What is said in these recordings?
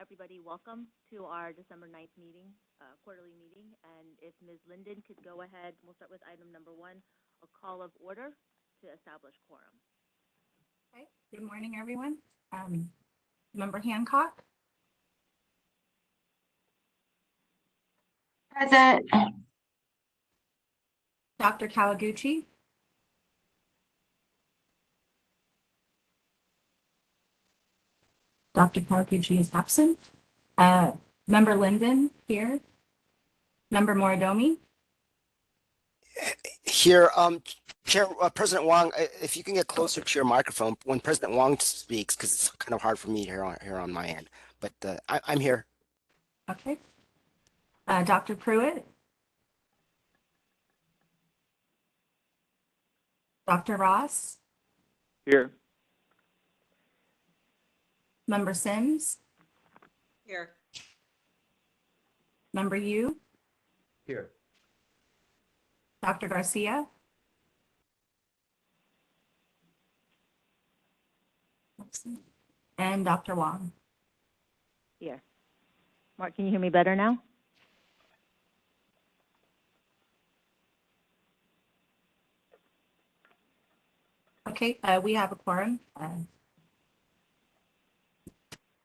Everybody, welcome to our December 9th meeting, quarterly meeting. And if Ms. Linden could go ahead, we'll start with item number 1, a call of order to establish quorum. Okay. Good morning, everyone. Member Hancock. Present. Dr. Kawaguchi. Dr. Kawaguchi is absent. Member Linden here. Member Moridomi. Here, Chair, President Wong, if you can get closer to your microphone when President Wong speaks, because it's kind of hard for me here on my end. But I'm here. Okay. Dr. Pruitt. Dr. Ross. Here. Member Sims. Here. Member Yu. Here. Dr. Garcia. And Dr. Wong. Here. Mark, can you hear me better now? Okay, we have a quorum.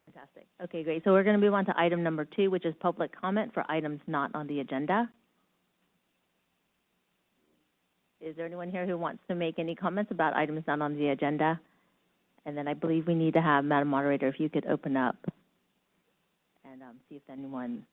Fantastic. Okay, great. So we're going to move on to item number 2, which is public comment for items not on the agenda. Is there anyone here who wants to make any comments about items not on the agenda? And then I believe we need to have, Madam Moderator, if you could open up and see if anyone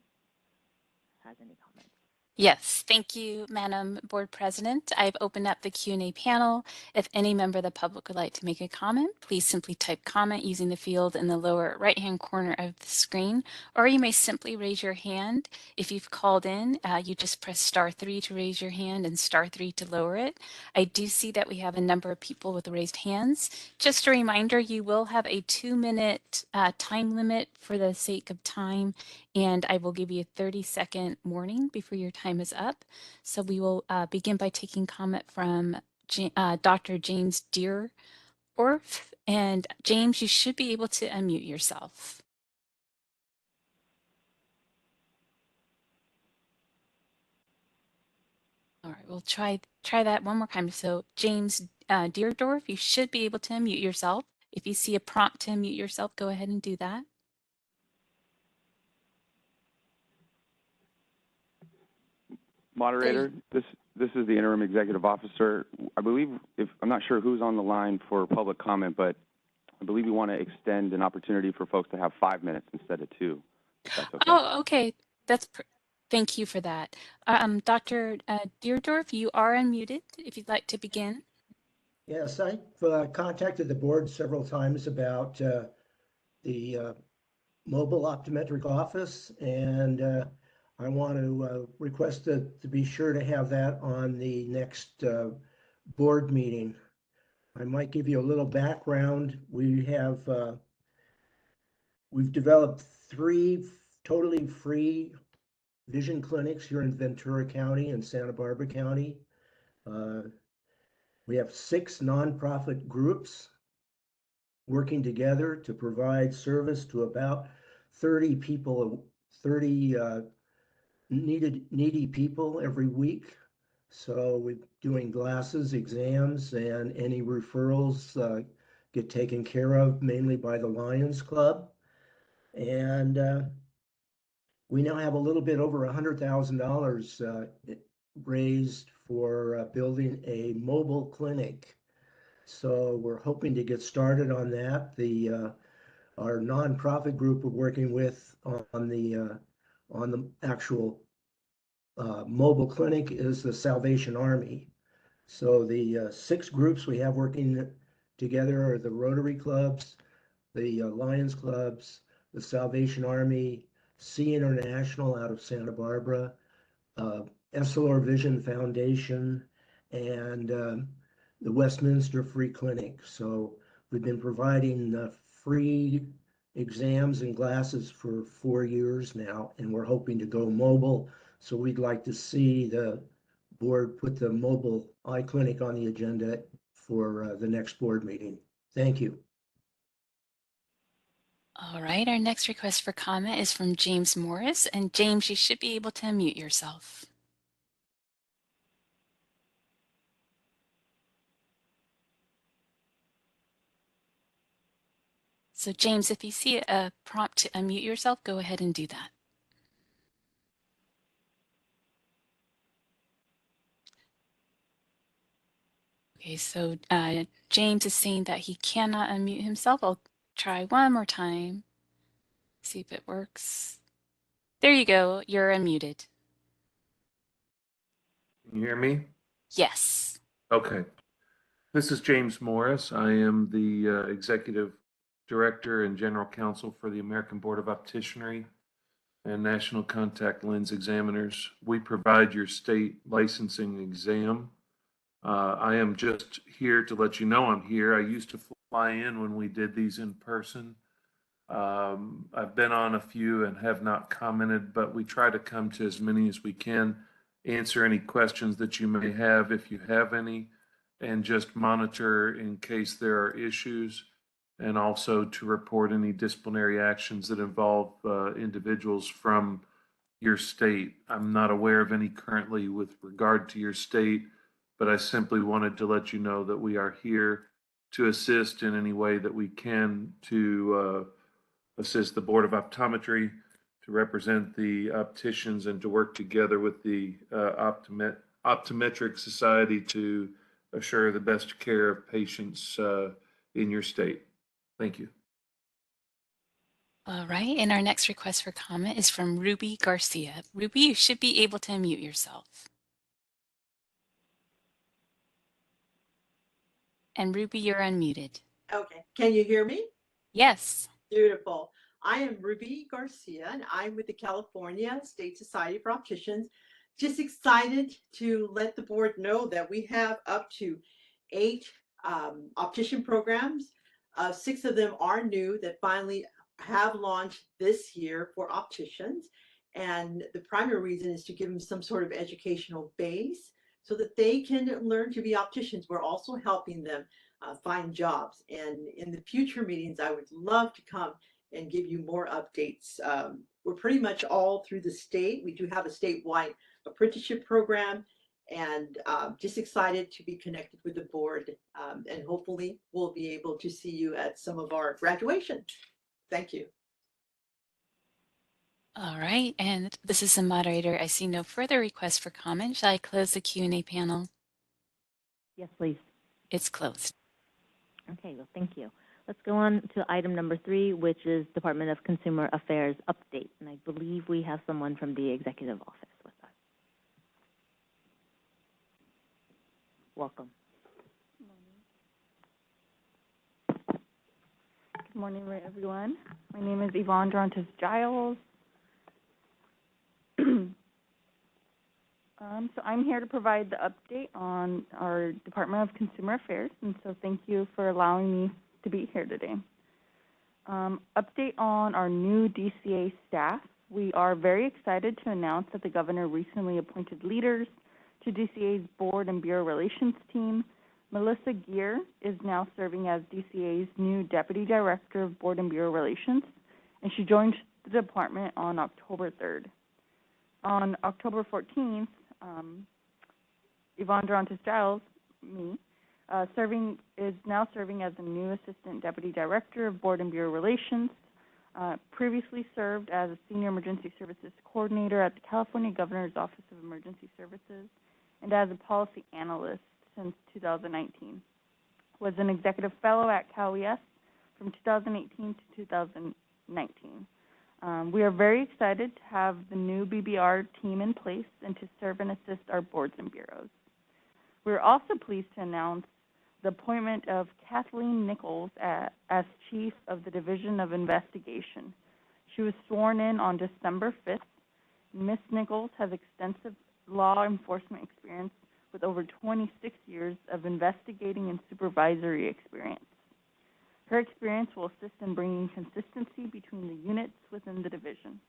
has any comments. Yes, thank you, Madam Board President. I've opened up the Q&A panel. If any member of the public would like to make a comment, please simply type comment using the field in the lower right-hand corner of the screen, or you may simply raise your hand. If you've called in, you just press *3 to raise your hand and *3 to lower it. I do see that we have a number of people with raised hands. Just a reminder, you will have a 2-minute time limit for the sake of time, and I will give you a 30-second warning before your time is up. So we will begin by taking comment from Dr. James Deerorf. And James, you should be able to unmute yourself. All right, we'll try that one more time. So James Deerdorf, you should be able to unmute yourself. If you see a prompt to unmute yourself, go ahead and do that. Moderator, this is the interim executive officer. I believe, I'm not sure who's on the line for public comment, but I believe we want to extend an opportunity for folks to have 5 minutes instead of 2. If that's okay. Oh, okay. Thank you for that. Dr. Deerdorf, you are unmuted if you'd like to begin. Yes, I've contacted the board several times about the mobile optometric office, and I want to request to be sure to have that on the next board meeting. I might give you a little background. We've developed 3 totally free vision clinics here in Ventura County and Santa Barbara County. We have 6 nonprofit groups working together to provide service to about 30 people, 30 needy people every week. So we're doing glasses, exams, and any referrals get taken care of mainly by the Lions Club. And we now have a little bit over $100,000 raised for building a mobile clinic. So we're hoping to get started on that. Our nonprofit group we're working with on the actual mobile clinic is the Salvation Army. So the 6 groups we have working together are the Rotary Clubs, the Lions Clubs, the Salvation Army, C International out of Santa Barbara, Essilor Vision Foundation, and the Westminster Free Clinic. So we've been providing free exams and glasses for 4 years now, and we're hoping to go mobile. So we'd like to see the board put the mobile eye clinic on the agenda for the next board meeting. Thank you. All right, our next request for comment is from James Morris. And James, you should be able to unmute yourself. So James, if you see a prompt to unmute yourself, go ahead and do that. Okay, so James is saying that he cannot unmute himself. I'll try one more time, see if it works. There you go, you're unmuted. Can you hear me? Yes. Okay. This is James Morris. I am the Executive Director and General Counsel for the American Board of Optometry and National Contact Lens Examiners. We provide your state licensing exam. I am just here to let you know I'm here. I used to fly in when we did these in person. I've been on a few and have not commented, but we try to come to as many as we can, answer any questions that you may have if you have any, and just monitor in case there are issues, and also to report any disciplinary actions that involve individuals from your state. I'm not aware of any currently with regard to your state, but I simply wanted to let you know that we are here to assist in any way that we can to assist the Board of Optometry, to represent the opticians, and to work together with the Optometric Society to assure the best care of patients in your state. Thank you. All right, and our next request for comment is from Ruby Garcia. Ruby, you should be able to unmute yourself. And Ruby, you're unmuted. Okay, can you hear me? Yes. Beautiful. I am Ruby Garcia, and I'm with the California State Society for Opticians. Just excited to let the board know that we have up to 8 optician programs. 6 of them are new that finally have launched this year for opticians. And the primary reason is to give them some sort of educational base so that they can learn to be opticians. We're also helping them find jobs. And in the future meetings, I would love to come and give you more updates. We're pretty much all through the state. We do have a statewide apprenticeship program, and just excited to be connected with the board. And hopefully we'll be able to see you at some of our graduation. Thank you. All right, and this is the moderator. I see no further requests for comment. Shall I close the Q&A panel? Yes, please. It's closed. Okay, well, thank you. Let's go on to item number 3, which is Department of Consumer Affairs update. And I believe we have someone from the executive office with us. Welcome. Good morning, everyone. My name is Yvonne Durantes Giles. So I'm here to provide the update on our Department of Consumer Affairs, and so thank you for allowing me to be here today. Update on our new DCA staff. We are very excited to announce that the governor recently appointed leaders to DCA's Board and Bureau Relations team. Melissa Gear is now serving as DCA's new Deputy Director of Board and Bureau Relations, and she joined the department on October 3rd. On October 14th, Yvonne Durantes Giles, me, is now serving as the new Assistant Deputy Director of Board and Bureau Relations. Previously served as a Senior Emergency Services Coordinator at the California Governor's Office of Emergency Services and as a Policy Analyst since 2019. Was an Executive Fellow at CalES from 2018 to 2019. We are very excited to have the new BBR team in place and to serve and assist our boards and bureaus. We're also pleased to announce the appointment of Kathleen Nichols as Chief of the Division of Investigation. She was sworn in on December 5th. Ms. Nichols has extensive law enforcement experience with over 26 years of investigating and supervisory experience. Her experience will assist in bringing consistency between the units within the division.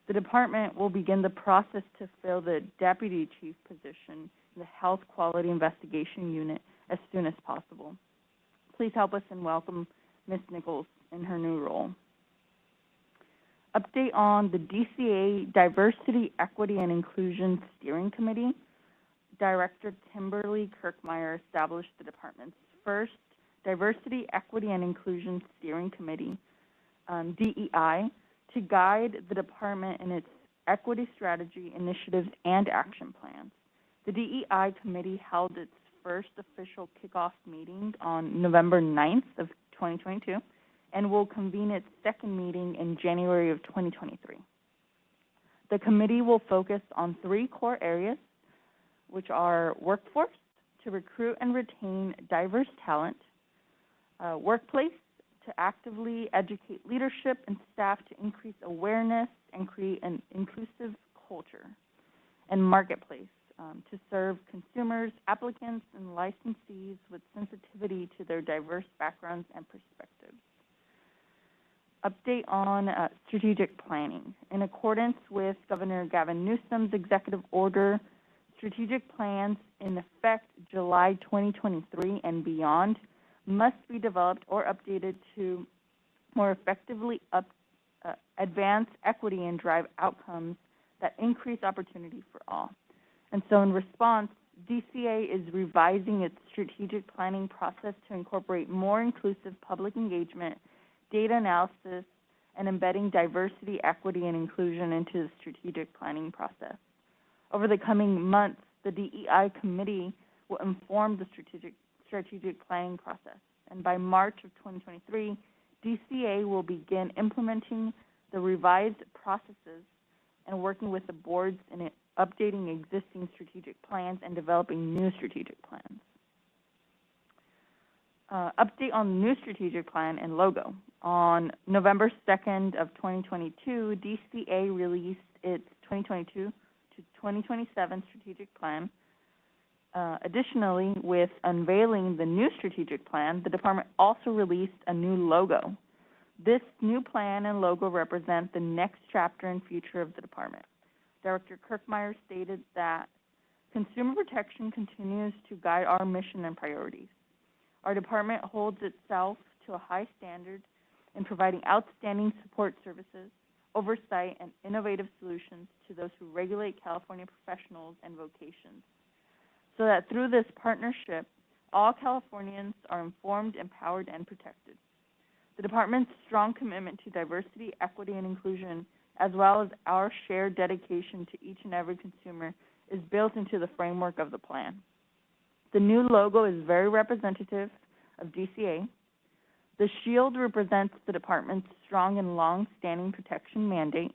The department will begin the process to fill the Deputy Chief position in the Health Quality Investigation Unit as soon as possible. Please help us and welcome Ms. Nichols in her new role. Update on the DCA Diversity, Equity, and Inclusion Steering Committee. Director Kimberly Kirkmeyer established the department's first Diversity, Equity, and Inclusion Steering Committee, DEI, to guide the department in its equity strategy, initiatives, and action plans. The DEI committee held its first official kickoff meeting on November 9th of 2022 and will convene its second meeting in January of 2023. The committee will focus on 3 core areas, which are workforce, to recruit and retain diverse talent, workplace, to actively educate leadership and staff to increase awareness and create an inclusive culture, and marketplace, to serve consumers, applicants, and licensees with sensitivity to their diverse backgrounds and perspectives. Update on strategic planning. In accordance with Governor Gavin Newsom's executive order, strategic plans in effect July 2023 and beyond must be developed or updated to more effectively advance equity and drive outcomes that increase opportunity for all. And so in response, DCA is revising its strategic planning process to incorporate more inclusive public engagement, data analysis, and embedding diversity, equity, and inclusion into the strategic planning process. Over the coming months, the DEI committee will inform the strategic planning process. And by March of 2023, DCA will begin implementing the revised processes and working with the boards in updating existing strategic plans and developing new strategic plans. Update on the new strategic plan and logo. On November 2nd of 2022, DCA released its 2022 to 2027 strategic plan. Additionally, with unveiling the new strategic plan, the department also released a new logo. This new plan and logo represent the next chapter and future of the department. Director Kirkmeyer stated that consumer protection continues to guide our mission and priorities. Our department holds itself to a high standard in providing outstanding support services, oversight, and innovative solutions to those who regulate California professionals and vocations, so that through this partnership, all Californians are informed, empowered, and protected. The department's strong commitment to diversity, equity, and inclusion, as well as our shared dedication to each and every consumer, is built into the framework of the plan. The new logo is very representative of DCA. The shield represents the department's strong and long-standing protection mandate.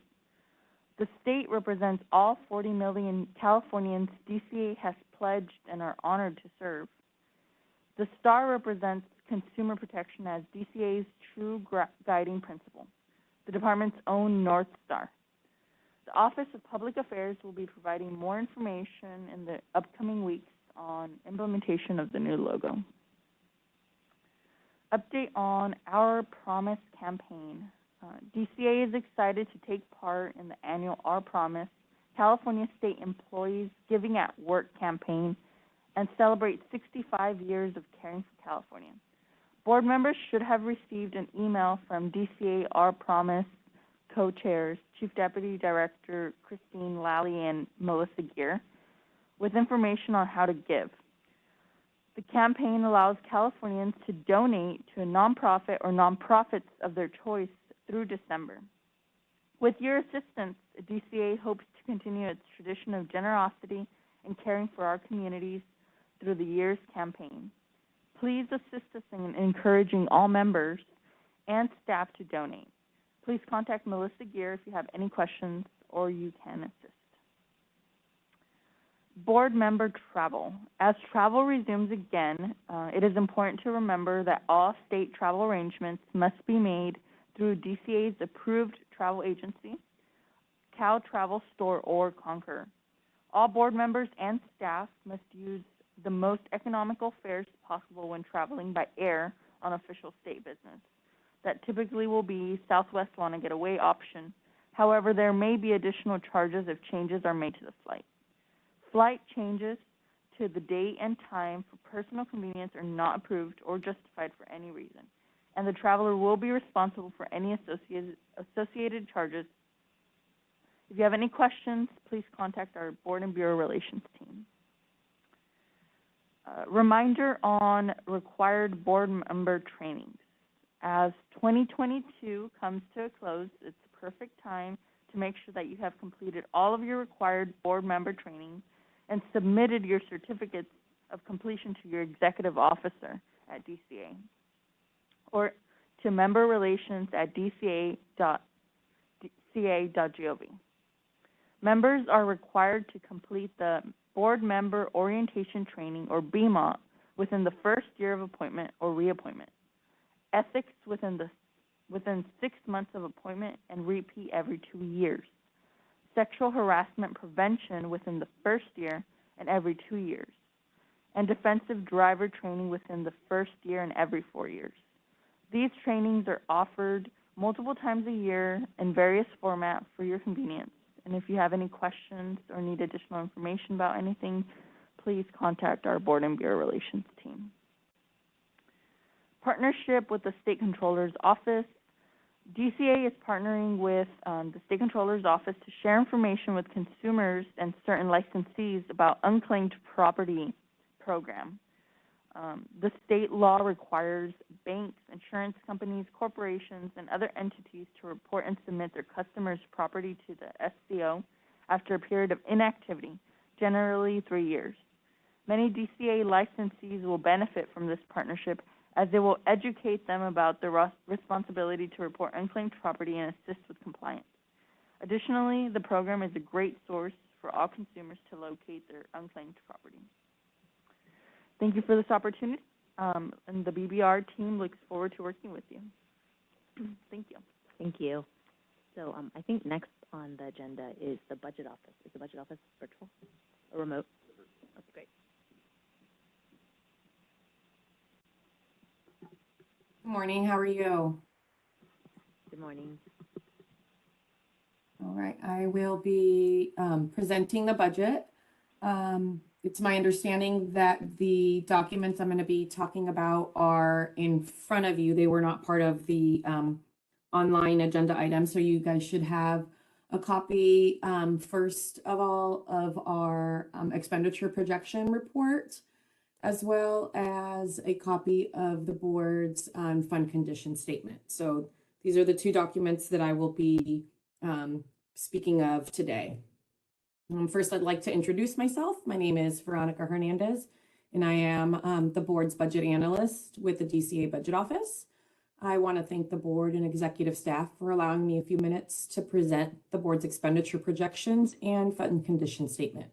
The state represents all 40 million Californians DCA has pledged and are honored to serve. The star represents consumer protection as DCA's true guiding principle, the department's own North Star. The Office of Public Affairs will be providing more information in the upcoming weeks on implementation of the new logo. Update on Our Promise campaign. DCA is excited to take part in the annual Our Promise California State Employees Giving at Work campaign and celebrate 65 years of caring for Californians. Board members should have received an email from DCA Our Promise co-chairs, Chief Deputy Director Christine Lally and Melissa Gear, with information on how to give. The campaign allows Californians to donate to a nonprofit or nonprofits of their choice through December. With your assistance, DCA hopes to continue its tradition of generosity and caring for our communities through the year's campaign. Please assist us in encouraging all members and staff to donate. Please contact Melissa Gear if you have any questions, or you can assist. Board member travel. As travel resumes again, it is important to remember that all state travel arrangements must be made through DCA's approved travel agency, Cal Travel Store, or Concur. All board members and staff must use the most economical fares possible when traveling by air on official state business. That typically will be Southwest Wanna Get Away option. However, there may be additional charges if changes are made to the flight. Flight changes to the date and time for personal convenience are not approved or justified for any reason. and the traveler will be responsible for any associated charges. If you have any questions, please contact our Board and Bureau Relations team. Reminder on required board member trainings. As 2022 comes to a close, it's a perfect time to make sure that you have completed all of your required board member trainings and submitted your certificates of completion to your executive officer at DCA or to memberrelations@dca.gov. Members are required to complete the Board Member Orientation Training, or BMOT, within the first year of appointment or reappointment. Ethics within 6 months of appointment and repeat every 2 years. Sexual harassment prevention within the first year and every 2 years. And defensive driver training within the first year and every 4 years. These trainings are offered multiple times a year in various formats for your convenience. And if you have any questions or need additional information about anything, please contact our Board and Bureau Relations team. Partnership with the State Controller's Office. DCA is partnering with the State Controller's Office to share information with consumers and certain licensees about unclaimed property program. The state law requires banks, insurance companies, corporations, and other entities to report and submit their customers' property to the SCO after a period of inactivity, generally 3 years. Many DCA licensees will benefit from this partnership as they will educate them about their responsibility to report unclaimed property and assist with compliance. Additionally, the program is a great source for all consumers to locate their unclaimed property. Thank you for this opportunity, and the BBR team looks forward to working with you. Thank you. Thank you. So I think next on the agenda is the budget office. Is the budget office virtual or remote? That's great. Good morning. How are you? Good morning. All right. I will be presenting the budget. It's my understanding that the documents I'm going to be talking about are in front of you. They were not part of the online agenda item, so you guys should have a copy, first of all, of our expenditure projection report, as well as a copy of the board's fund condition statement. So these are the two documents that I will be speaking of today. First, I'd like to introduce myself. My name is Veronica Hernandez, and I am the board's budget analyst with the DCA Budget Office. I want to thank the board and executive staff for allowing me a few minutes to present the board's expenditure projections and fund condition statement.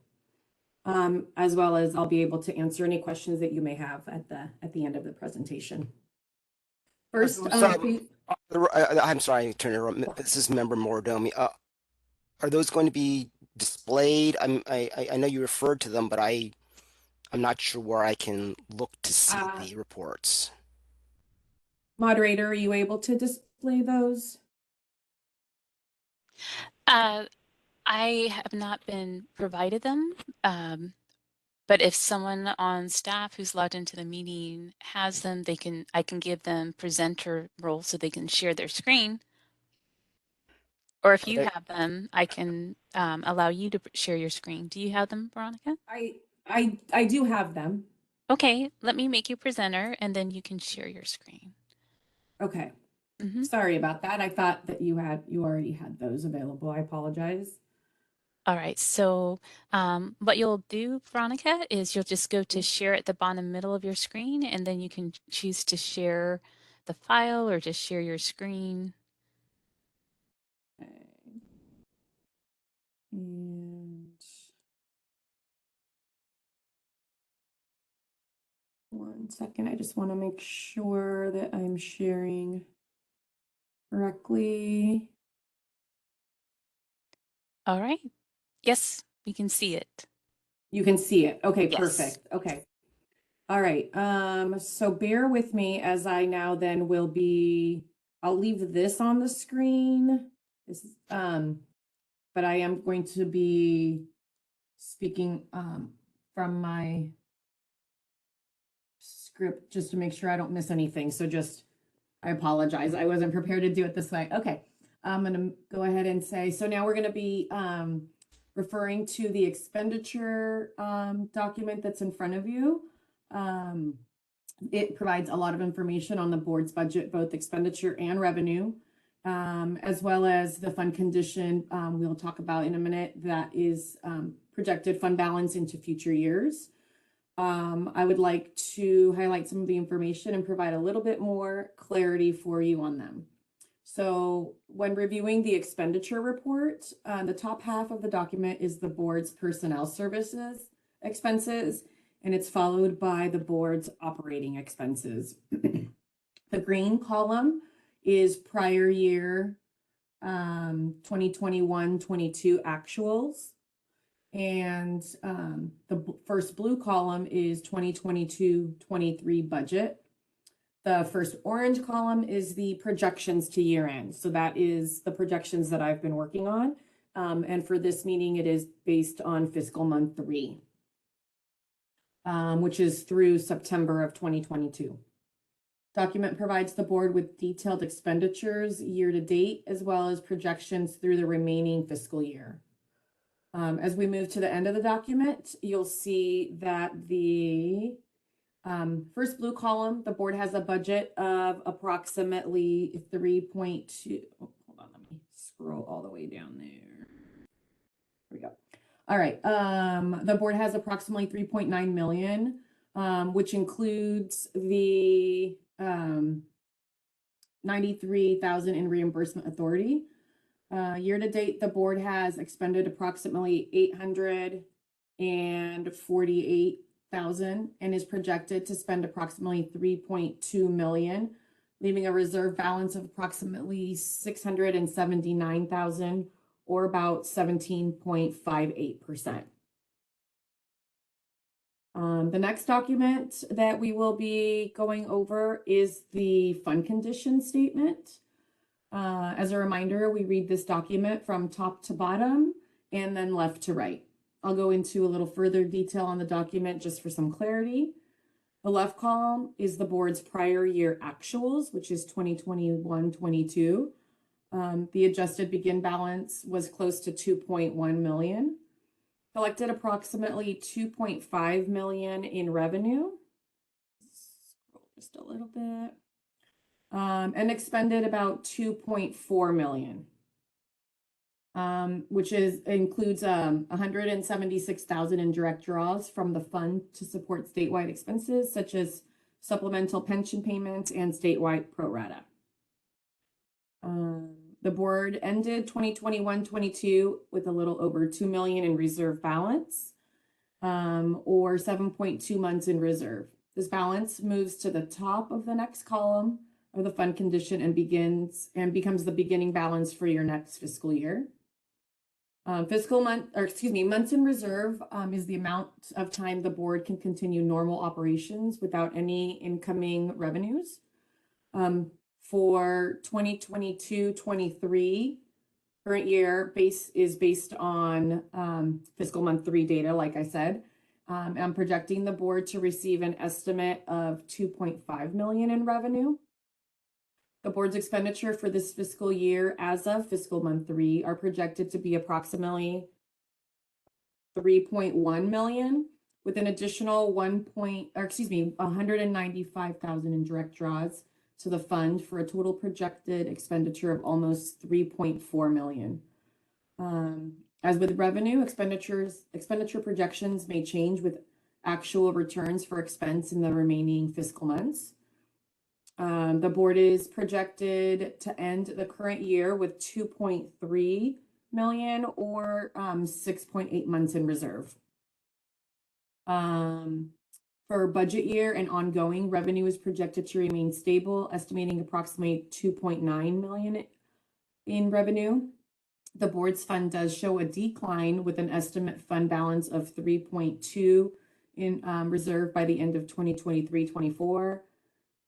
As well as I'll be able to answer any questions that you may have at the end of the presentation. First, I'm sorry, Turner. This is Member Mordomi. Are those going to be displayed? I know you referred to them, but I'm not sure where I can look to see the reports. Moderator, are you able to display those? I have not been provided them, but if someone on staff who's logged into the meeting has them, I can give them presenter role so they can share their screen. Or if you have them, I can allow you to share your screen. Do you have them, Veronica? I do have them. Okay, let me make you presenter and then you can share your screen. Okay. Sorry about that. I thought that you already had those available. I apologize. All right, so what you'll do, Veronica, is you'll just go to share at the bottom middle of your screen, and then you can choose to share the file or just share your screen. Okay. And one second, I just want to make sure that I'm sharing correctly. All right. Yes, we can see it. You can see it. Okay, Yes. perfect. Okay. All right. So bear with me as I now then will be, I'll leave this on the screen. This but I am going to be speaking from my script just to make sure I don't miss anything. So just I apologize. I wasn't prepared to do it this way. Okay. I'm going to go ahead and say, so now we're going to be referring to the expenditure document that's in front of you. It provides a lot of information on the board's budget, both expenditure and revenue, as well as the fund condition we'll talk about in a minute that is projected fund balance into future years. I would like to highlight some of the information and provide a little bit more clarity for you on them. So when reviewing the expenditure report, the top half of the document is the board's personnel services expenses, and it's followed by the board's operating expenses. The green column is prior year 2021-22 actuals. And the first blue column is 2022-23 budget. The first orange column is the projections to year end. So that is the projections that I've been working on. And for this meeting, it is based on fiscal month 3, which is through September of 2022. Document provides the board with detailed expenditures year to date, as well as projections through the remaining fiscal year. As we move to the end of the document, you'll see that the first blue column, the board has a budget of approximately 3.2. Oh, hold on, let me scroll all the way down there. Here we go. All right. The board has approximately 3.9 million, which includes the 93,000 in reimbursement authority. Year to date, the board has expended approximately 848,000 and is projected to spend approximately 3.2 million, leaving a reserve balance of approximately 679,000 or about 17.58%. The next document that we will be going over is the fund condition statement. As a reminder, we read this document from top to bottom and then left to right. I'll go into a little further detail on the document just for some clarity. The left column is the board's prior year actuals, which is 2021-22. The adjusted begin balance was close to 2.1 million. Collected approximately 2.5 million in revenue. Scroll just a little bit. And expended about 2.4 million, which includes 176,000 in direct draws from the fund to support statewide expenses such as supplemental pension payments and statewide pro rata. The board ended 2021-22 with a little over 2 million in reserve balance, or 7.2 months in reserve. This balance moves to the top of the next column of the fund condition and becomes the beginning balance for your next fiscal year. Months in reserve is the amount of time the board can continue normal operations without any incoming revenues. For 2022-23, current year is based on fiscal month 3 data, like I said. I'm projecting the board to receive an estimate of 2.5 million in revenue. The board's expenditure for this fiscal year as of fiscal month 3 are projected to be approximately 3.1 million with an additional 195,000 in direct draws to the fund for a total projected expenditure of almost 3.4 million. As with revenue, expenditure projections may change with actual returns for expense in the remaining fiscal months. The board is projected to end the current year with 2.3 million or 6.8 months in reserve. For budget year and ongoing, revenue is projected to remain stable, estimating approximately 2.9 million in revenue. The board's fund does show a decline with an estimate fund balance of 3.2 in reserve by the end of 2023-24.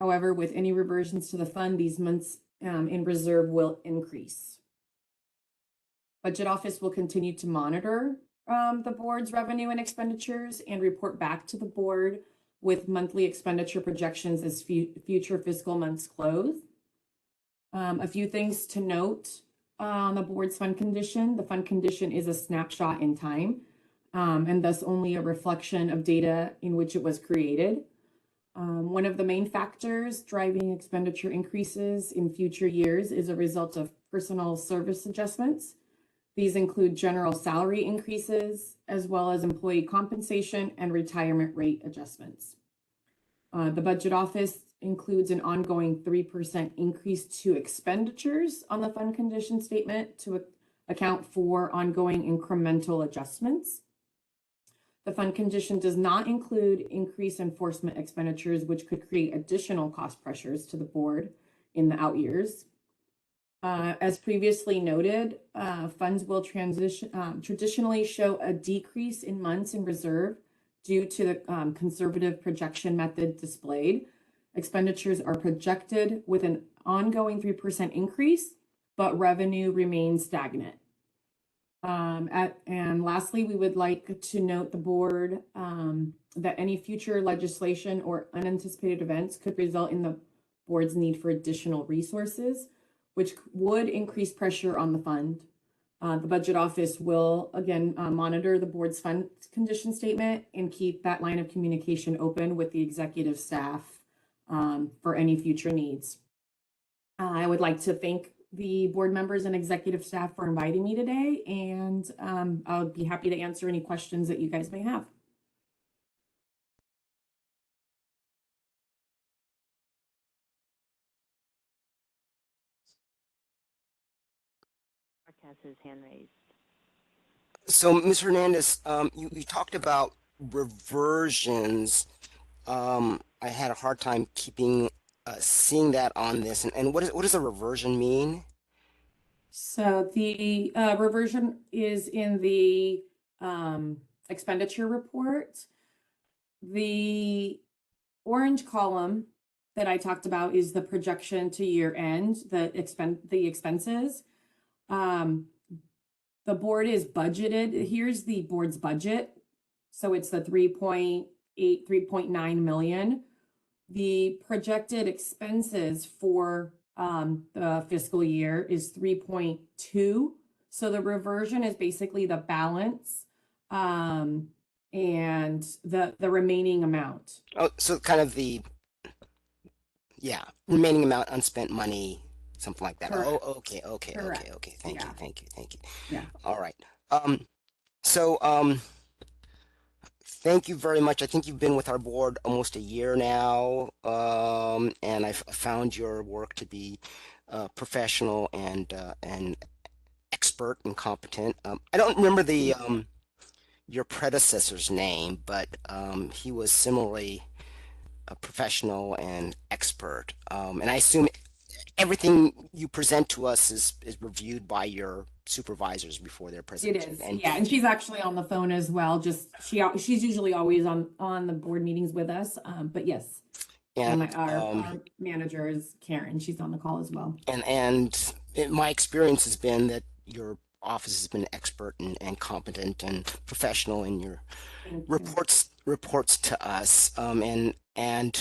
However, with any reversions to the fund, these months in reserve will increase. Budget Office will continue to monitor the board's revenue and expenditures and report back to the board with monthly expenditure projections as future fiscal months close. A few things to note on the board's fund condition. The fund condition is a snapshot in time, and thus only a reflection of data in which it was created. One of the main factors driving expenditure increases in future years is a result of personal service adjustments. These include general salary increases, as well as employee compensation and retirement rate adjustments. The budget office includes an ongoing 3% increase to expenditures on the fund condition statement to account for ongoing incremental adjustments. The fund condition does not include increased enforcement expenditures, which could create additional cost pressures to the board in the out years. As previously noted, funds will traditionally show a decrease in months in reserve due to the conservative projection method displayed. Expenditures are projected with an ongoing 3% increase, but revenue remains stagnant. And lastly, we would like to note the board that any future legislation or unanticipated events could result in the board's need for additional resources, which would increase pressure on the fund. The budget office will again monitor the board's fund condition statement and keep that line of communication open with the executive staff for any future needs. I would like to thank the board members and executive staff for inviting me today, and I'll be happy to answer any questions that you guys may have. Mark has his hand raised. So, Ms. Hernandez, you talked about reversions. I had a hard time seeing that on this. And what does a reversion mean? So the reversion is in the expenditure report. The orange column that I talked about is the projection to year end, the expenses. The board is budgeted. Here's the board's budget. So it's the 3.9 million. The projected expenses for the fiscal year is 3.2. So the reversion is basically the balance and the remaining amount. Oh, so kind of remaining amount, unspent money, something like that. Correct. Oh, okay. Correct. Thank Yeah. you. Yeah. All right. Thank you very much. I think you've been with our board almost a year now, and I've found your work to be professional and expert and competent. I don't remember your predecessor's name, but he was similarly professional and expert. And I assume everything you present to us is reviewed by your supervisors before their presentation. It is, yeah, and she's actually on the phone as well. Just she's usually always on the board meetings with us. But yes, and our manager is Karen. She's on the call as well. And my experience has been that your office has been expert and competent and professional in your reports to us. And I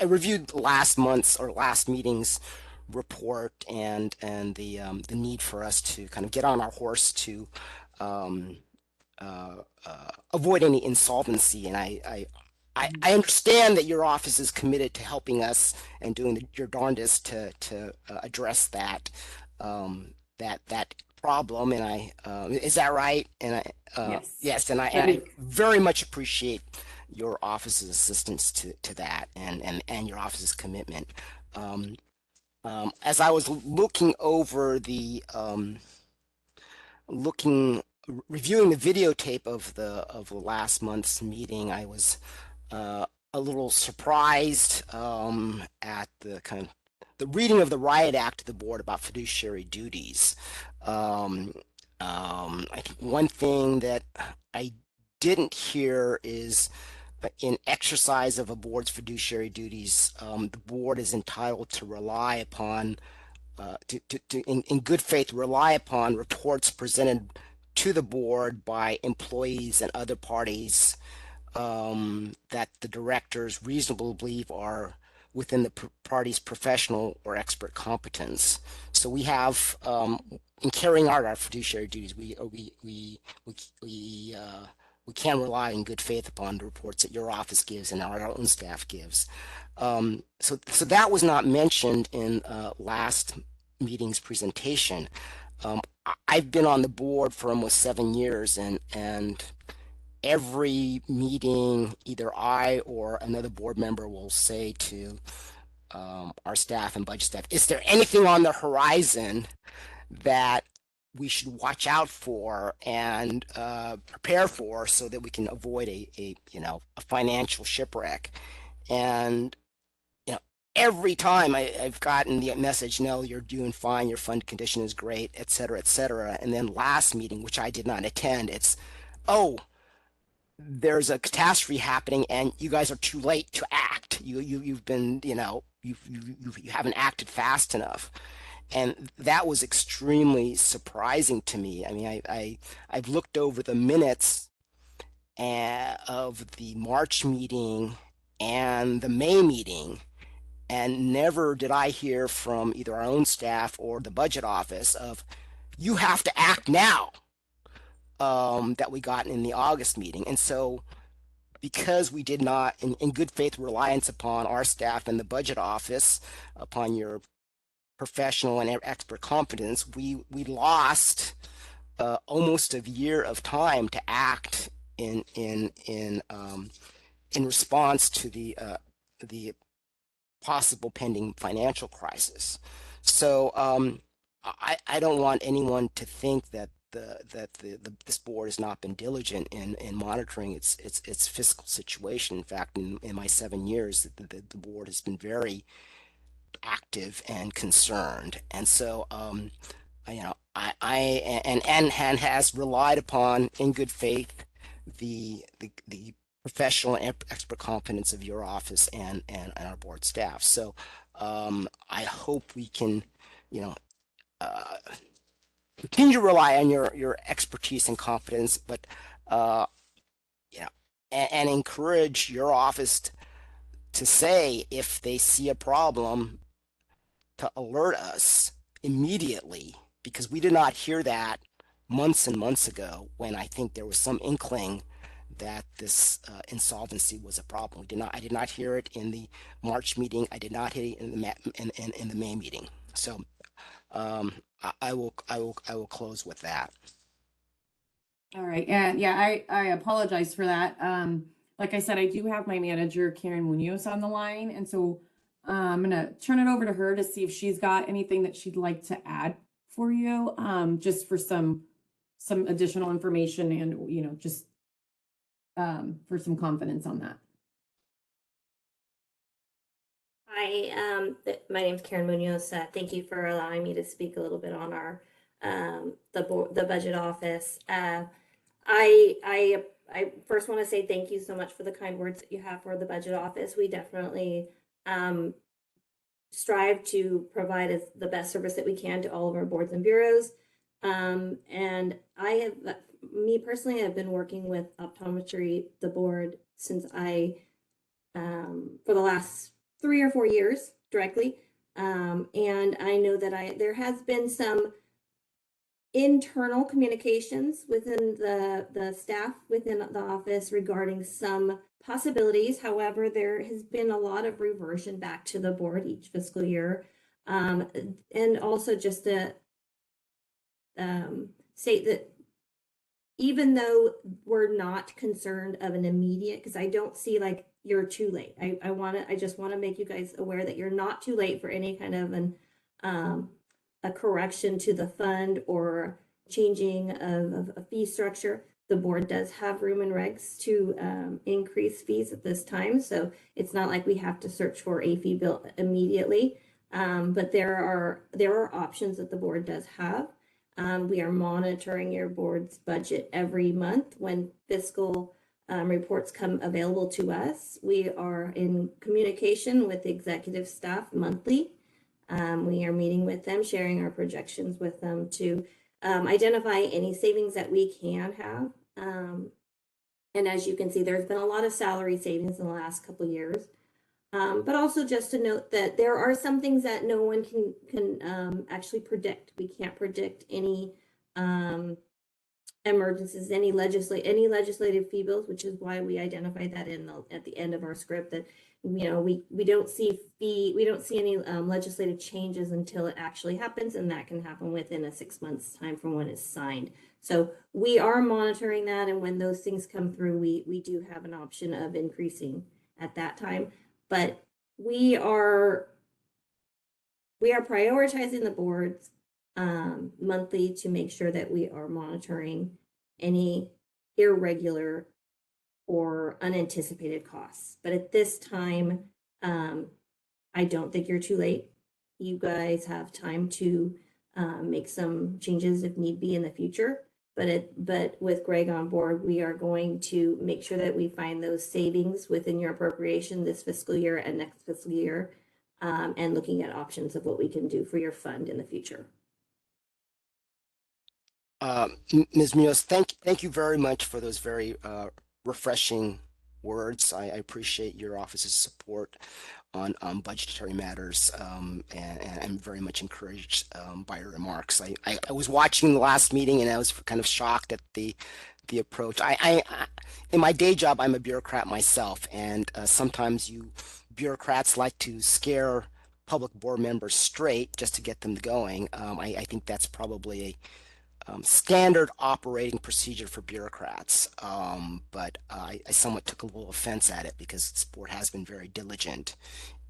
reviewed last meeting's report and the need for us to kind of get on our horse to avoid any insolvency. And I understand that your office is committed to helping us and doing your darndest to address that problem. And is that right? And yes, and I very much appreciate your office's assistance to that and your office's commitment. As I was looking over reviewing the videotape of the last month's meeting, I was a little surprised at the reading of the Riot Act to the board about fiduciary duties. I think one thing that I didn't hear is in exercise of a board's fiduciary duties, the board is entitled to rely upon, in good faith, rely upon reports presented to the board by employees and other parties that the directors reasonably believe are within the party's professional or expert competence. So we have, in carrying out our fiduciary duties, we can rely in good faith upon the reports that your office gives and our own staff gives. So that was not mentioned in last meeting's presentation. I've been on the board for almost 7 years, and every meeting, either I or another board member will say to our staff and budget staff, is there anything on the horizon that we should watch out for and prepare for so that we can avoid a financial shipwreck? And every time I've gotten the message, no, you're doing fine, your fund condition is great, et cetera, et cetera. And then last meeting, which I did not attend, it's, oh, there's a catastrophe happening and you guys are too late to act. You've been, you haven't acted fast enough. And that was extremely surprising to me. I mean, I've looked over the minutes of the March meeting and the May meeting, and never did I hear from either our own staff or the budget office of, you have to act now, that we got in the August meeting. And so because we did not, in good faith reliance upon our staff and the budget office, upon your professional and expert competence, we lost almost a year of time to act in response to the possible pending financial crisis. So I don't want anyone to think that this board has not been diligent in monitoring its fiscal situation. In fact, in my 7 years, the board has been very active and concerned, and so and has relied upon in good faith the professional and expert competence of your office and our board staff. So I hope we can continue to rely on your expertise and competence, but and encourage your office to say if they see a problem, to alert us immediately, because we did not hear that months and months ago when I think there was some inkling that this insolvency was a problem. I did not hear it in the March meeting. I did not hear it in the May meeting. So I will close with that. All right, and yeah, I apologize for that. Like I said, I do have my manager, Karen Munoz, on the line, and so I'm gonna turn it over to her to see if she's got anything that she'd like to add for you, just for some additional information and, just for some confidence on that. Hi, my name's Karen Munoz. Thank you for allowing me to speak a little bit on our the budget office. I first want to say thank you so much for the kind words that you have for the budget office. We definitely strive to provide the best service that we can to all of our boards and bureaus. And me personally, have been working with Optometry, the board, since for the last 3 or 4 years directly. And I know that there has been some internal communications within the staff within the office regarding some possibilities. However, there has been a lot of reversion back to the board each fiscal year. And also just to state that even though we're not concerned of an immediate, because I don't see like you're too late. I just want to make you guys aware that you're not too late for any kind of a correction to the fund or changing of a fee structure. The board does have room and regs to increase fees at this time. So it's not like we have to search for a fee bill immediately. But there are options that the board does have. We are monitoring your board's budget every month when fiscal reports come available to us. We are in communication with the executive staff monthly. We are meeting with them, sharing our projections with them to identify any savings that we can have. And as you can see, there's been a lot of salary savings in the last couple of years. But also just to note that there are some things that no one can actually predict. We can't predict any emergencies, any legislative fee bills, which is why we identified that at the end of our script that we don't see any legislative changes until it actually happens, and that can happen within a 6 months time from when it's signed. So we are monitoring that, and when those things come through, we do have an option of increasing at that time. But we are prioritizing the boards monthly to make sure that we are monitoring any irregular or unanticipated costs. But at this time, I don't think you're too late. You guys have time to make some changes if need be in the future. But with Greg on board, we are going to make sure that we find those savings within your appropriation this fiscal year and next fiscal year, and looking at options of what we can do for your fund in the future. Ms. Munoz, thank you very much for those very refreshing words. I appreciate your office's support on budgetary matters, and I'm very much encouraged by your remarks. I was watching the last meeting and I was kind of shocked at the approach. In my day job, I'm a bureaucrat myself, and sometimes you bureaucrats like to scare public board members straight just to get them going. I think that's probably a standard operating procedure for bureaucrats, but I somewhat took a little offense at it because this board has been very diligent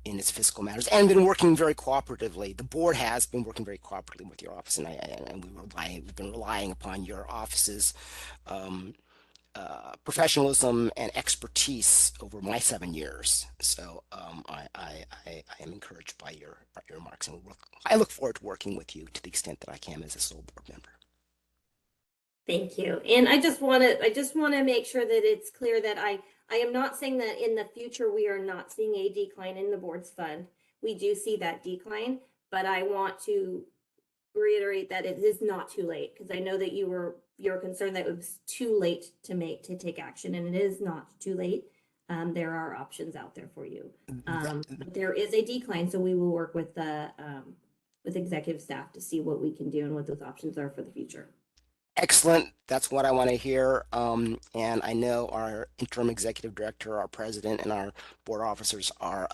in its fiscal matters and been working very cooperatively. The board has been working very cooperatively with your office, and we've been relying upon your office's professionalism and expertise over my 7 years. So I am encouraged by your remarks, and I look forward to working with you to the extent that I can as a sole board member. Thank you. And I just want to make sure that it's clear that I am not saying that in the future we are not seeing a decline in the board's fund. We do see that decline, but I want to reiterate that it is not too late, because I know that you're concerned that it was too late to take action, and it is not too late. There are options out there for you. There is a decline, so we will work with executive staff to see what we can do and what those options are for the future. Excellent. That's what I want to hear. And I know our interim executive director, our president, and our board officers are,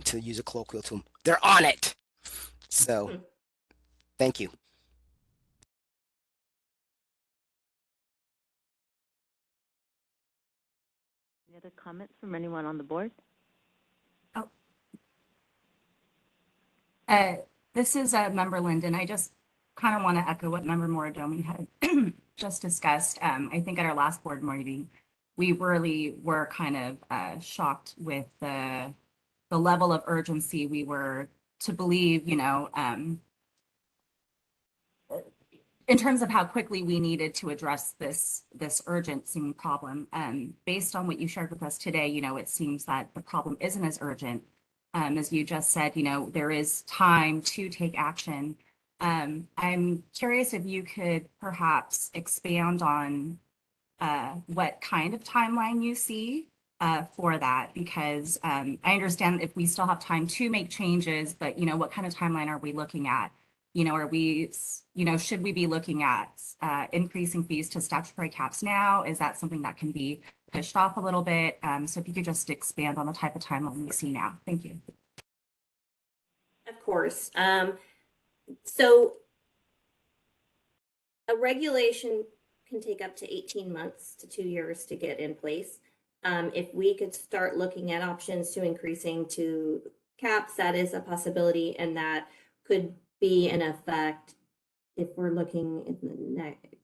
to use a colloquial term, they're on it. So thank you. Any other comments from anyone on the board? This is Member Linden. I just kind of want to echo what Member Morodomi had just discussed. I think at our last board meeting, we really were kind of shocked with the level of urgency we were to believe, in terms of how quickly we needed to address this urgent seeming problem. Based on what you shared with us today, it seems that the problem isn't as urgent. As you just said, there is time to take action. I'm curious if you could perhaps expand on what kind of timeline you see for that, because I understand if we still have time to make changes, but what kind of timeline are we looking at? Are we, should we be looking at increasing fees to statutory caps now? Is that something that can be pushed off a little bit? So if you could just expand on the type of timeline we see now. Thank you. Of course. So a regulation can take up to 18 months to 2 years to get in place. If we could start looking at options to increasing to caps, that is a possibility, and that could be in effect if we're looking in the next,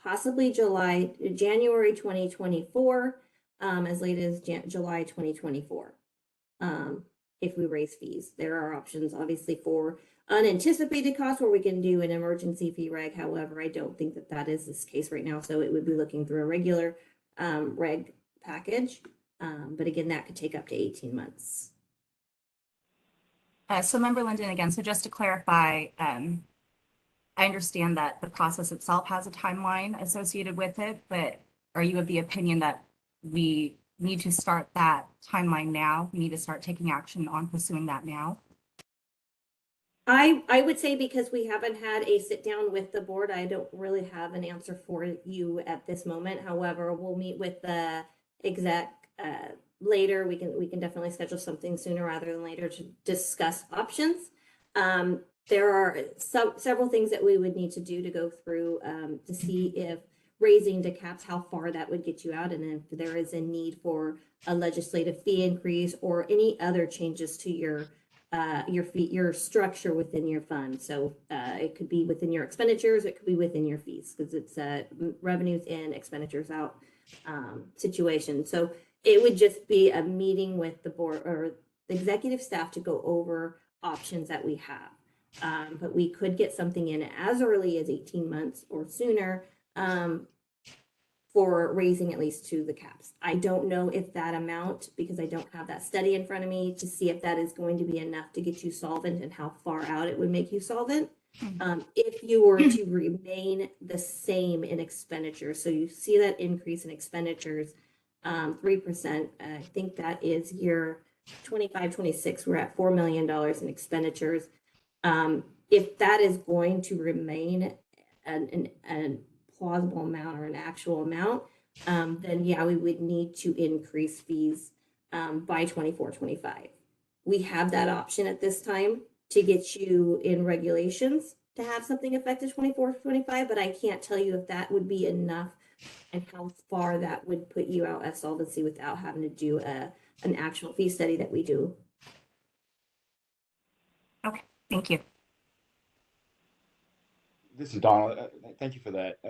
possibly January 2024, as late as July 2024. If we raise fees, there are options obviously for unanticipated costs where we can do an emergency fee reg. However, I don't think that is this case right now. So it would be looking through a regular reg package. But again, that could take up to 18 months. So Member Linden again, so just to clarify, I understand that the process itself has a timeline associated with it, but are you of the opinion that we need to start that timeline now. We need to start taking action on pursuing that now. I would say because we haven't had a sit down with the board, I don't really have an answer for you at this moment. However, we'll meet with the exec later. We can definitely schedule something sooner rather than later to discuss options. There are several things that we would need to do to go through to see if raising the caps, how far that would get you out, and if there is a need for a legislative fee increase or any other changes to your fee, your structure within your fund. So it could be within your expenditures, it could be within your fees, because it's revenues in, expenditures out situation. So it would just be a meeting with the board or the executive staff to go over options that we have. But we could get something in as early as 18 months or sooner for raising at least to the caps. I don't know if that amount, because I don't have that study in front of me to see if that is going to be enough to get you solvent and how far out it would make you solvent. If you were to remain the same in expenditures, so you see that increase in expenditures, 3%, I think that is year 25, 26, we're at $4 million in expenditures. If that is going to remain an plausible amount or an actual amount, then yeah, we would need to increase fees by 24, 25. We have that option at this time to get you in regulations to have something effective 24, 25, but I can't tell you if that would be enough and how far that would put you out at solvency without having to do an actual fee study that we do. Okay, thank you. This is Donald. Thank you for that.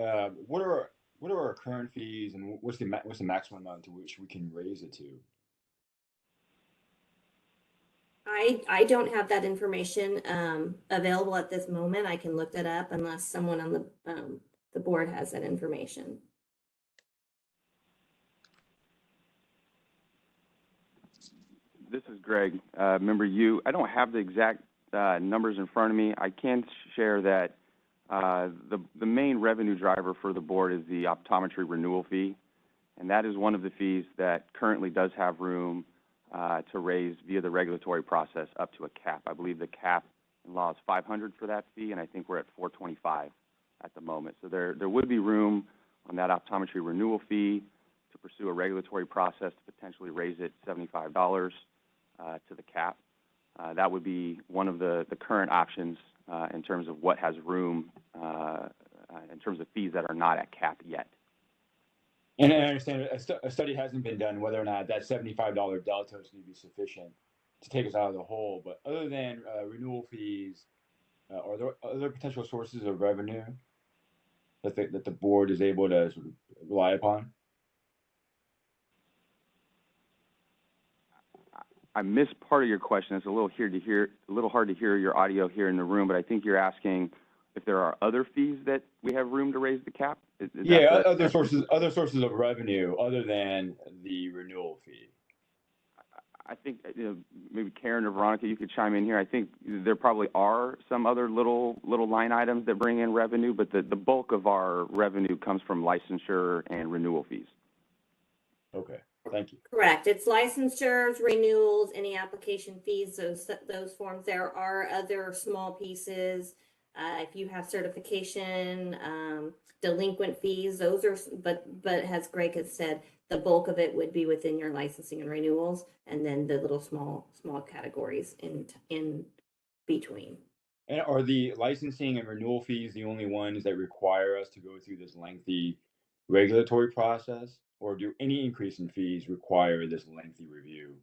What are our current fees, and what's the maximum amount to which we can raise it to? I don't have that information available at this moment. I can look that up unless someone on the board has that information. This is Greg. Member I don't have the exact numbers in front of me. I can share that the main revenue driver for the board is the optometry renewal fee, and that is one of the fees that currently does have room to raise via the regulatory process up to a cap. I believe the cap in law is $500 for that fee, and I think we're at $425 at the moment. So there would be room on that optometry renewal fee to pursue a regulatory process to potentially raise it $75 to the cap. That would be one of the current options in terms of what has room in terms of fees that are not at cap yet. And I understand a study hasn't been done whether or not that $75 delta is going to be sufficient to take us out of the hole. But other than renewal fees, are there other potential sources of revenue that the board is able to sort of rely upon? I missed part of your question. It's a little hard to hear your audio here in the room, but I think you're asking if there are other fees that we have room to raise the cap. Yeah, other sources of revenue other than the renewal fee. I think maybe Karen or Veronica, you could chime in here. I think there probably are some other little line items that bring in revenue, but the bulk of our revenue comes from licensure and renewal fees. Okay. Thank you. Correct. It's licensures, renewals, any application fees, those forms. There are other small pieces. If you have certification, delinquent fees, those are, but as Greg has said, the bulk of it would be within your licensing and renewals, and then the little small categories in between. And are the licensing and renewal fees the only ones that require us to go through this lengthy regulatory process, or do any increase in fees require this lengthy review?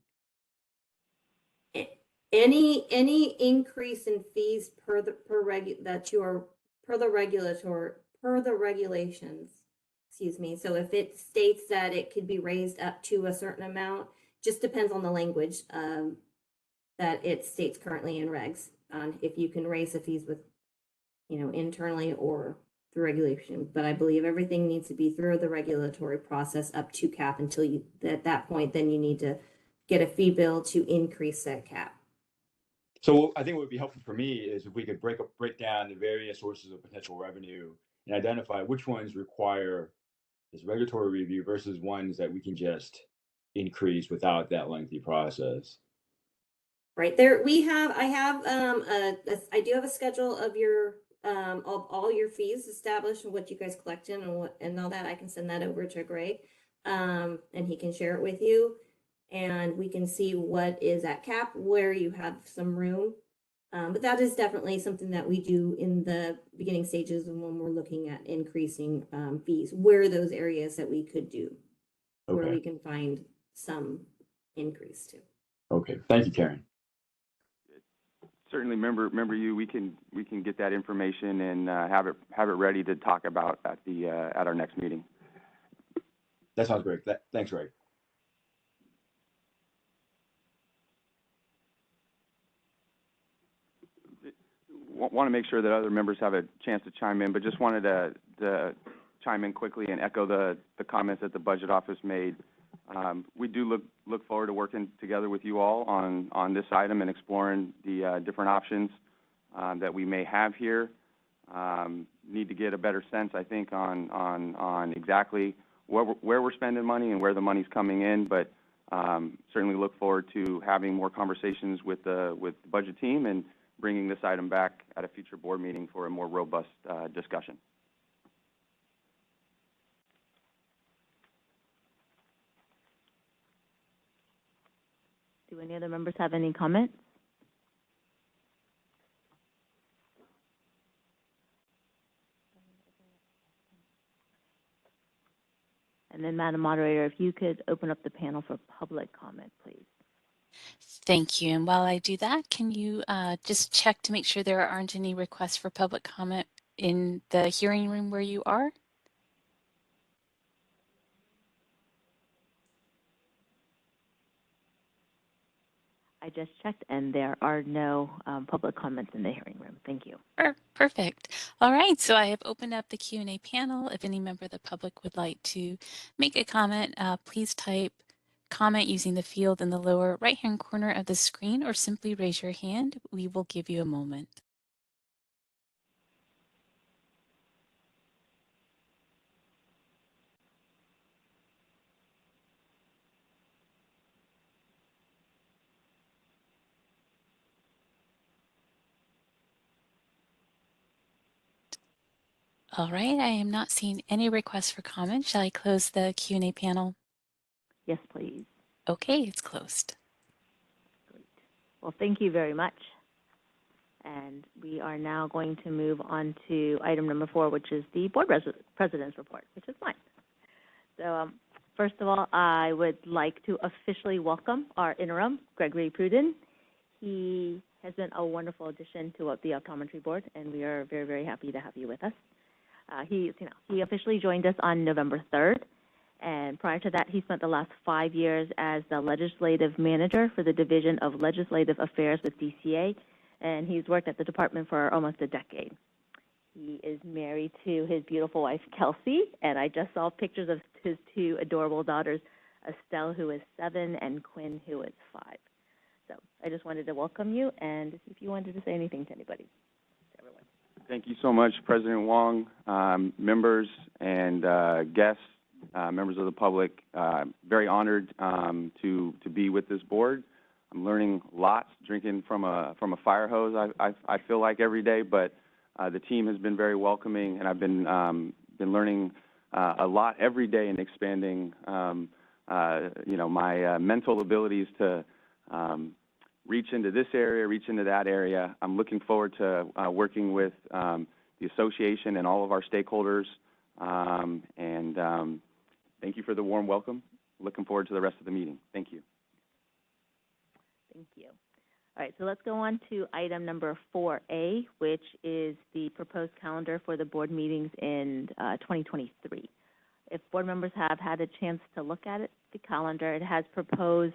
Any increase in fees per the regulations, excuse me. So if it states that it could be raised up to a certain amount, just depends on the language that it states currently in regs on if you can raise the fees with, internally or through regulation. But I believe everything needs to be through the regulatory process up to cap until you, at that point, then you need to get a fee bill to increase that cap. So I think what would be helpful for me is if we could break down the various sources of potential revenue and identify which ones require this regulatory review versus ones that we can just increase without that lengthy process. Right there, I do have a schedule of your, of all your fees established and what you guys collect in and all that. I can send that over to Greg, and he can share it with you. And we can see what is at cap, where you have some room. But that is definitely something that we do in the beginning stages and when we're looking at increasing, fees, where are those areas that we could do, where Okay. we can find some increase to. Okay. Thank you, Karen. Certainly, member you, we can get that information and have it ready to talk about at our next meeting. That sounds great. Thanks, Greg. Want to make sure that other members have a chance to chime in, but just wanted to chime in quickly and echo the comments that the budget office made. We do look forward to working together with you all on this item and exploring the different options that we may have here. Need to get a better sense, I think, on exactly where we're spending money and where the money's coming in, but certainly look forward to having more conversations with the budget team and bringing this item back at a future board meeting for a more robust discussion. Do any other members have any comments? And then, Madam Moderator, if you could open up the panel for public comment, please. Thank you. And while I do that, can you just check to make sure there aren't any requests for public comment in the hearing room where you are? I just checked, and there are no public comments in the hearing room. Thank you. Perfect. All right, so I have opened up the Q&A panel. If any member of the public would like to make a comment, please type comment using the field in the lower right-hand corner of the screen or simply raise your hand. We will give you a moment. All right, I am not seeing any requests for comment. Shall I close the Q&A panel? Yes, please. Okay, it's closed. Great. Well, thank you very much. And we are now going to move on to item number 4, which is the board president's report, which is mine. So first of all, I would like to officially welcome our interim, Gregory Pruden. He has been a wonderful addition to the Optometry Board, and we are very, very happy to have you with us. He officially joined us on November 3rd, and prior to that, he spent the last 5 years as the legislative manager for the Division of Legislative Affairs with DCA, and he's worked at the department for almost a decade. He is married to his beautiful wife, Kelsey, and I just saw pictures of his 2 adorable daughters, Estelle, who is 7, and Quinn, who is 5. So I just wanted to welcome you, and if you wanted to say anything to anybody, to everyone. Thank you so much, President Wong, members and guests, members of the public. Very honored to be with this board. I'm learning lots, drinking from a fire hose. I feel like every day, but the team has been very welcoming, and I've been learning a lot every day and expanding, my mental abilities to reach into this area, reach into that area. I'm looking forward to working with the association and all of our stakeholders. And thank you for the warm welcome. Looking forward to the rest of the meeting. Thank you. Thank you. All right, so let's go on to item number 4A, which is the proposed calendar for the board meetings in 2023. If board members have had a chance to look at it, the calendar, it has proposed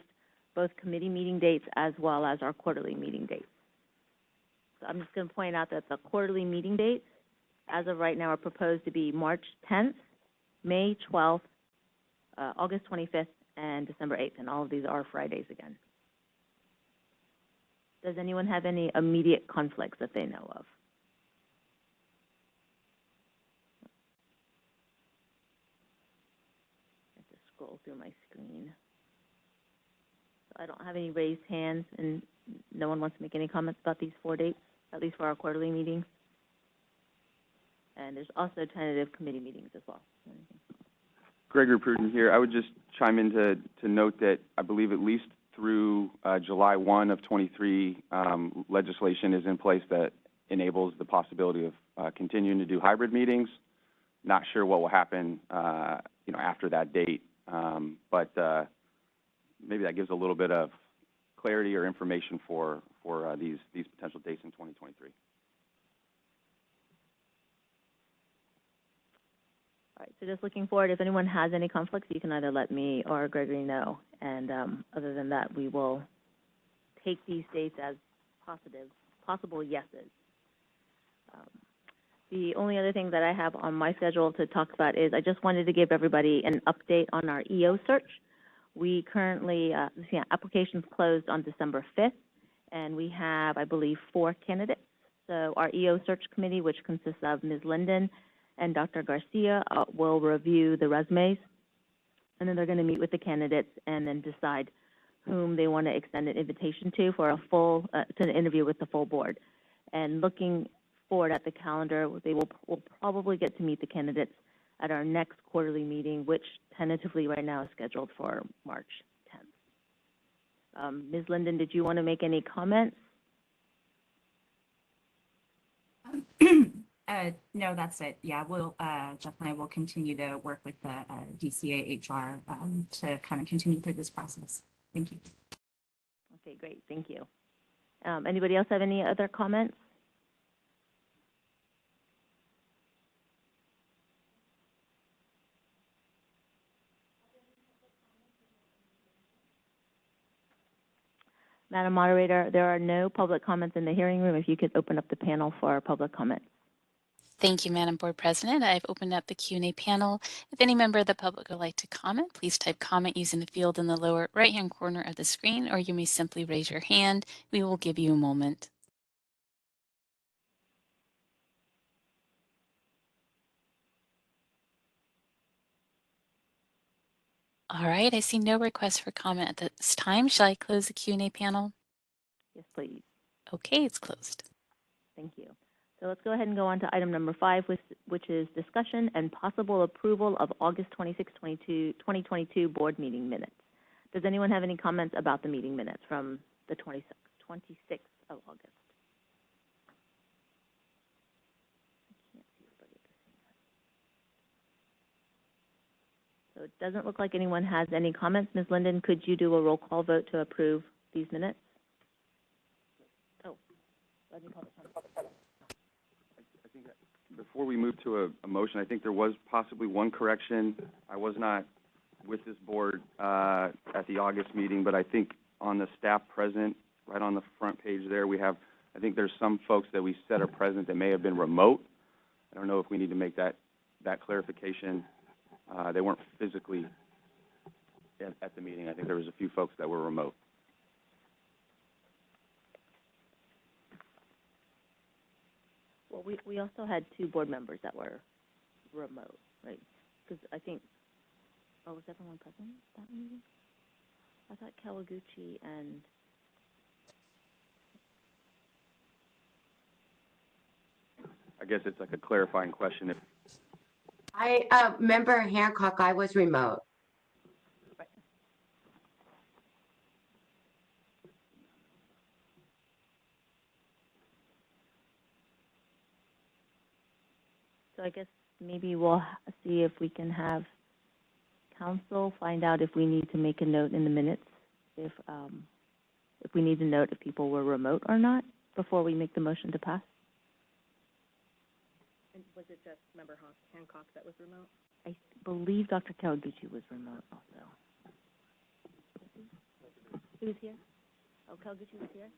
both committee meeting dates as well as our quarterly meeting dates. So I'm just going to point out that the quarterly meeting dates, as of right now, are proposed to be March 10th, May 12th, August 25th, and December 8th, and all of these are Fridays again. Does anyone have any immediate conflicts that they know of? I have to scroll through my screen. I don't have any raised hands, and no one wants to make any comments about these 4 dates, at least for our quarterly meetings. And there's also tentative committee meetings as well. Gregory Pruden here. I would just chime in to note that I believe at least through July 1 of 23, legislation is in place that enables the possibility of continuing to do hybrid meetings. Not sure what will happen, after that date, but maybe that gives a little bit of clarity or information for these potential dates in 2023. All right, so just looking forward, if anyone has any conflicts, you can either let me or Gregory know. And other than that, we will take these dates as possible yeses. The only other thing that I have on my schedule to talk about is I just wanted to give everybody an update on our EO search. We currently, applications closed on December 5th, and we have, I believe, 4 candidates. So our EO search committee, which consists of Ms. Linden and Dr. Garcia, will review the resumes, and then they're going to meet with the candidates and then decide whom they want to extend an invitation to for a full, to an interview with the full board. And looking forward at the calendar, we'll probably get to meet the candidates at our next quarterly meeting, which tentatively right now is scheduled for March 10th. Ms. Linden, did you want to make any comments? No, that's it. Yeah, we'll definitely will continue to work with the DCA HR to kind of continue through this process. Thank you. Okay, great. Thank you. Anybody else have any other comments? Madam Moderator, there are no public comments in the hearing room. If you could open up the panel for public comment. Thank you, Madam Board President. I've opened up the Q&A panel. If any member of the public would like to comment, please type comment using the field in the lower right-hand corner of the screen, or you may simply raise your hand. We will give you a moment. All right, I see no requests for comment at this time. Shall I close the Q&A panel? Yes, please. Okay, it's closed. Thank you. So let's go ahead and go on to item number 5, which is discussion and possible approval of August 26, 2022 board meeting minutes. Does anyone have any comments about the meeting minutes from the 26th of August? So it doesn't look like anyone has any comments. Ms. Linden, could you do a roll call vote to approve these minutes? Oh, let me call this one. I think that before we move to a motion, I think there was possibly one correction. I was not with this board at the August meeting, but I think on the staff present, right on the front page there, we have, I think there's some folks that we said are present that may have been remote. I don't know if we need to make that clarification. They weren't physically at the meeting. I think there was a few folks that were remote. Well, we also had 2 board members that were remote, right? Because I think, was everyone present at that meeting? I thought Kawaguchi and... I guess it's like a clarifying question. If Member Hancock, I was remote. Right. So I guess maybe we'll see if we can have council find out if we need to make a note in the minutes, if we need to note if people were remote or not before we make the motion to pass. And was it just Member Hancock that was remote? I believe Dr. Kawaguchi was remote also. He was here? Oh, Kawaguchi was here?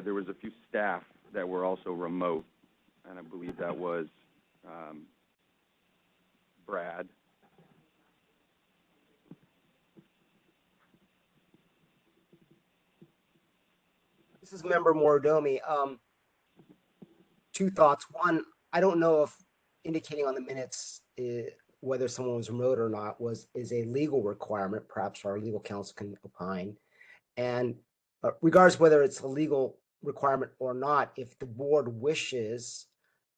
There was a few staff that were also remote, and I believe that was Brad. This is Member Morodomi. 2 thoughts. One, I don't know if indicating on the minutes whether someone was remote or not is a legal requirement. Perhaps our legal counsel can opine. And regardless whether it's a legal requirement or not, if the board wishes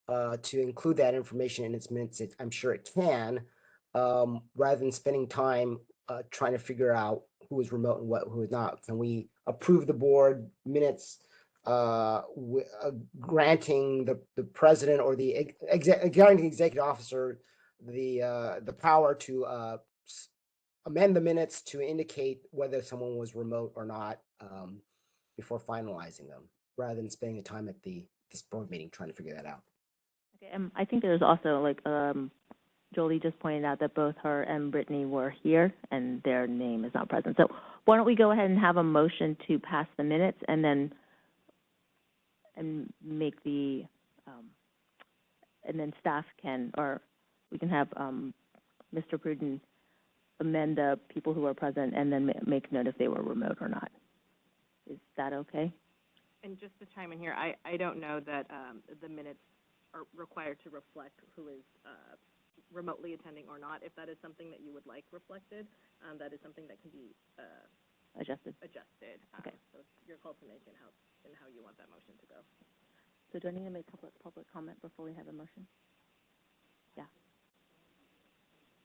to include that information in its minutes, I'm sure it can, rather than spending time trying to figure out who is remote and who is not. Can we approve the board minutes granting the president or the granting executive officer the power to amend the minutes to indicate whether someone was remote or not before finalizing them, rather than spending the time at this board meeting trying to figure that out. Okay, I think there's also, like, Jolie just pointed out that both her and Brittany were here and their name is not present. So why don't we go ahead and have a motion to pass the minutes and then make the, and then staff can, or we can have Mr. Pruden amend the people who are present and then make note if they were remote or not. Is that okay? And just to chime in here, I don't know that the minutes are required to reflect who is remotely attending or not. If that is something that you would like reflected, that is something that can be Adjusted. Okay. So it's your call to make and how you want that motion to go. So do I need to make public comment before we have a motion? Yeah.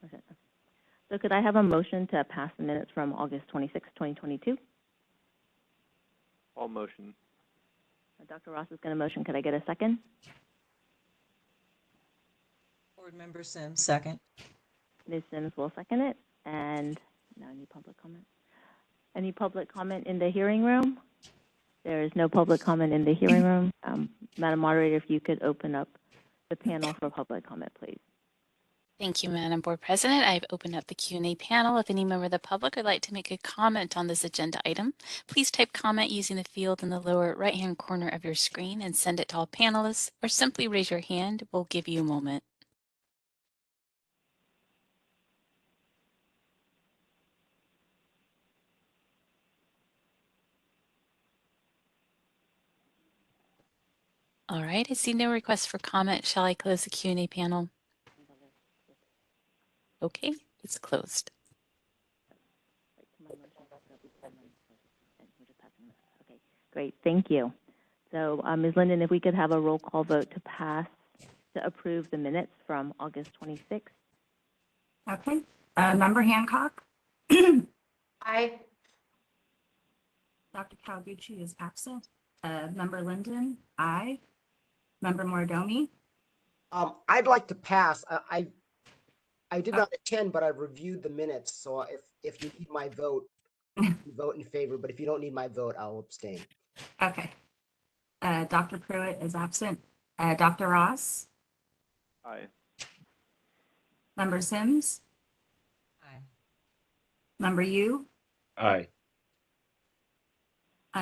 Okay. So could I have a motion to pass the minutes from August 26, 2022? All motion. Dr. Ross is going to motion. Could I get a second? Board Member Sims, second. Ms. Sims will second it. And now any public comment? Any public comment in the hearing room? There is no public comment in the hearing room. Madam Moderator, if you could open up the panel for public comment, please. Thank you, Madam Board President. I've opened up the Q&A panel. If any member of the public would like to make a comment on this agenda item, please type comment using the field in the lower right-hand corner of your screen and send it to all panelists, or simply raise your hand. We'll give you a moment. All right, I see no requests for comment. Shall I close the Q&A panel? Okay, it's closed. Okay, great, thank you. So Ms. Linden, if we could have a roll call vote to approve the minutes from August 26th. Okay. Member Hancock? Aye. Dr. Kawaguchi is absent. Member Linden? Aye. Member Mordomi? I'd like to pass. I did not attend, but I've reviewed the minutes. So if you need my vote, vote in favor. But if you don't need my vote, I'll abstain. Okay. Dr. Pruitt is absent. Dr. Ross? Aye. Member Sims? Aye. Member Yu? Aye.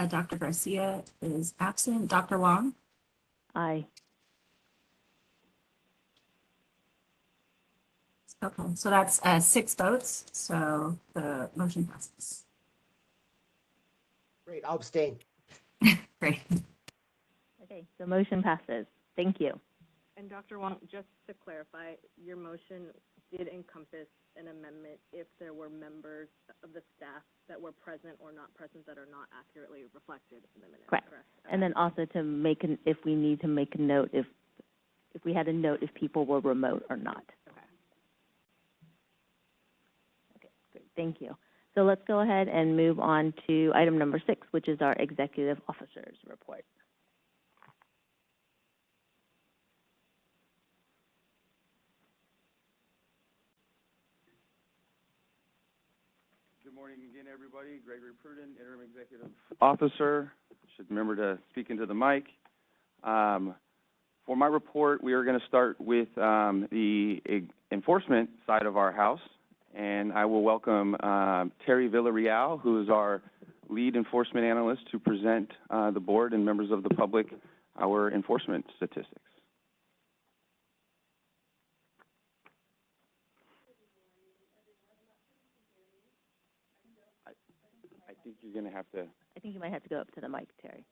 Dr. Garcia is absent. Dr. Wong? Aye. Okay, so that's 6 votes, so the motion passes. Great, I'll abstain. Great. Okay, the motion passes. Thank you. And Dr. Wong, just to clarify, your motion did encompass an amendment if there were members of the staff that were present or not present that are not accurately reflected in the minutes. Correct. And then also to make if we need to make a note if we had a note if people were remote or not. Okay. Okay, great. Thank you. So let's go ahead and move on to item number 6, which is our executive officers report. Good morning again, everybody. Gregory Pruden, Interim Executive Officer. Should remember to speak into the mic. For my report, we are going to start with the enforcement side of our house, and I will welcome Terry Villarreal, who is our lead enforcement analyst, to present the board and members of the public our enforcement statistics. I think you're going to have to. I think you might have to go up to the mic, Terry.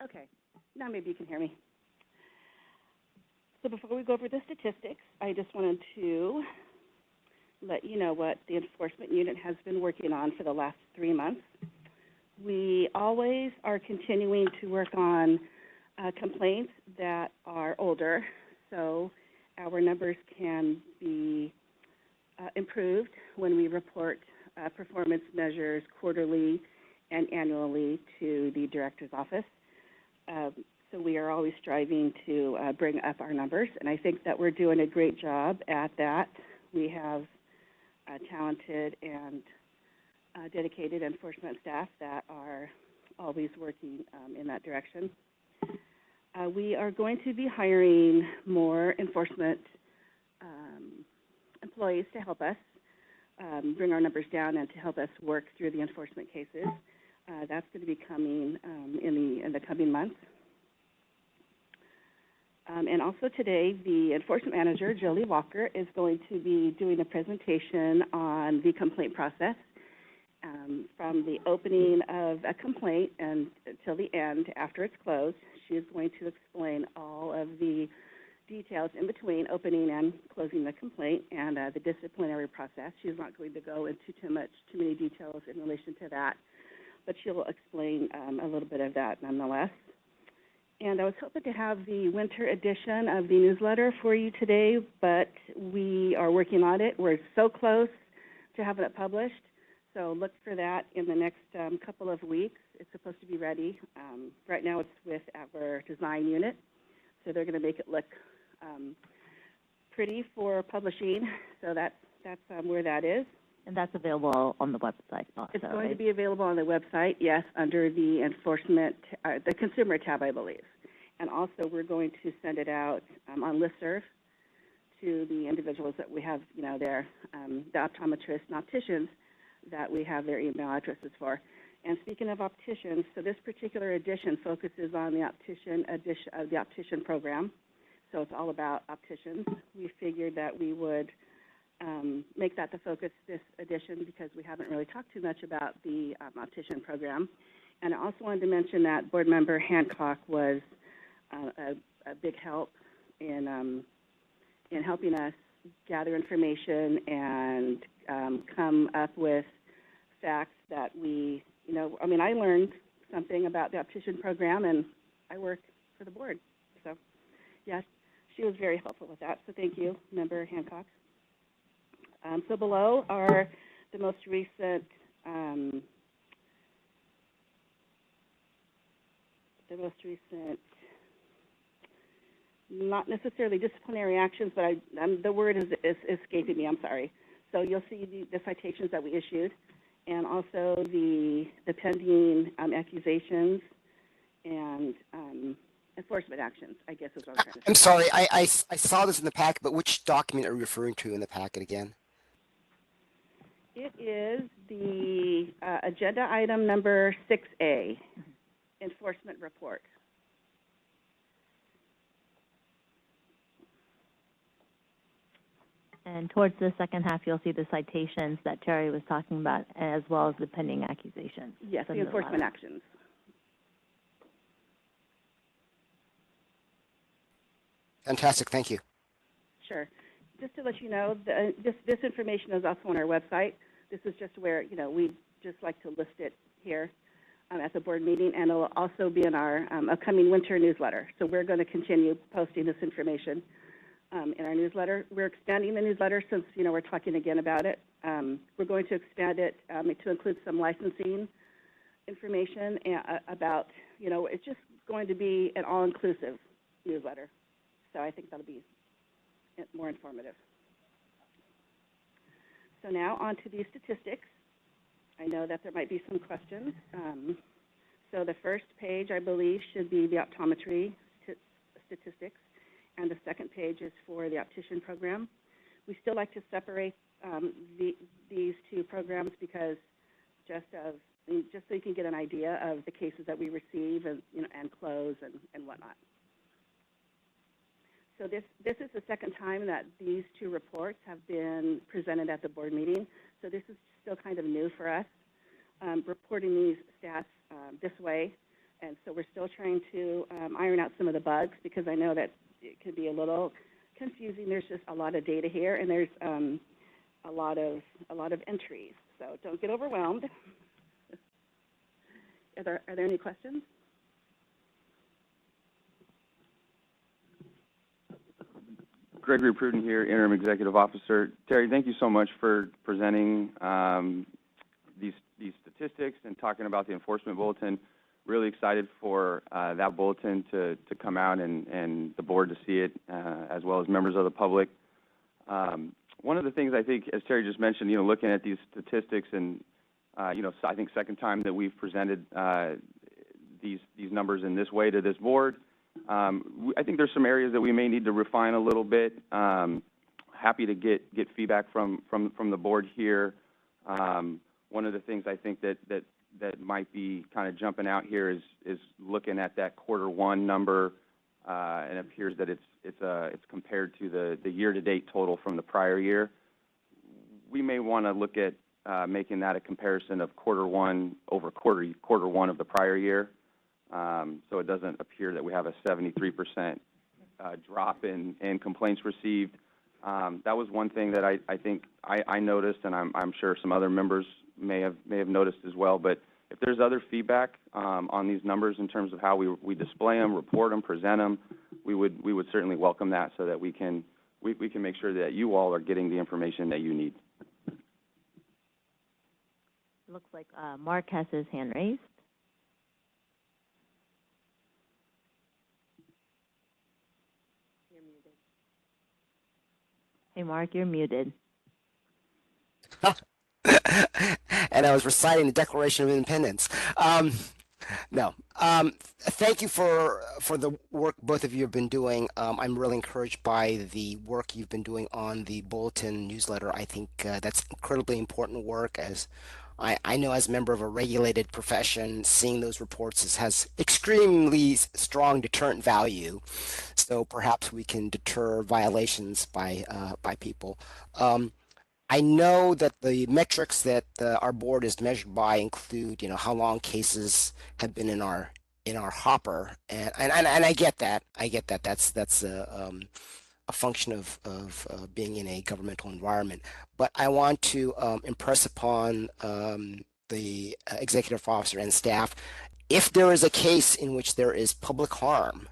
Okay, now maybe you can hear me. So before we go over the statistics, I just wanted to let you know what the enforcement unit has been working on for the last 3 months. We always are continuing to work on complaints that are older, so our numbers can be improved when we report performance measures quarterly and annually to the director's office. So we are always striving to bring up our numbers, and I think that we're doing a great job at that. We have talented and dedicated enforcement staff that are always working in that direction. We are going to be hiring more enforcement employees to help us bring our numbers down and to help us work through the enforcement cases. That's going to be coming in the coming months. And also today, the enforcement manager, Jolie Walker, is going to be doing a presentation on the complaint process from the opening of a complaint and until the end after it's closed. She is going to explain all of the details in between opening and closing the complaint and the disciplinary process. She's not going to go into too many details in relation to that, but she'll explain a little bit of that nonetheless. And I was hoping to have the winter edition of the newsletter for you today, but we are working on it. We're so close to having it published, so look for that in the next couple of weeks. It's supposed to be ready. Right now it's with our design unit, so they're going to make it look pretty for publishing, so that's where that is. And that's available on the website also, It's going right? to be available on the website, yes, under the enforcement, the consumer tab, I believe. And also, we're going to send it out on listserv to the individuals that we have, there, the optometrists and opticians that we have their email addresses for. And speaking of opticians, so this particular edition focuses on the optician program. So it's all about opticians. We figured that we would make that the focus this edition because we haven't really talked too much about the optician program. And I also wanted to mention that board member Hancock was a big help in helping us gather information and come up with facts that we, I learned something about the optician program, and I work for the board. So, yes, she was very helpful with that. So thank you, Member Hancock. So below are the most recent not necessarily disciplinary actions, but the word is escaping me, I'm sorry. So you'll see the citations that we issued and also the pending accusations and enforcement actions, I guess is what I'm trying to say. I'm sorry, I saw this in the packet, but which document are you referring to in the packet again? It is the agenda item number 6A, enforcement report. And towards the second half, you'll see the citations that Terry was talking about, as well as the pending accusations. Yes, the enforcement actions. Fantastic, thank you. Sure. Just to let you know, this information is also on our website. This is just where, we just like to list it here at the board meeting, and it'll also be in our upcoming winter newsletter. So we're going to continue posting this information in our newsletter. We're expanding the newsletter since, we're talking again about it. We're going to expand it to include some licensing information about, it's just going to be an all-inclusive newsletter. So I think that'll be more informative. So now on to the statistics. I know that there might be some questions. So the first page, I believe, should be the optometry statistics, and the second page is for the optician program. We still like to separate these two programs because just so you can get an idea of the cases that we receive and close and whatnot. So this is the second time that these two reports have been presented at the board meeting. So this is still kind of new for us, reporting these stats this way. And so we're still trying to iron out some of the bugs because I know that it can be a little confusing. There's just a lot of data here, and there's a lot of entries. So don't get overwhelmed. Are there any questions? Gregory Pruden here, Interim Executive Officer. Terry, thank you so much for presenting these statistics and talking about the enforcement bulletin. Really excited for that bulletin to come out and the board to see it, as well as members of the public. One of the things I think, as Terry just mentioned, looking at these statistics and, I think second time that we've presented these numbers in this way to this board. I think there's some areas that we may need to refine a little bit. Happy to get feedback from the board here. One of the things I think that might be kind of jumping out here is looking at that Q1 number, and it appears that it's compared to the year-to-date total from the prior year. We may want to look at making that a comparison of Q1 over Q1 of the prior year. So it doesn't appear that we have a 73% drop in complaints received. That was one thing that I think I noticed, and I'm sure some other members may have noticed as well. But if there's other feedback on these numbers in terms of how we display them, report them, present them, we would certainly welcome that so that we can make sure that you all are getting the information that you need. Looks like Mark has his hand raised. Hey, Mark, you're muted. And I was reciting the Declaration of Independence. No. Thank you for the work both of you have been doing. I'm really encouraged by the work you've been doing on the bulletin newsletter. I think that's incredibly important work. As I know, as a member of a regulated profession, seeing those reports has extremely strong deterrent value. So perhaps we can deter violations by people. I know that the metrics that our board is measured by include, how long cases have been in our hopper, and I get that. That's a function of being in a governmental environment. But I want to impress upon the executive officer and staff, if there is a case in which there is public harm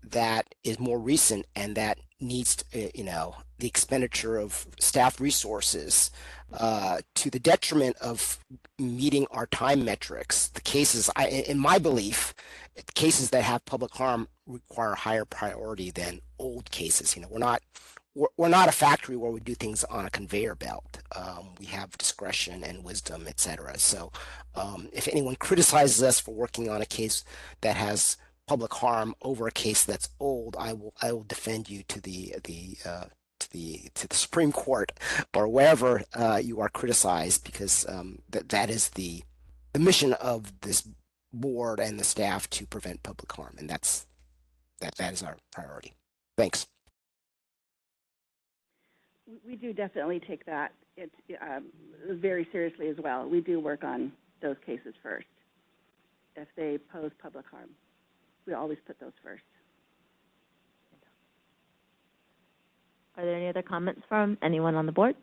that is more recent and that needs the expenditure of staff resources to the detriment of meeting our time metrics, the cases, in my belief, cases that have public harm require higher priority than old cases. We're not a factory where we do things on a conveyor belt. We have discretion and wisdom, etc. So if anyone criticizes us for working on a case that has public harm over a case that's old, I will defend you to the Supreme Court or wherever you are criticized, because that is the mission of this board and the staff, to prevent public harm, and that is our priority. Thanks. We do definitely take that very seriously as well. We do work on those cases first. If they pose public harm, we always put those first. Are there any other comments from anyone on the board?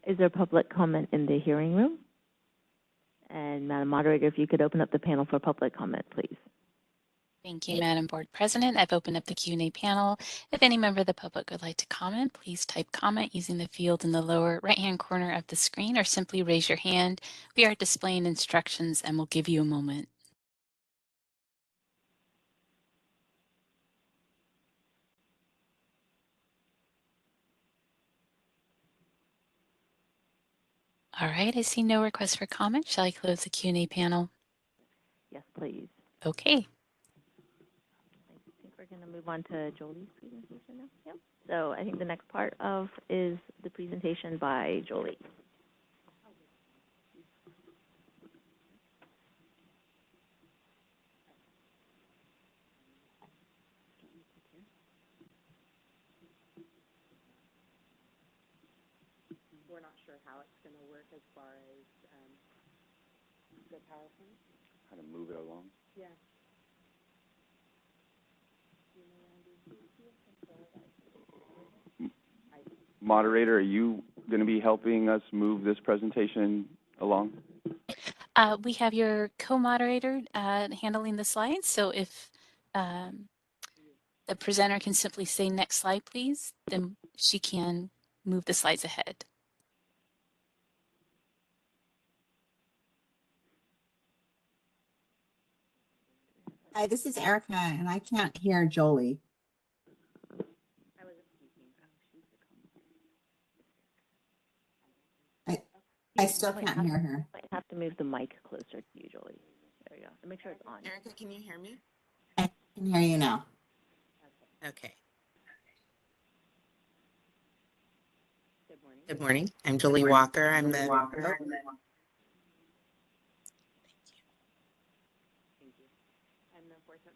Is there public comment in the hearing room? And Madam Moderator, if you could open up the panel for public comment, please. Thank you, Madam Board President. I've opened up the Q&A panel. If any member of the public would like to comment, please type comment using the field in the lower right-hand corner of the screen, or simply raise your hand. We are displaying instructions and we'll give you a moment. All right, I see no requests for comment. Shall I close the Q&A panel? Yes, please. Okay. I think we're going to move on to Jolie's presentation now. Yep. So I think the next part is the presentation by Jolie. how it's going to work as far as the PowerPoint. How to move it along? Yeah. Moderator, are you going to be helping us move this presentation along? We have your co-moderator handling the slides. So if the presenter can simply say next slide, please, then she can move the slides ahead. Hi, this is Erica, and I can't hear Jolie. I still can't hear her. I have to move the mic closer to you, Julie. There you go. And make sure it's on. Erica, can you hear me? I can hear you now. Okay. Good morning. I'm Julie Walker. I'm the Enforcement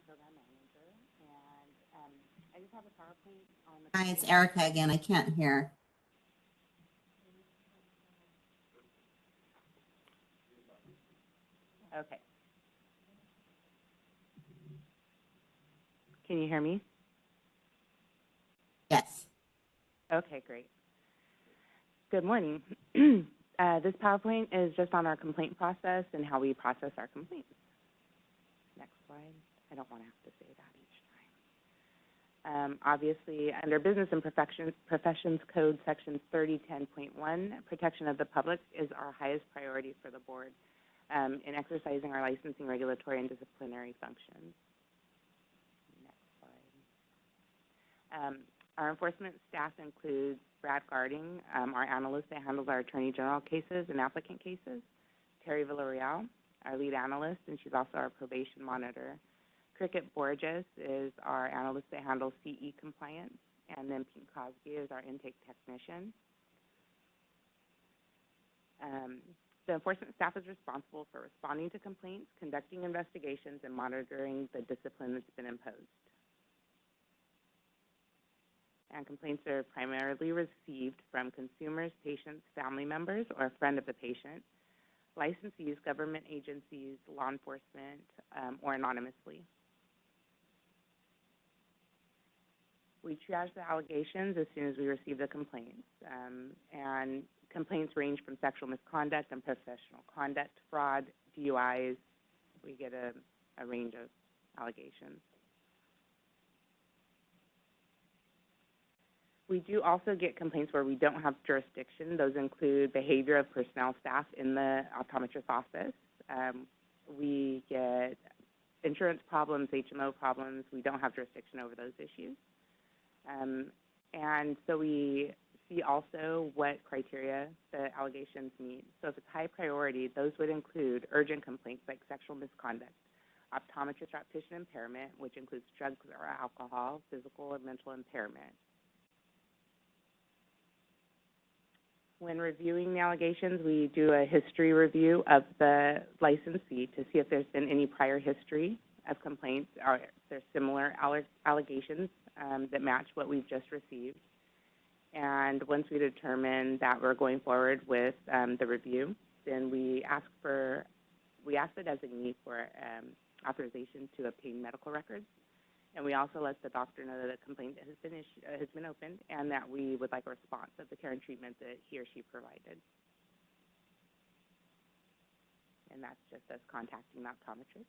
Program Manager, and I just have a PowerPoint on the. Hi, it's Erica again. I can't hear. Okay. Can you hear me? Yes. Okay, great. Good morning. This PowerPoint is just on our complaint process and how we process our complaints. Next slide. I don't want to have to say that each time. Obviously, under Business and Professions Code, Section 3010.1, protection of the public is our highest priority for the board in exercising our licensing, regulatory, and disciplinary functions. Next slide. Our enforcement staff includes Brad Garding, our analyst that handles our Attorney General cases and applicant cases, Terry Villarreal, our lead analyst, and she's also our probation monitor. Cricket Borges is our analyst that handles CE compliance, and then Pete Cosby is our intake technician. The enforcement staff is responsible for responding to complaints, conducting investigations, and monitoring the discipline that's been imposed. And complaints are primarily received from consumers, patients, family members, or a friend of the patient, licensees, government agencies, law enforcement, or anonymously. We triage the allegations as soon as we receive the complaints, and complaints range from sexual misconduct and professional conduct, fraud, DUIs. We get a range of allegations. We do also get complaints where we don't have jurisdiction. Those include behavior of personnel staff in the optometrist office. We get insurance problems, HMO problems. We don't have jurisdiction over those issues. And so we see also what criteria the allegations meet. So if it's high priority, those would include urgent complaints like sexual misconduct, optometrist or optician impairment, which includes drugs or alcohol, physical or mental impairment. When reviewing the allegations, we do a history review of the licensee to see if there's been any prior history of complaints or if there's similar allegations that match what we've just received. And once we determine that we're going forward with the review, then we ask the designee for authorization to obtain medical records. And we also let the doctor know that a complaint has been opened and that we would like a response of the care and treatment that he or she provided. And that's just us contacting the optometrist.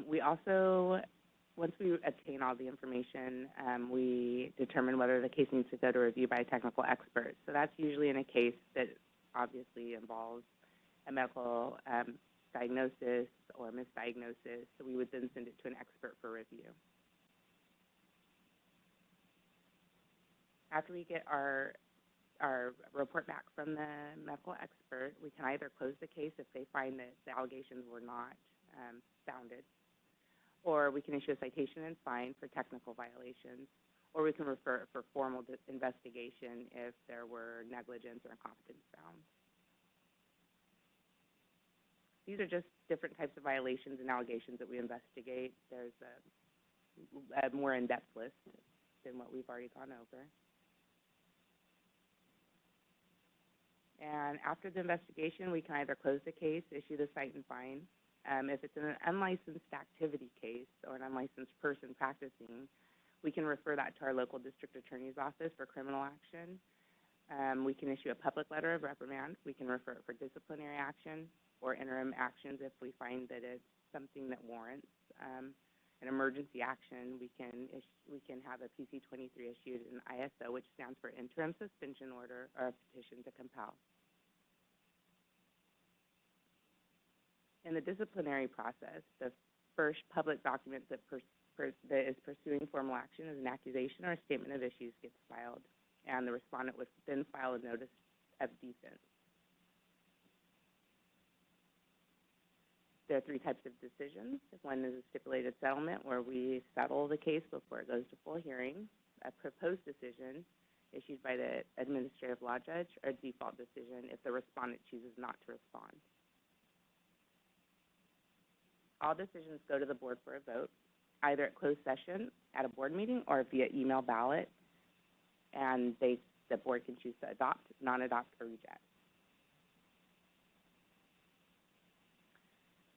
We also, once we obtain all the information, we determine whether the case needs to go to review by a technical expert. So that's usually in a case that obviously involves a medical diagnosis or misdiagnosis, so we would then send it to an expert for review. After we get our report back from the medical expert, we can either close the case if they find that the allegations were not founded, or we can issue a citation and fine for technical violations, or we can refer it for formal investigation if there were negligence or incompetence found. These are just different types of violations and allegations that we investigate. There's a more in-depth list than what we've already gone over. And after the investigation, we can either close the case, issue the cite and fine. If it's an unlicensed activity case or an unlicensed person practicing, we can refer that to our local district attorney's office for criminal action. We can issue a public letter of reprimand. We can refer it for disciplinary action or interim actions if we find that it's something that warrants an emergency action. We can have a PC-23 issued, an ISO, which stands for interim suspension order, or a petition to compel. In the disciplinary process, the first public document that is pursuing formal action is an accusation or a statement of issues gets filed, and the respondent would then file a notice of defense. There are three types of decisions. One is a stipulated settlement, where we settle the case before it goes to full hearing, a proposed decision issued by the administrative law judge, or a default decision if the respondent chooses not to respond. All decisions go to the board for a vote, either at closed session at a board meeting or via email ballot, and the board can choose to adopt, non-adopt, or reject.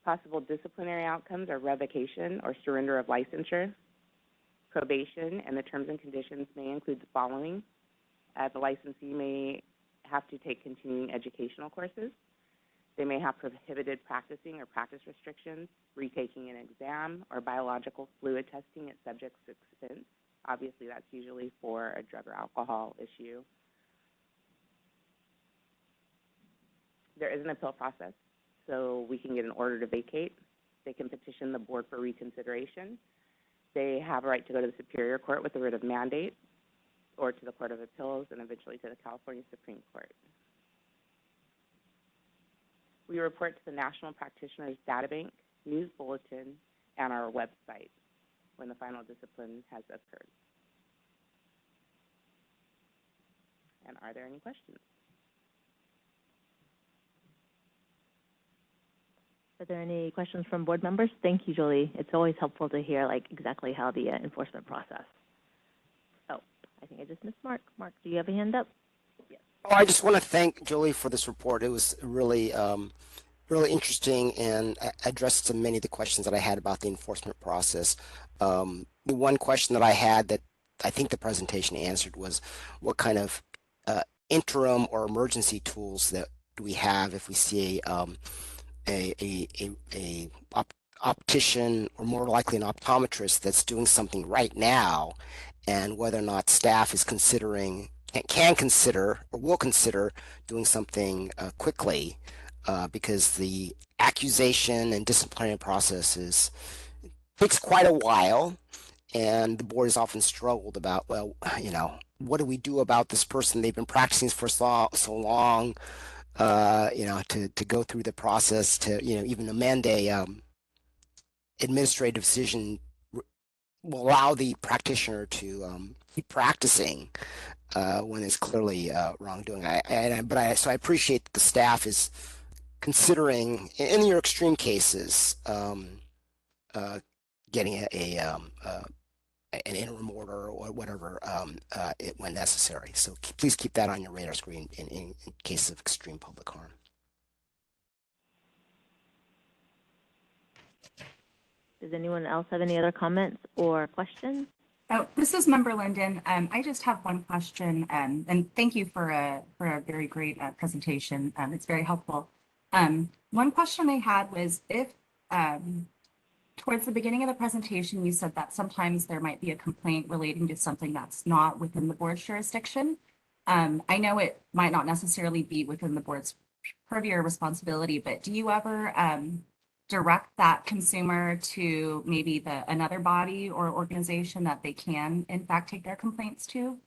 Possible disciplinary outcomes are revocation or surrender of licensure. Probation and the terms and conditions may include the following. The licensee may have to take continuing educational courses. They may have prohibited practicing or practice restrictions, retaking an exam, or biological fluid testing at subject's expense. Obviously, that's usually for a drug or alcohol issue. There is an appeal process, so we can get an order to vacate. They can petition the board for reconsideration. They have a right to go to the Superior Court with a writ of mandate, or to the Court of Appeals, and eventually to the California Supreme Court. We report to the National Practitioners Data Bank, News Bulletin, and our website when the final discipline has occurred. And are there any questions? Are there any questions from board members? Thank you, Julie. It's always helpful to hear exactly how the enforcement process. Oh, I think I just missed Mark. Mark, do you have a hand up? Yes. Oh, I just want to thank Julie for this report. It was really, really interesting and addressed many of the questions that I had about the enforcement process. The one question that I had that I think the presentation answered was what kind of interim or emergency tools that do we have if we see a optician, or more likely an optometrist, that's doing something right now, and whether or not staff is considering, can consider, or will consider doing something quickly, because the accusation and disciplinary process takes quite a while, and the board has often struggled about, well, what do we do about this person? They've been practicing for so long. To go through the process to, even amend a administrative decision will allow the practitioner to keep practicing when it's clearly wrongdoing. So I appreciate that the staff is considering, in your extreme cases, getting an interim order or whatever when necessary. So please keep that on your radar screen in cases of extreme public harm. Does anyone else have any other comments or questions? Oh, this is Member Linden. I just have one question, and thank you for a very great presentation. It's very helpful. One question I had was if towards the beginning of the presentation, you said that sometimes there might be a complaint relating to something that's not within the board's jurisdiction. I know it might not necessarily be within the board's purview or responsibility, but do you ever direct that consumer to maybe another body or organization that they can, in fact, take their complaints to?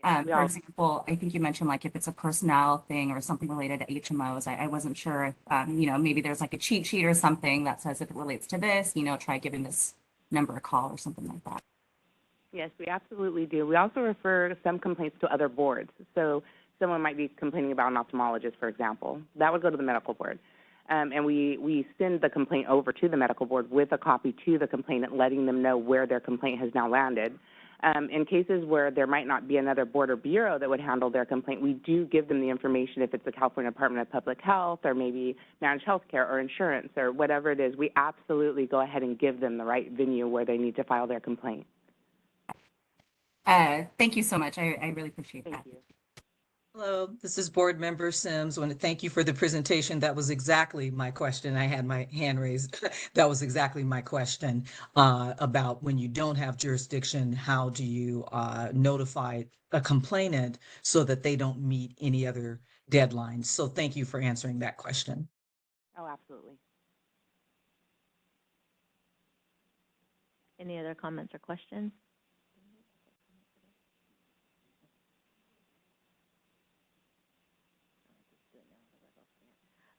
For example, I think you mentioned if it's a personnel thing or something related to HMOs, I wasn't sure if, maybe there's a cheat sheet or something that says if it relates to this, try giving this number a call or something like that. Yes, we absolutely do. We also refer some complaints to other boards. So someone might be complaining about an ophthalmologist, for example. That would go to the medical board. And we send the complaint over to the medical board with a copy to the complainant, letting them know where their complaint has now landed. In cases where there might not be another board or bureau that would handle their complaint, we do give them the information if it's the California Department of Public Health or maybe managed health care or insurance or whatever it is. We absolutely go ahead and give them the right venue where they need to file their complaint. Thank you so much. I really appreciate that. Thank you. Hello, this is Board Member Sims. I want to thank you for the presentation. That was exactly my question. I had my hand raised. That was exactly my question about when you don't have jurisdiction, how do you notify a complainant so that they don't meet any other deadlines? So thank you for answering that question. Oh, absolutely. Any other comments or questions?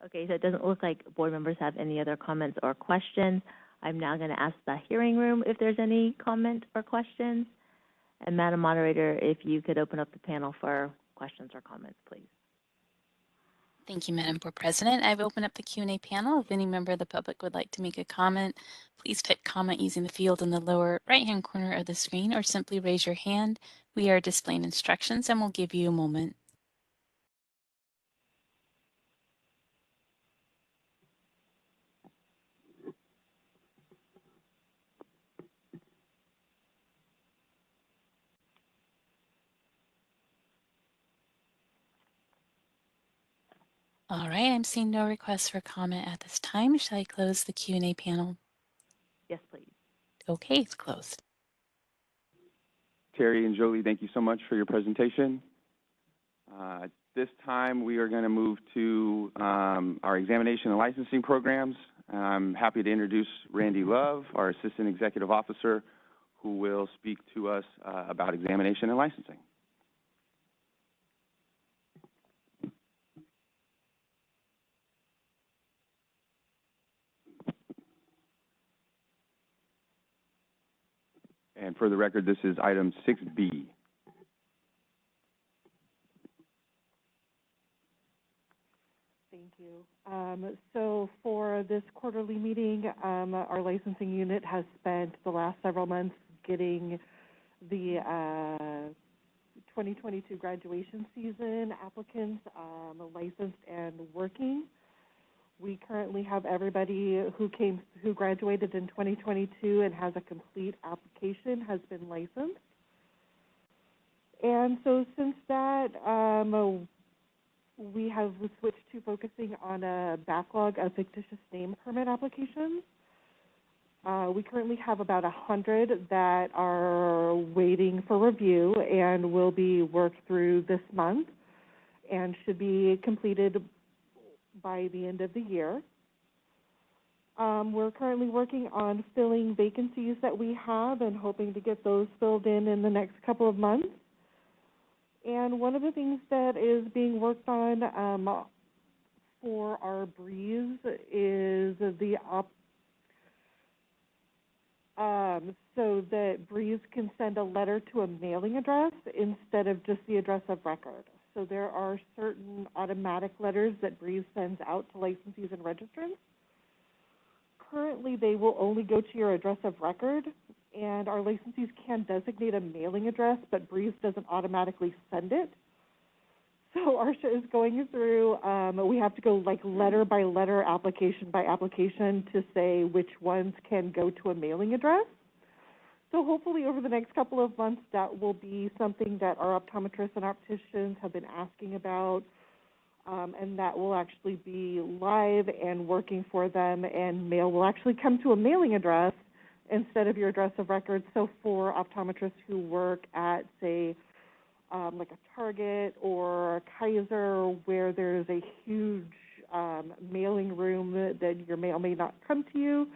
Okay, so it doesn't look like board members have any other comments or questions. I'm now going to ask the hearing room if there's any comment or questions. And Madam Moderator, if you could open up the panel for questions or comments, please. Thank you, Madam Board President. I've opened up the Q&A panel. If any member of the public would like to make a comment, please type comment using the field in the lower right-hand corner of the screen or simply raise your hand. We are displaying instructions and we'll give you a moment. All right, I'm seeing no requests for comment at this time. Shall I close the Q&A panel? Yes, please. Okay, it's closed. Terry and Jolie, thank you so much for your presentation. At this time, we are going to move to our examination and licensing programs. I'm happy to introduce Randy Love, our Assistant Executive Officer, who will speak to us about examination and licensing. And for the record, this is item 6B. Thank you. So for this quarterly meeting, our licensing unit has spent the last several months getting the 2022 graduation season applicants licensed and working. We currently have everybody who graduated in 2022 and has a complete application has been licensed. And so since that, we have switched to focusing on a backlog of fictitious name permit applications. We currently have about 100 that are waiting for review and will be worked through this month and should be completed by the end of the year. We're currently working on filling vacancies that we have and hoping to get those filled in the next couple of months. And one of the things that is being worked on for our Breeze is so that Breeze can send a letter to a mailing address instead of just the address of record. So there are certain automatic letters that Breeze sends out to licensees and registrants. Currently, they will only go to your address of record, and our licensees can designate a mailing address, but Breeze doesn't automatically send it. So ARSHA is going through, we have to go like letter by letter, application by application to say which ones can go to a mailing address. So hopefully over the next couple of months, that will be something that our optometrists and opticians have been asking about, and that will actually be live and working for them, and mail will actually come to a mailing address instead of your address of record. So for optometrists who work at, say, like a Target or a Kaiser, where there's a huge mailing room that your mail may not come to you,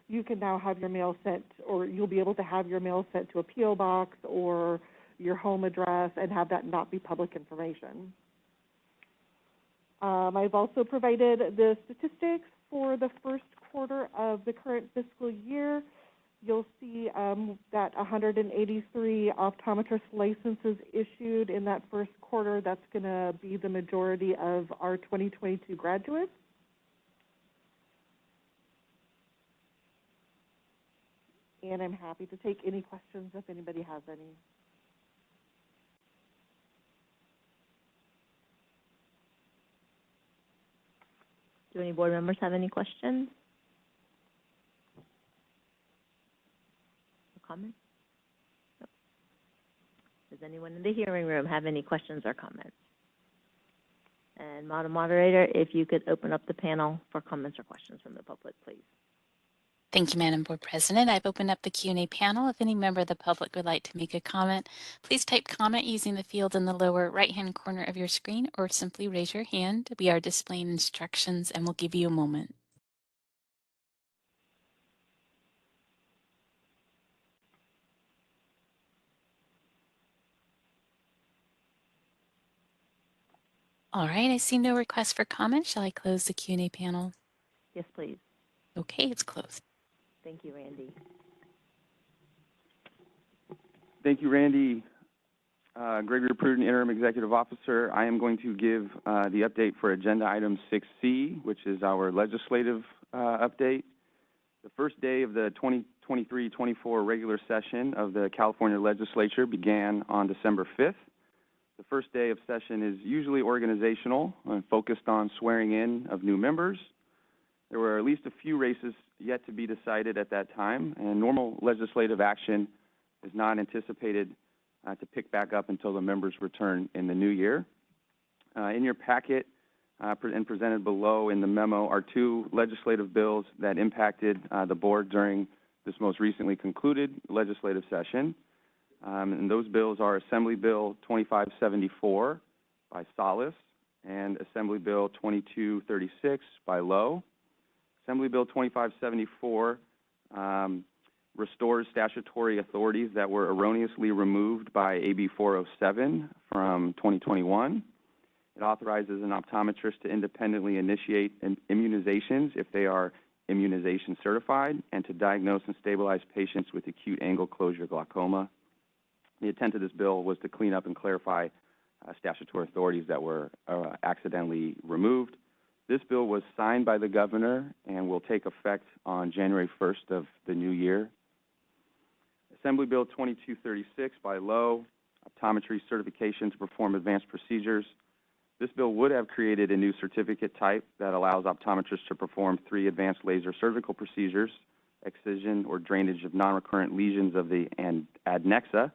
you can now have your mail sent, or you'll be able to have your mail sent to a P.O. box or your home address and have that not be public information. I've also provided the statistics for the first quarter of the current fiscal year. You'll see that 183 optometrist licenses issued in that first quarter. That's going to be the majority of our 2022 graduates. and I'm happy to take any questions if anybody has any. Do any board members have any questions or comments? No. Does anyone in the hearing room have any questions or comments? And Madam Moderator, if you could open up the panel for comments or questions from the public, please. Thank you, Madam Board President. I've opened up the Q&A panel. If any member of the public would like to make a comment, please type comment using the field in the lower right-hand corner of your screen or simply raise your hand. We are displaying instructions and we'll give you a moment. All right, I see no request for comment. Shall I close the Q&A panel? Yes, please. Okay, it's closed. Thank you, Randy. Thank you, Randy. Gregory Pruden, Interim Executive Officer. I am going to give the update for Agenda Item 6C, which is our legislative update. The first day of the 2023-24 regular session of the California Legislature began on December 5th. The first day of session is usually organizational and focused on swearing in of new members. There were at least a few races yet to be decided at that time, and normal legislative action is not anticipated to pick back up until the members return in the new year. In your packet and presented below in the memo are two legislative bills that impacted the board during this most recently concluded legislative session. And those bills are Assembly Bill 2574 by Salas and Assembly Bill 2236 by Lowe. Assembly Bill 2574 restores statutory authorities that were erroneously removed by AB 407 from 2021. It authorizes an optometrist to independently initiate immunizations if they are immunization certified and to diagnose and stabilize patients with acute angle closure glaucoma. The intent of this bill was to clean up and clarify statutory authorities that were accidentally removed. This bill was signed by the governor and will take effect on January 1st of the new year. Assembly Bill 2236 by Lowe, optometry certification to perform advanced procedures. This bill would have created a new certificate type that allows optometrists to perform 3 advanced laser surgical procedures, excision or drainage of non-recurrent lesions of the adnexa,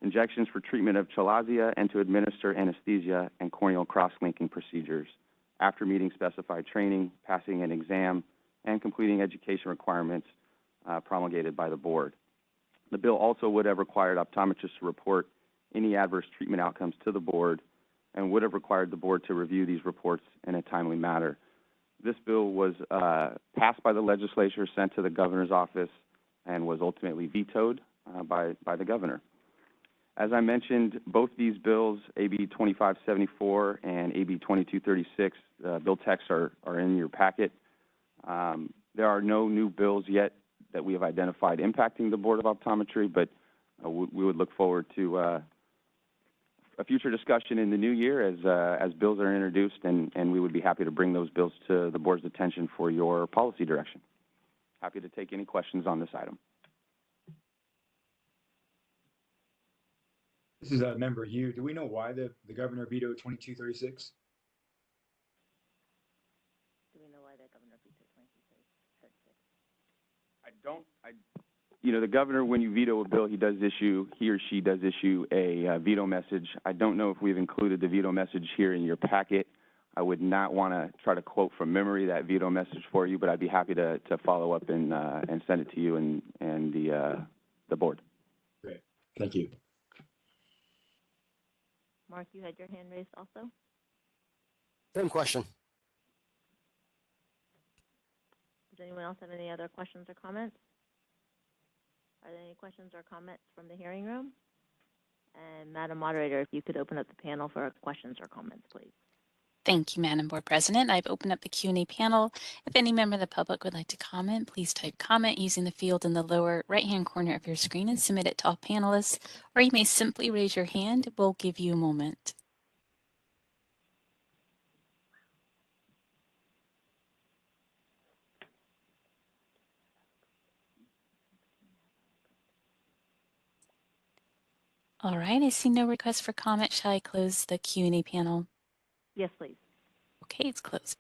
injections for treatment of chalazia, and to administer anesthesia and corneal cross-linking procedures after meeting specified training, passing an exam, and completing education requirements promulgated by the board. The bill also would have required optometrists to report any adverse treatment outcomes to the board and would have required the board to review these reports in a timely manner. This bill was passed by the legislature, sent to the governor's office, and was ultimately vetoed by the governor. As I mentioned, both these bills, AB 2574 and AB 2236, bill texts are in your packet. There are no new bills yet that we have identified impacting the Board of Optometry, but we would look forward to a future discussion in the new year as bills are introduced, and we would be happy to bring those bills to the board's attention for your policy direction. Happy to take any questions on this item. This is Member Hugh. Do we know why the governor vetoed 2236? Do we know why the governor vetoed 2236? The governor, when you veto a bill, he or she does issue a veto message. I don't know if we've included the veto message here in your packet. I would not want to try to quote from memory that veto message for you, but I'd be happy to follow up and send it to you and the board. Great, thank you. Mark, you had your hand raised also? Same question. Does anyone else have any other questions or comments? Are there any questions or comments from the hearing room? And Madam Moderator, if you could open up the panel for questions or comments, please. Thank you, Madam Board President. I've opened up the Q&A panel. If any member of the public would like to comment, please type comment using the field in the lower right-hand corner of your screen and submit it to all panelists, or you may simply raise your hand. We'll give you a moment. All right, I see no requests for comment. Shall I close the Q&A panel? Yes, please. Okay, it's closed.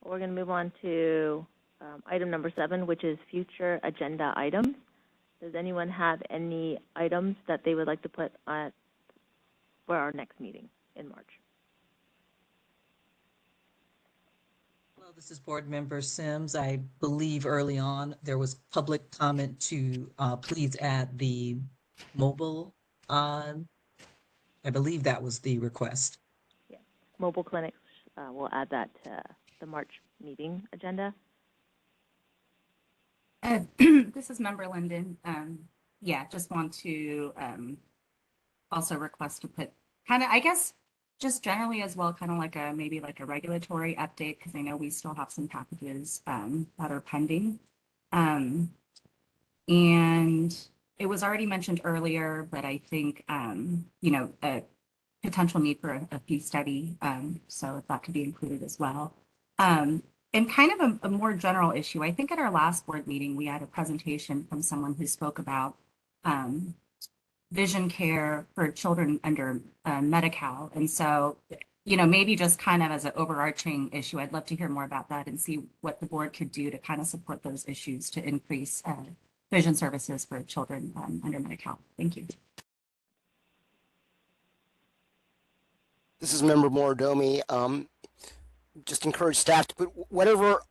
We're going to move on to item number 7, which is future agenda items. Does anyone have any items that they would like to put for our next meeting in March? Hello, this is Board Member Sims. I believe early on there was public comment to please add the mobile. I believe that was the request. Yeah. Mobile clinics, we'll add that to the March meeting agenda. This is Member Linden. Yeah, just want to also request to put kind of, I guess, just generally as well, kind of like maybe like a regulatory update, because I know we still have some packages that are pending. And it was already mentioned earlier, but I think, you know, a potential need for a fee study. So if that could be included as well. And kind of a more general issue, I think at our last board meeting, we had a presentation from someone who spoke about vision care for children under Medi-Cal. And so, you know, maybe just kind of as an overarching issue, I'd love to hear more about that and see what the board could do to kind of support those issues to increase vision services for children under Medi-Cal. Thank you. This is Member Morodomi. Just encourage staff to put whatever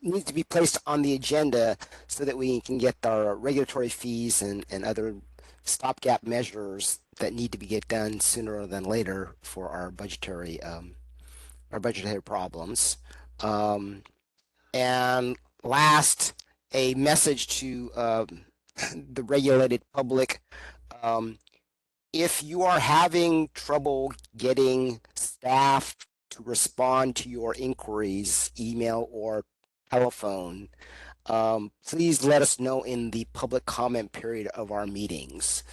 needs to be placed on the agenda so that we can get our regulatory fees and other stopgap measures that need to be get done sooner than later for our budgetary problems. And last, a message to the regulated public. If you are having trouble getting staff to respond to your inquiries, email or telephone, please let us know in the public comment period of our meetings,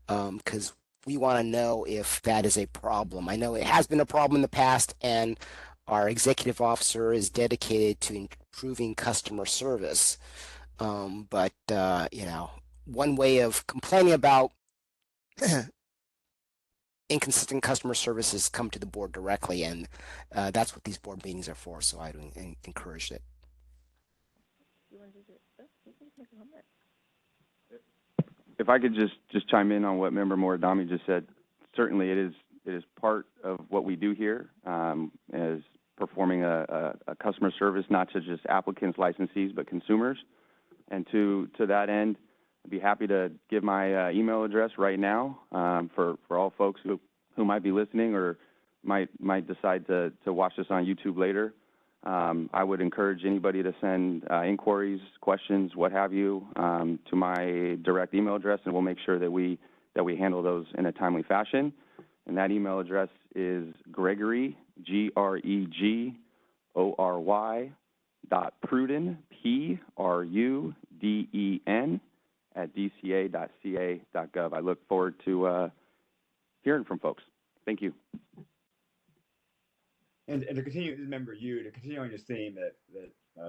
because we want to know if that is a problem. I know it has been a problem in the past, and our executive officer is dedicated to improving customer service. But you know, one way of complaining about inconsistent customer services come to the board directly, and that's what these board meetings are for. So I would encourage it. If I could just chime in on what Member Moridami just said, certainly it is part of what we do here, as performing a customer service, not to just applicants, licensees, but consumers. And to that end, I'd be happy to give my email address right now for all folks who might be listening or might decide to watch this on YouTube later. I would encourage anybody to send inquiries, questions, what have you, to my direct email address, and we'll make sure that we handle those in a timely fashion. And that email address is Gregory, Gregory, .Pruden, Pruden, @dca.ca.gov. I look forward to hearing from folks. Thank you. And to continue, Member Yu, to continue on this theme that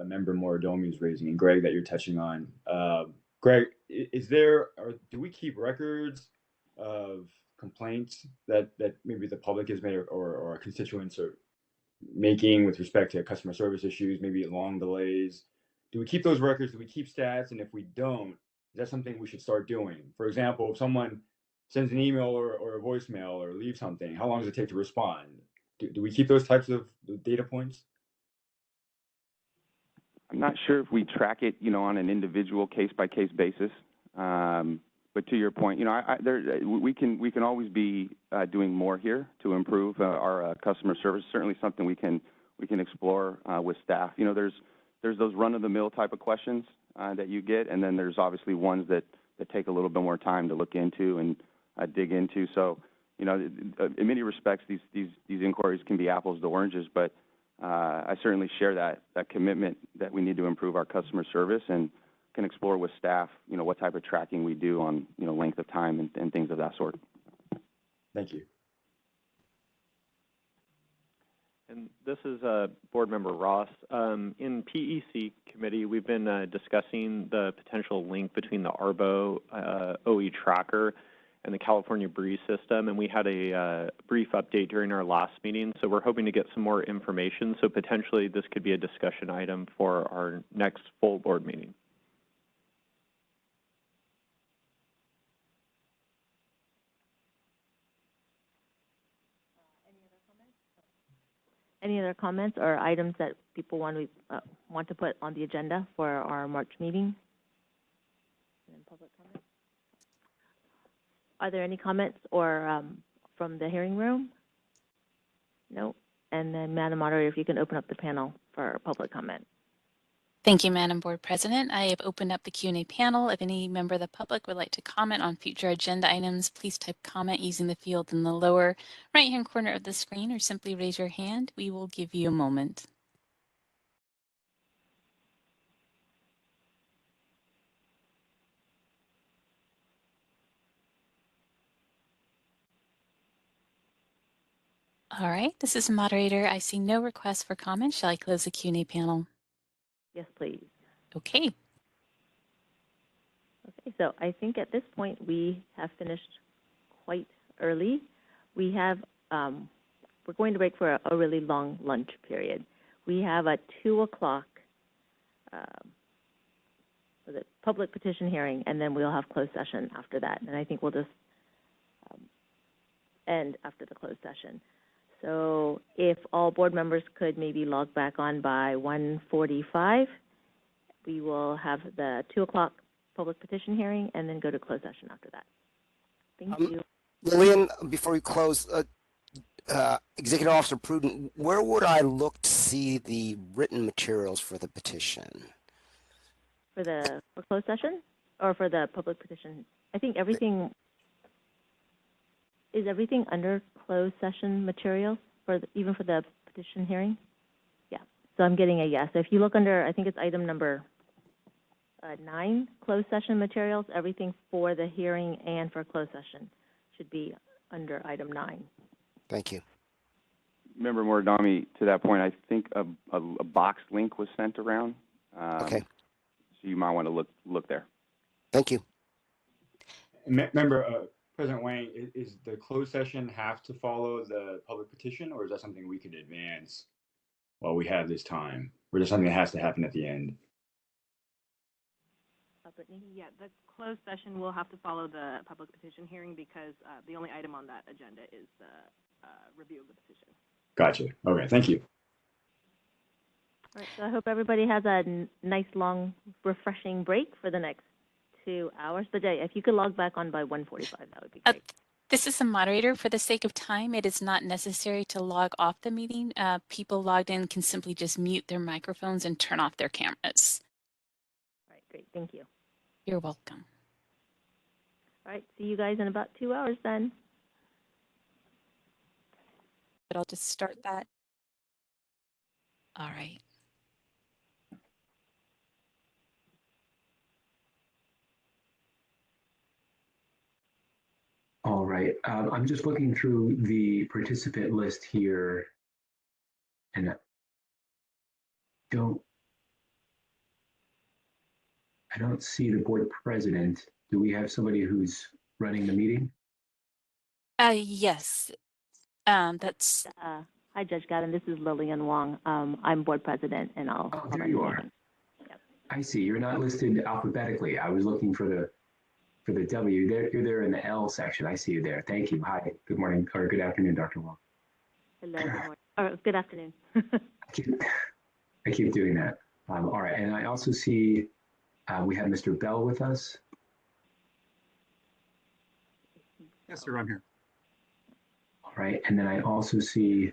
Member Morodomi is raising, and Greg, that you're touching on. Greg, is there, or do we keep records of complaints that maybe the public has made or our constituents are making with respect to customer service issues, maybe long delays? Do we keep those records? Do we keep stats? And if we don't, is that something we should start doing? For example, if someone sends an email or a voicemail or leaves something, how long does it take to respond? Do we keep those types of data points? I'm not sure if we track it, on an individual case-by-case basis. But to your point, we can always be doing more here to improve our customer service. Certainly something we can explore with staff. There's those run-of-the-mill type of questions that you get, and then there's obviously ones that take a little bit more time to look into and dig into. So, in many respects, these inquiries can be apples to oranges, but I certainly share that commitment that we need to improve our customer service, and can explore with staff, what type of tracking we do on, length of time and things of that sort. Thank you. And this is Board Member Ross. In PEC committee, we've been discussing the potential link between the ARBO OE tracker and the California Breeze system, and we had a brief update during our last meeting. So we're hoping to get some more information. So potentially this could be a discussion item for our next full board meeting. Any other comments or items that people want to put on the agenda for our March meeting? And then public comment. Are there any comments or from the hearing room? No. And then, Madam Moderator, if you can open up the panel for public comment. Thank you, Madam Board President. I have opened up the Q&A panel. If any member of the public would like to comment on future agenda items, please type comment using the field in the lower right-hand corner of the screen or simply raise your hand. We will give you a moment. All right, this is the moderator. I see no requests for comment. Shall I close the Q&A panel? Yes, please. Okay. Okay, so I think at this point we have finished quite early. We have, we're going to break for a really long lunch period. We have a 2 o'clock public petition hearing, and then we'll have closed session after that. And I think we'll just end after the closed session. So if all board members could maybe log back on by 1:45, we will have the 2 o'clock public petition hearing and then go to closed session after that. Thank you. Lillian, before we close, Executive Officer Pruden, where would I look to see the written materials for the petition? For closed session or for the public petition? I think everything is under closed session materials even for the petition hearing. Yeah. So I'm getting a yes. So if you look under, I think it's item number 9, closed session materials. Everything for the hearing and for closed session should be under item 9. Thank you. Member Moridami, to that point, I think a box link was sent around. Okay. So you might want to look there. Thank you. Member President Wang, is the closed session have to follow the public petition, or is that something we could advance while we have this time? Or is it something that has to happen at the end? Brittany? Yeah, the closed session will have to follow the public petition hearing because the only item on that agenda is the review of the petition. Gotcha. Okay, thank you. All right, so I hope everybody has a nice, long, refreshing break for the next 2 hours. But if you could log back on by 1:45, that would be great. This is the moderator. For the sake of time, it is not necessary to log off the meeting. People logged in can simply just mute their microphones and turn off their cameras. All right, great. Thank you. You're welcome. All right, see you guys in about 2 hours then. But I'll just start that. All right. All right, I'm just looking through the participant list here, and I don't see the board president. Do we have somebody who's running the meeting? Yes. That's. Hi, Judge Gadden. This is Lillian Wong. I'm board president, and I'll. Oh, there you are. Yep. I see. You're not listed alphabetically. I was looking for the W. You're there in the L section. I see you there. Thank you. Hi. Good morning or good afternoon, Dr. Wong. Hello. Good morning. Or good afternoon. I keep doing that. All right, and I also see we have Mr. Bell with us. Yes, sir. I'm here. All right, and then I also see.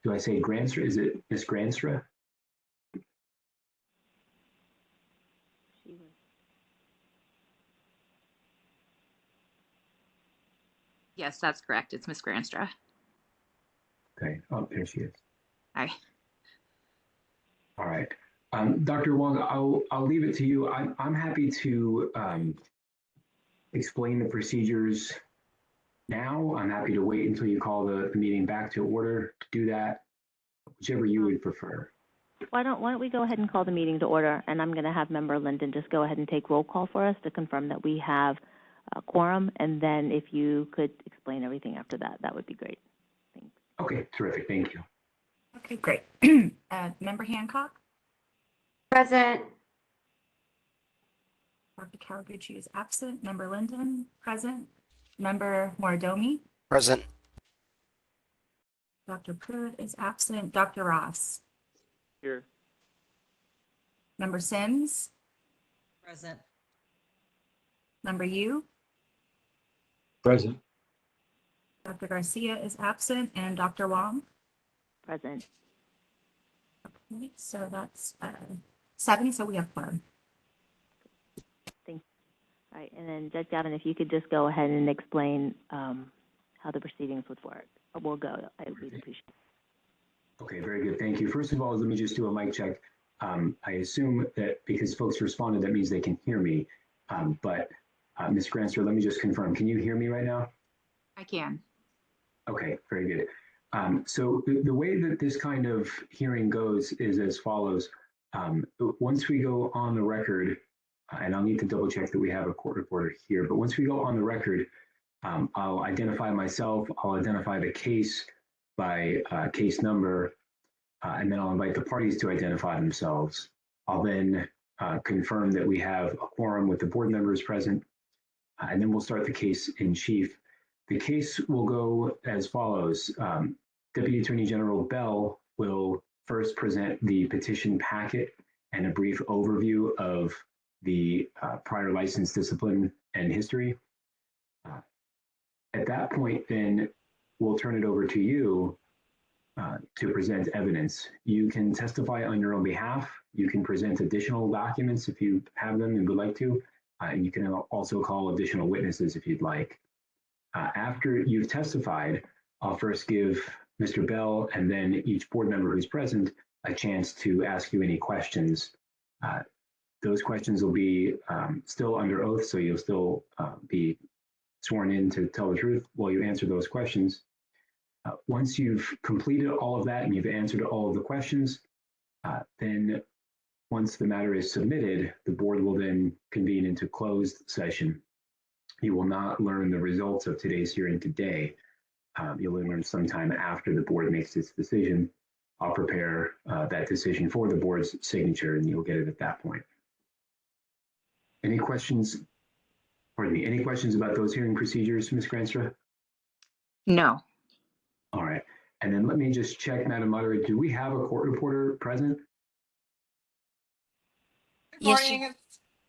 Do I say Granstra? Is it Miss Granstra? Yes, that's correct. It's Miss Granstra. Okay. Oh, there she is. Hi. All right. Dr. Wong, I'll leave it to you. I'm happy to explain the procedures now. I'm happy to wait until you call the meeting back to order to do that, whichever you would prefer. Why don't we go ahead and call the meeting to order, and I'm going to have Member Linden just go ahead and take roll call for us to confirm that we have quorum, and then if you could explain everything after that, that would be great. Thanks. Okay, terrific. Thank you. Okay, great. Member Hancock? Present. Dr. Kawaguchi is absent. Member Linden, present. Member Mordomi? Present. Dr. Pruitt is absent. Dr. Ross? Here. Member Sims? Present. Member Yu? Present. Dr. Garcia is absent. And Dr. Wong? Present. Okay, so that's 7, so we have quorum. Thanks. All right, and then Judge Gavin, if you could just go ahead and explain how the proceedings would work. We'll go. I would appreciate it. Okay, very good. Thank you. First of all, let me just do a mic check. I assume that because folks responded, that means they can hear me. But Ms. Granster, let me just confirm. Can you hear me right now? I can. Okay, very good. So the way that this kind of hearing goes is as follows. Once we go on the record, and I'll need to double check that we have a court reporter here, but once we go on the record, I'll identify myself, I'll identify the case by case number, and then I'll invite the parties to identify themselves. I'll then confirm that we have a quorum with the board members present, and then we'll start the case in chief. The case will go as follows. Deputy Attorney General Bell will first present the petition packet and a brief overview of the prior license, discipline, and history. At that point, then we'll turn it over to you to present evidence. You can testify on your own behalf. You can present additional documents if you have them and would like to. And you can also call additional witnesses if you'd like. After you've testified, I'll first give Mr. Bell and then each board member who's present a chance to ask you any questions. Those questions will be still under oath, so you'll still be sworn in to tell the truth while you answer those questions. Once you've completed all of that and you've answered all of the questions, then once the matter is submitted, the board will then convene into closed session. You will not learn the results of today's hearing today. You'll learn sometime after the board makes its decision. I'll prepare that decision for the board's signature and you'll get it at that point. Any questions? Pardon me, any questions about those hearing procedures, Ms. Granstra? No. All right. And then let me just check, Madam Moderator, do we have a court reporter present? Good morning.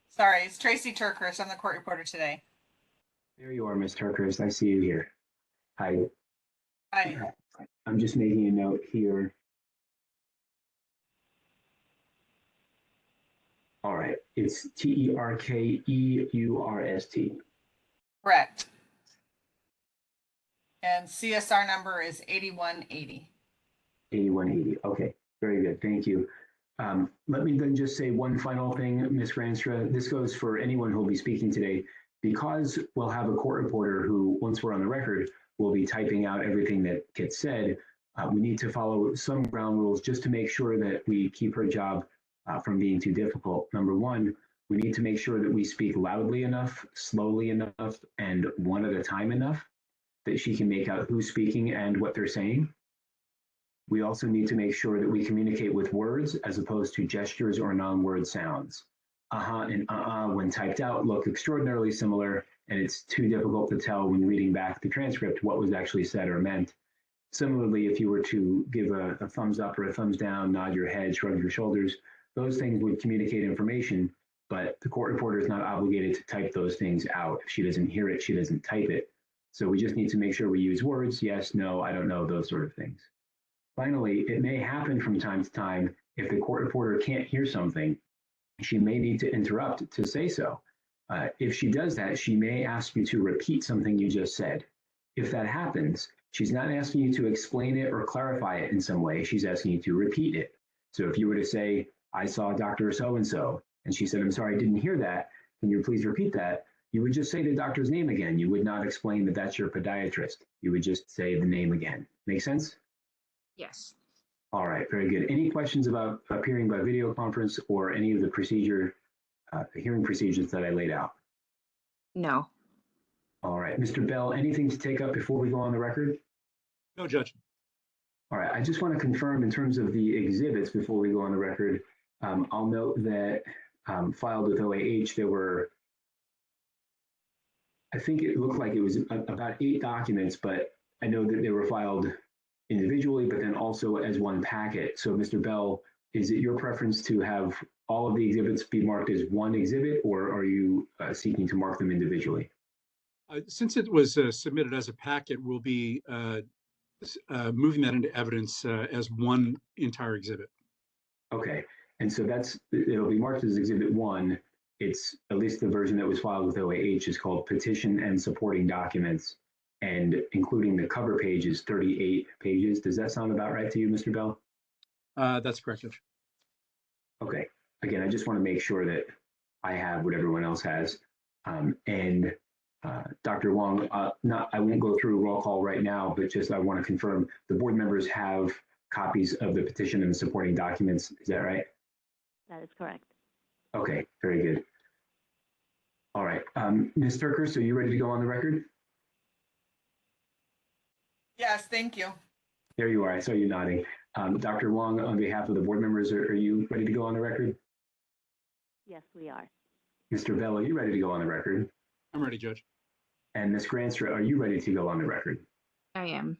Sorry, it's Tracy Turkers. I'm the court reporter today. There you are, Ms. Turkers. I see you here. Hi. Hi. I'm just making a note here. All right. It's T-E-R-K-E-U-R-S-T. Correct. And CSR number is 8180. 8180. Okay. Very good. Thank you. Let me then just say one final thing, Ms. Granstra. This goes for anyone who will be speaking today. Because we'll have a court reporter who, once we're on the record, will be typing out everything that gets said, we need to follow some ground rules just to make sure that we keep her job from being too difficult. Number one, we need to make sure that we speak loudly enough, slowly enough, and one at a time enough that she can make out who's speaking and what they're saying. We also need to make sure that we communicate with words as opposed to gestures or non-word sounds. And when typed out look extraordinarily similar, and it's too difficult to tell when reading back the transcript what was actually said or meant. Similarly, if you were to give a thumbs up or a thumbs down, nod your head, shrug your shoulders, those things would communicate information, but the court reporter is not obligated to type those things out. If she doesn't hear it, she doesn't type it. So we just need to make sure we use words, yes, no, I don't know, those sort of things. Finally, it may happen from time to time if the court reporter can't hear something, she may need to interrupt to say so. If she does that, she may ask you to repeat something you just said. If that happens, she's not asking you to explain it or clarify it in some way. She's asking you to repeat it. So if you were to say, I saw Dr. So-and-so, and she said, I'm sorry, I didn't hear that. Can you please repeat that? You would just say the doctor's name again. You would not explain that that's your podiatrist. You would just say the name again. Make sense? Yes. All right, very good. Any questions about appearing by video conference or any of the hearing procedures that I laid out? No. All right, Mr. Bell, anything to take up before we go on the record? No, Judge. All right, I just want to confirm in terms of the exhibits before we go on the record. I'll note that filed with OAH, there were, I think it looked like it was about 8 documents, but I know that they were filed individually, but then also as one packet. So, Mr. Bell, is it your preference to have all of the exhibits be marked as one exhibit, or are you seeking to mark them individually? Since it was submitted as a packet, we'll be moving that into evidence as one entire exhibit. Okay, and so it'll be marked as Exhibit 1. It's, at least the version that was filed with OAH, is called Petition and Supporting Documents, and including the cover page is 38 pages. Does that sound about right to you, Mr. Bell? That's correct, Judge. Okay, again, I just want to make sure that I have what everyone else has. And Dr. Wong, I won't go through roll call right now, but just I want to confirm the board members have copies of the petition and the supporting documents. Is that right? That is correct. Okay, very good. All right, Ms. Turker, so you ready to go on the record? Yes, thank you. There you are. I saw you nodding. Dr. Wong, on behalf of the board members, are you ready to go on the record? Yes, we are. Mr. Bell, are you ready to go on the record? I'm ready, Judge. And Ms. Granstra, are you ready to go on the record? I am.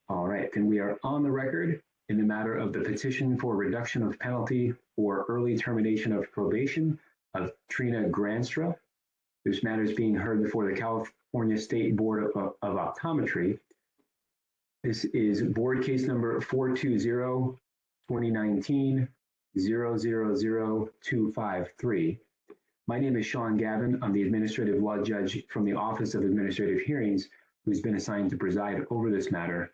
All right, then we are on the record in the matter of the petition for reduction of penalty or early termination of probation of Trina Granstra. This matter is being heard before the California State Board of Optometry. This is board case number 420-2019-000253. My name is Sean Gavin. I'm the administrative law judge from the Office of Administrative Hearings, who's been assigned to preside over this matter.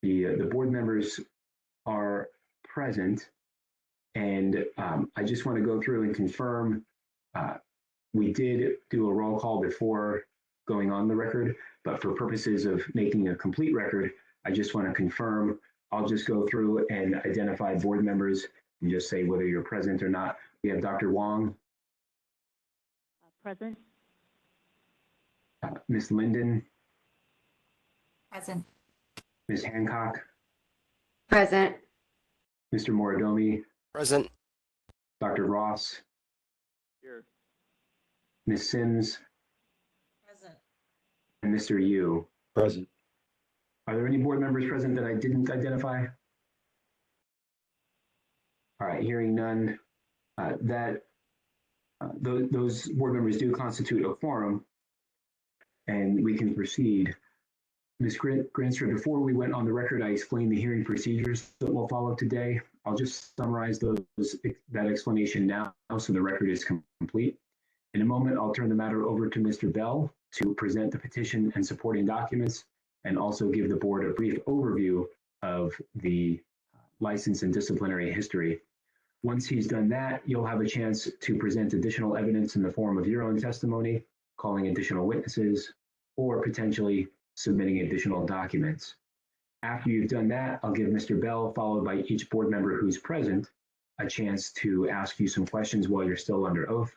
The board members are present, and I just want to go through and confirm we did do a roll call before going on the record, but for purposes of making a complete record, I just want to confirm. I'll just go through and identify board members and just say whether you're present or not. We have Dr. Wong. Present. Ms. Linden. Present. Ms. Hancock. Present. Mr. Moridomi. Present. Dr. Ross. Here. Ms. Sims. Present. And Mr. Yu. Present. Are there any board members present that I didn't identify? All right, hearing none, those board members do constitute a quorum, and we can proceed. Ms. Granstra, before we went on the record, I explained the hearing procedures that will follow today. I'll just summarize that explanation now so the record is complete. In a moment, I'll turn the matter over to Mr. Bell to present the petition and supporting documents and also give the board a brief overview of the license and disciplinary history. Once he's done that, you'll have a chance to present additional evidence in the form of your own testimony, calling additional witnesses, or potentially submitting additional documents. After you've done that, I'll give Mr. Bell, followed by each board member who's present, a chance to ask you some questions while you're still under oath.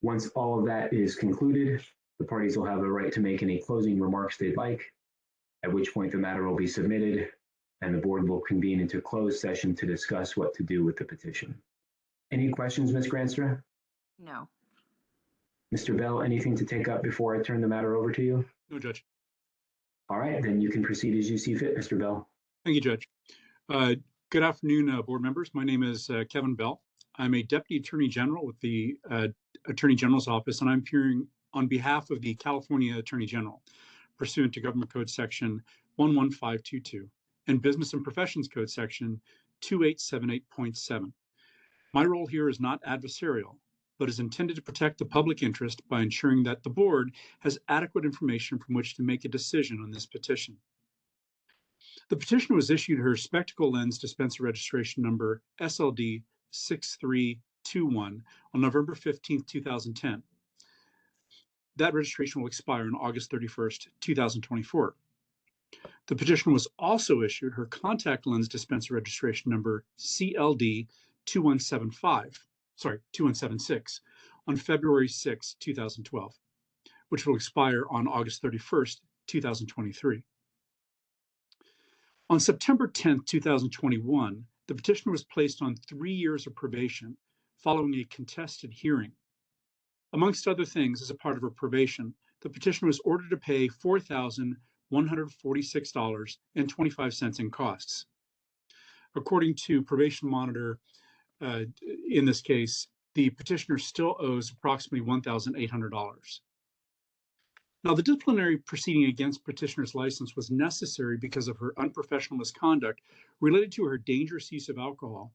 Once all of that is concluded, the parties will have the right to make any closing remarks they'd like, at which point the matter will be submitted and the board will convene into closed session to discuss what to do with the petition. Any questions, Ms. Granstra? No. Mr. Bell, anything to take up before I turn the matter over to you? No, Judge. All right, then you can proceed as you see fit, Mr. Bell. Thank you, Judge. Good afternoon, board members. My name is Kevin Bell. I'm a Deputy Attorney General with the Attorney General's Office, and I'm appearing on behalf of the California Attorney General, pursuant to Government Code Section 11522 and Business and Professions Code Section 2878.7. My role here is not adversarial, but is intended to protect the public interest by ensuring that the board has adequate information from which to make a decision on this petition. The petitioner was issued her spectacle lens dispenser registration number SLD 6321 on November 15, 2010. That registration will expire on August 31st, 2024. The petitioner was also issued her contact lens dispenser registration number CLD 2176 on February 6, 2012, which will expire on August 31st, 2023. On September 10th, 2021, the petitioner was placed on 3 years of probation following a contested hearing. Amongst other things, as a part of her probation, the petitioner was ordered to pay $4,146.25 in costs. According to probation monitor, in this case, the petitioner still owes approximately $1,800. Now, the disciplinary proceeding against petitioner's license was necessary because of her unprofessional misconduct related to her dangerous use of alcohol,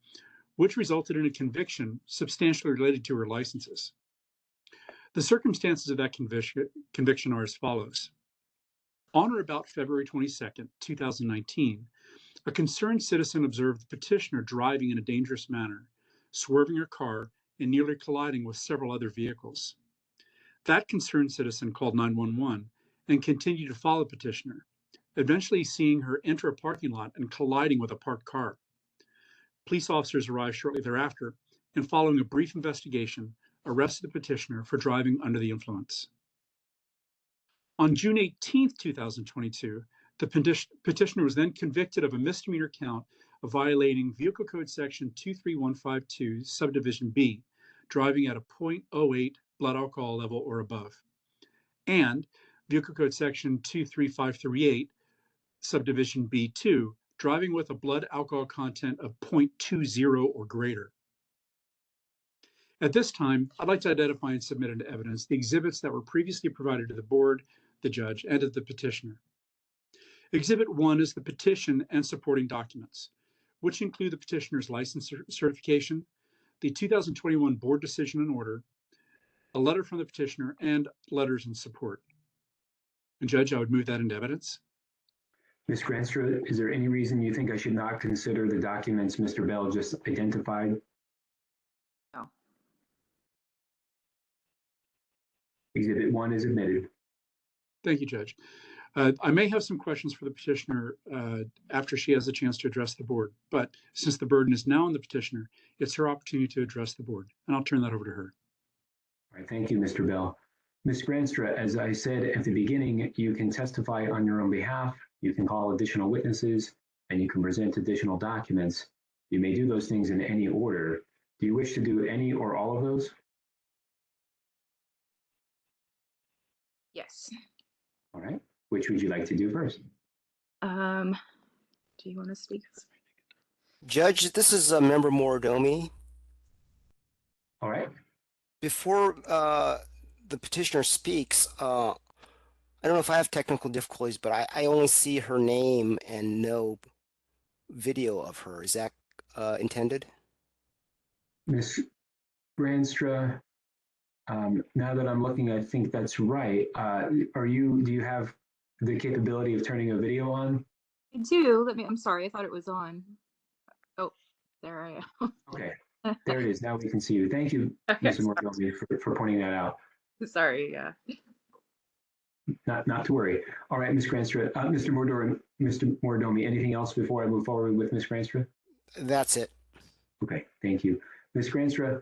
which resulted in a conviction substantially related to her licenses. The circumstances of that conviction are as follows. On or about February 22nd, 2019, a concerned citizen observed the petitioner driving in a dangerous manner, swerving her car and nearly colliding with several other vehicles. That concerned citizen called 911 and continued to follow the petitioner, eventually seeing her enter a parking lot and colliding with a parked car. Police officers arrived shortly thereafter and, following a brief investigation, arrested the petitioner for driving under the influence. On June 18, 2022, the petitioner was then convicted of a misdemeanor count of violating Vehicle Code Section 23152, Subdivision B, driving at a .08 blood alcohol level or above, and Vehicle Code Section 23538, Subdivision B2, driving with a blood alcohol content of 0.20 or greater. At this time, I'd like to identify and submit into evidence the exhibits that were previously provided to the board, the judge, and to the petitioner. Exhibit 1 is the petition and supporting documents, which include the petitioner's license certification, the 2021 board decision and order, a letter from the petitioner, and letters in support. And Judge, I would move that into evidence. Ms. Granstra, is there any reason you think I should not consider the documents Mr. Bell just identified? No. Exhibit 1 is admitted. Thank you, Judge. I may have some questions for the petitioner after she has a chance to address the board, but since the burden is now on the petitioner, it's her opportunity to address the board, and I'll turn that over to her. All right, thank you, Mr. Bell. Ms. Granstra, as I said at the beginning, you can testify on your own behalf, you can call additional witnesses, and you can present additional documents. You may do those things in any order. Do you wish to do any or all of those? Yes. All right. Which would you like to do first? Do you want to speak? Judge, this is Member Morodomi. All right. Before the petitioner speaks, I don't know if I have technical difficulties, but I only see her name and no video of her. Is that intended? Ms. Granstra, now that I'm looking, I think that's right. Do you have the capability of turning a video on? I do. I'm sorry. I thought it was on. Oh, there I am. Okay, there it is. Now we can see you. Thank you, Mr. Morodomi, for pointing that out. Sorry, yeah. Not to worry. All right, Ms. Granstra. Mr. Morodomi, anything else before I move forward with Ms. Granstra? That's it. Okay, thank you. Ms. Granstra,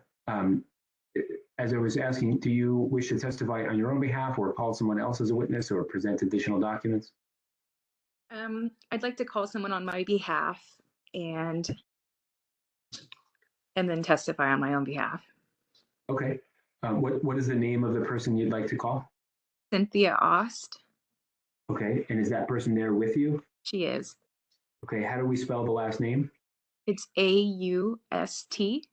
as I was asking, do you wish to testify on your own behalf or call someone else as a witness or present additional documents? I'd like to call someone on my behalf and then testify on my own behalf. Okay. What is the name of the person you'd like to call? Cynthia Ost. Okay, and is that person there with you? She is. Okay, how do we spell the last name? It's A-U-S-T.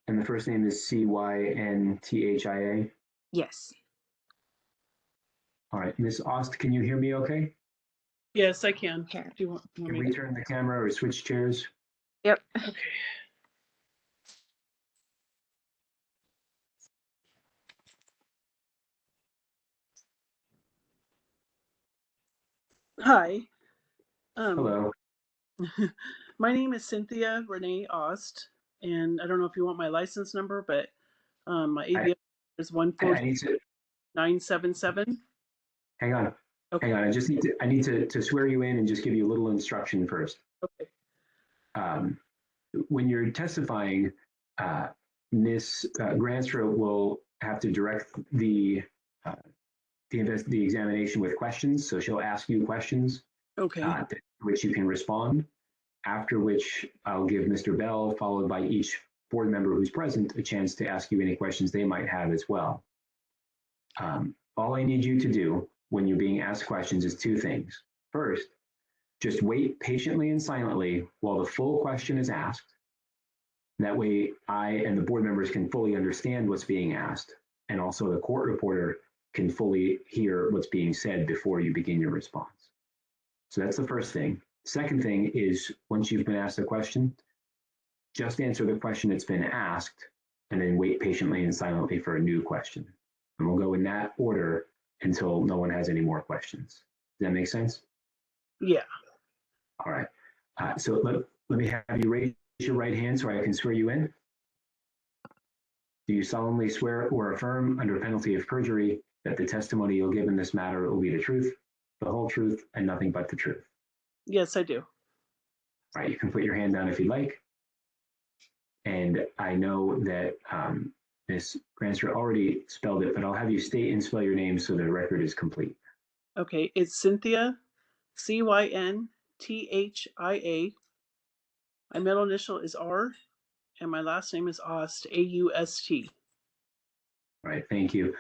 And the first name is C-Y-N-T-H-I-A? Yes. All right, Ms. Ost, can you hear me okay? Yes, I can. Do you want Can me we to? turn the camera or switch chairs? Yep. Okay. Hi. Hello. My name is Cynthia Renee Ost, and I don't know if you want my license number, but my ABS is 14977. Hang on. Okay. Hang on. I need to swear you in and just give you a little instruction first. Okay. When you're testifying, Ms. Granstra will have to direct the examination with questions. So she'll ask you questions, Okay. to which you can respond. After which I'll give Mr. Bell, followed by each board member who's present, a chance to ask you any questions they might have as well. All I need you to do when you're being asked questions is two things. First, just wait patiently and silently while the full question is asked. That way I and the board members can fully understand what's being asked, and also the court reporter can fully hear what's being said before you begin your response. So that's the first thing. Second thing is, once you've been asked a question, just answer the question that's been asked and then wait patiently and silently for a new question. And we'll go in that order until no one has any more questions. Does that make sense? Yeah. All right. So let me have you raise your right hand so I can swear you in. Do you solemnly swear or affirm under penalty of perjury that the testimony you'll give in this matter will be the truth, the whole truth, and nothing but the truth? Yes, I do. All right, you can put your hand down if you'd like. And I know that Ms. Granstra already spelled it, but I'll have you state and spell your name so the record is complete. Okay, it's Cynthia, Cynthia. My middle initial is R, and my last name is Aust, Aust. All right, thank you.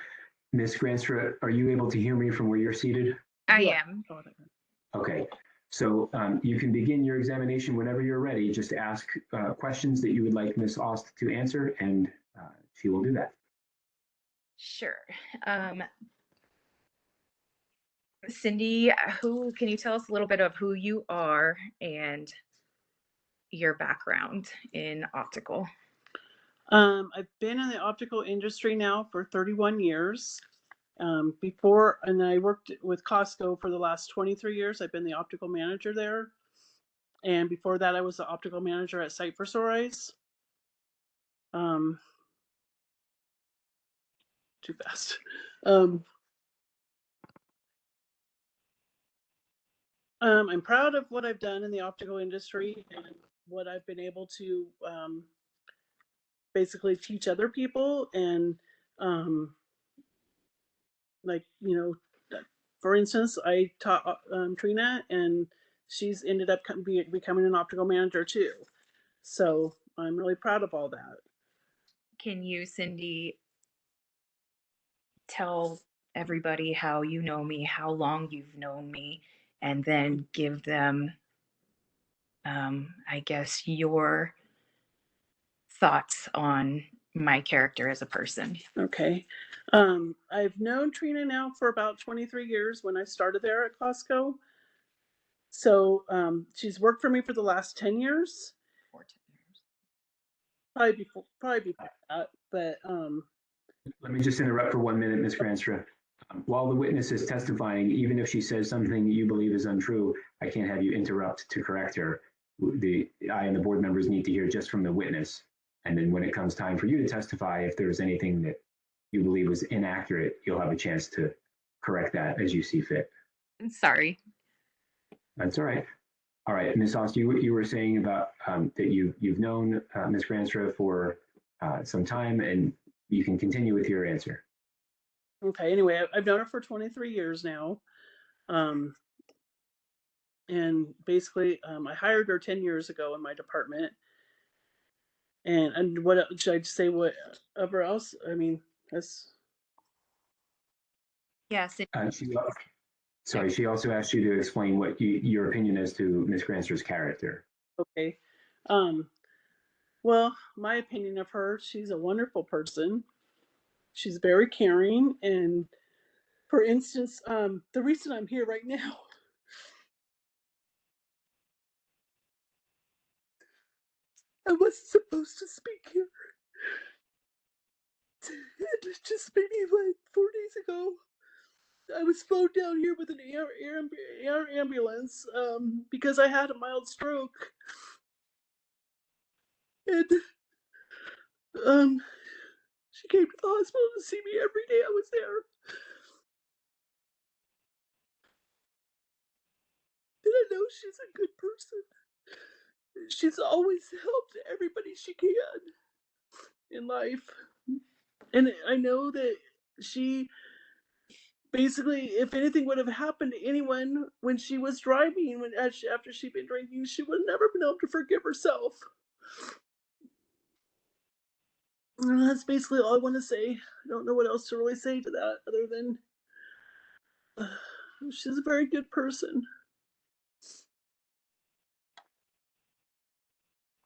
Ms. Granstra, are you able to hear me from where you're seated? I am. Okay, so you can begin your examination whenever you're ready. Just ask questions that you would like Ms. Aust to answer, and she will do that. Sure. Cindy, can you tell us a little bit of who you are and your background in optical? I've been in the optical industry now for 31 years. Before, and I worked with Costco for the last 23 years. I've been the optical manager there. And before that, I was the optical manager at Sight for Sore Eyes. Too fast. I'm proud of what I've done in the optical industry and what I've been able to basically teach other people. And like, you know, for instance, I taught Trina, and she's ended up becoming an optical manager too. So I'm really proud of all that. Can you, Cindy, tell everybody how you know me, how long you've known me, and then give them, I guess, your thoughts on my character as a person? Okay. I've known Trina now for about 23 years when I started there at Costco. So she's worked for me for the last 10 years. 14 years. Probably before that, but Let me just interrupt for 1 minute, Ms. Granstra. While the witness is testifying, even if she says something you believe is untrue, I can't have you interrupt to correct her. I and the board members need to hear just from the witness. And then when it comes time for you to testify, if there's anything that you believe was inaccurate, you'll have a chance to correct that as you see fit. Sorry. That's all right. All right, Ms. Aust, you were saying about that you've known Ms. Granstra for some time, and you can continue with your answer. okay. Anyway, I've known her for 23 years now. And basically, I hired her 10 years ago in my department. And what should I say? Whatever else? I mean, that's. Yes. She also asked you to explain what your opinion is to Ms. Granstra's character. Okay. Well, my opinion of her, she's a wonderful person. She's very caring. And for instance, the reason I'm here right now, I wasn't supposed to speak here. It just maybe like 4 days ago, I was flown down here with an air ambulance because I had a mild stroke. And she came to the hospital to see me every day I was there. And I know she's a good person. She's always helped everybody she can. in life. And I know that she basically, if anything would have happened to anyone when she was driving, after she'd been drinking, she would have never been able to forgive herself. And that's basically all I want to say. I don't know what else to really say to that other than she's a very good person.